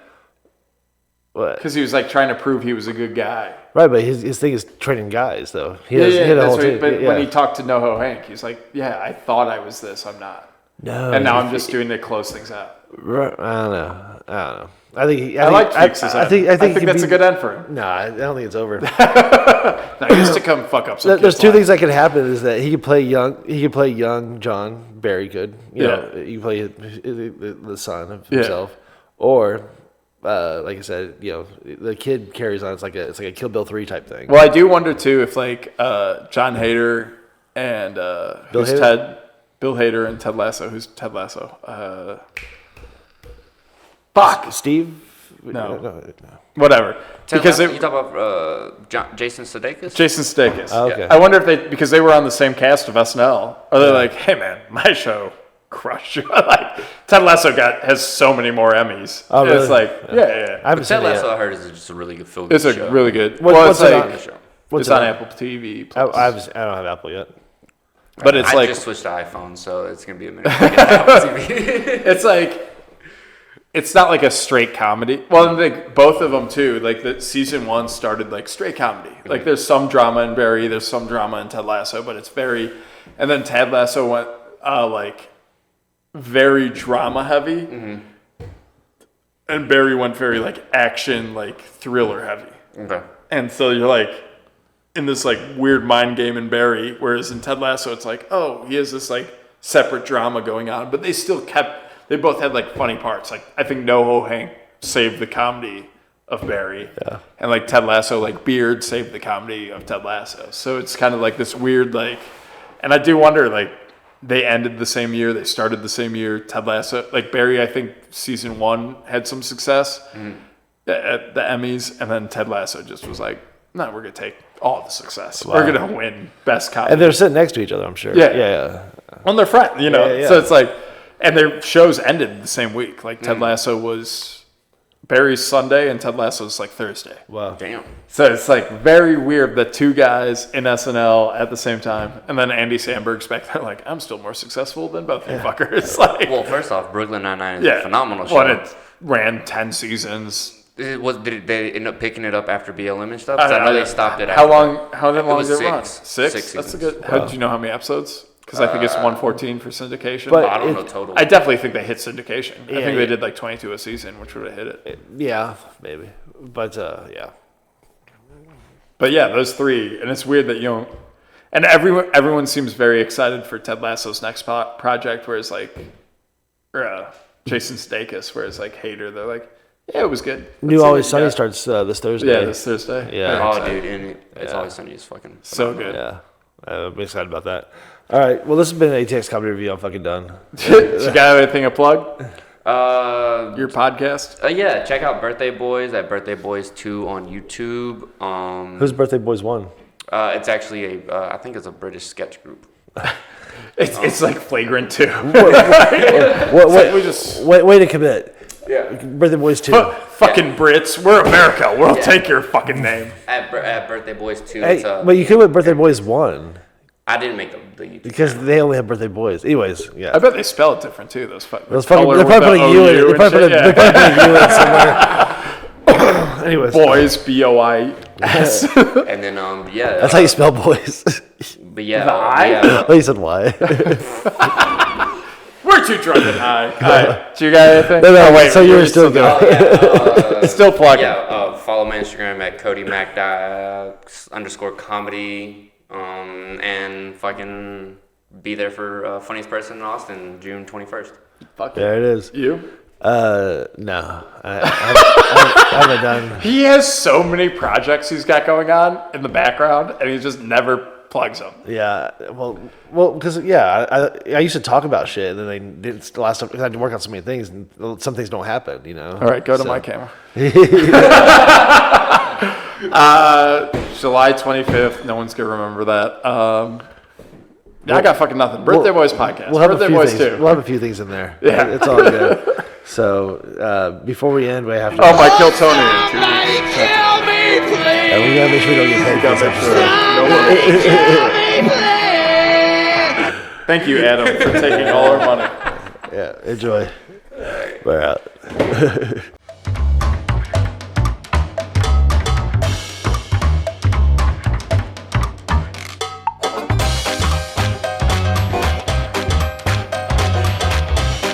What? because he was like trying to prove he was a good guy. Right, but his thing is training guys though. He Yeah, has yeah, he had a that's whole right. team. But yeah. when he talked to NoHo Hank, he's like, "Yeah, I thought I was this. I'm not." no, And now I'm just doing to close things out. Right, I don't know. I think I like Fuchs' I think think that's a good end for him. Nah, I don't think it's over. Now, he used to come fuck up some There's kids' two lives. things that could happen is that he could play young. He could play young John. Barry could. You know, you play the son of himself, or like I said, you know, the kid carries on. It's like a Kill Bill 3 type thing. Well, I do wonder too if like John Hader and who's Hader? Ted, Bill Hader and Ted Lasso. Who's Ted Lasso? Fuck. Steve? No. Whatever. Because you talk about Jason Sudeikis? Jason Sudeikis. Oh, okay. I wonder if because they were on the same cast of SNL. Are they like, hey man, my show crushed. Like Ted Lasso has so many more Emmys. Oh, really? It's like yeah. I haven't seen Ted it Lasso, yet. I heard, is just a really good film. It's a show. really good. What's it's it like on? show. What's it's on it Apple TV. I Plus. don't have Apple yet. But it's I like just switched to iPhone, so it's gonna be a minute. To get Apple TV. it's like it's not like a straight comedy. Well, and like both of them too. Like the season 1 started like straight comedy. Like there's some drama in Barry, there's some drama in Ted Lasso, but it's very. And then Ted Lasso went like very drama heavy, and Barry went very like action, like thriller heavy. Okay. And so you're like in this like weird mind game in Barry, whereas in Ted Lasso it's like, oh, he has this like separate drama going on, but they both had like funny parts. Like I think NoHo Hank saved the comedy of Barry, and like Ted Lasso, like Beard saved the comedy of Ted Lasso. So it's kind of like this weird like, and I do wonder like they ended the same year, they started the same year. Ted Lasso, like Barry, I think season 1 had some success at the Emmys, and then Ted Lasso just was like, no, we're gonna take all the success. Wow. We're gonna win best comedy. And they're sitting next to each other, I'm sure. Yeah. Yeah. On their friend, you know. Yeah. So it's like, and their shows ended the same week. Like Ted Lasso was Barry's Sunday, and Ted Lasso's like Thursday. Wow. Damn. So it's like very weird that two guys in SNL at the same time, and then Andy Samberg's back there like, I'm still more successful than both you fuckers. Like, Well, first off, Brooklyn Nine-Nine is a phenomenal show. Well, it ran 10 seasons. Did they end up picking it up after BLM and stuff? 'Cause I know they stopped it. How after. long? How long was did it run? 6. 6. 6 That's a seasons. good. How, do you know how many episodes? Because I think it's 114 for syndication. But I don't know total. I definitely think they hit syndication. I Yeah, think they yeah. did like 22 a season, which would have hit it. Yeah, maybe. But yeah. But yeah, those three, and it's weird that you don't. And everyone seems very excited for Ted Lasso's next project, whereas like, or Jason Sudeikis, whereas like Hader, they're like, yeah, it was good. Let's New see Always what Sunny you got. starts this Thursday. Yeah, this Thursday. Yeah. Very Oh, excited. dude, and it's always sunny as fucking. So good. Yeah. I'm excited about that. All right. Well, this has been an ATX comedy review. I'm fucking done. You got anything to plug? Your Your podcast? yeah, check out Birthday Boys at Birthday Boys 2 on YouTube. Who's Birthday Boys 1? It's actually I think it's a British sketch group. It's like flagrant too. Wait to commit. Yeah. Birthday Boys 2. Fucking Brits, we're America. We'll take your fucking name. At Birthday Boys 2, Hey, it's but you could put Birthday Boys 1 I didn't make the YouTube. because they only have Birthday Boys. Anyways, yeah. I bet they spell it different too. Those fucking. They're probably color with putting the you in it. OU They're probably and shit, putting yeah. you in somewhere. Anyways. Boys, BOIS. And then yeah. That's how you spell boys. But yeah, Oh, you said why? We're too drunk and high. All right. Do you got anything? No, Oh, wait, so you were you're still going. going. Still plugging. Yeah, follow my Instagram at Cody Mac _comedy. And fucking be there for Funniest Person in Austin, June 21st. Fuck There it is. You? No. I haven't done. He has so many projects he's got going on in the background, and he just never plugs them. Yeah. Well, because I used to talk about shit, and then I did the last time. I had to work on so many things, and some things don't happen. You know. All right, go to my camera. July 25th. No one's gonna remember that. I got fucking nothing. Birthday Boys podcast. We'll have Birthday a few Boys things. too. We'll have a few things in there. Yeah. It's all good. So before we end, we have to. Oh, my Kill Tony in 2 weeks. Yeah, we gotta make sure we don't get paid for this episode. Thank you, Adam, for taking all our money. Yeah, enjoy. We're out.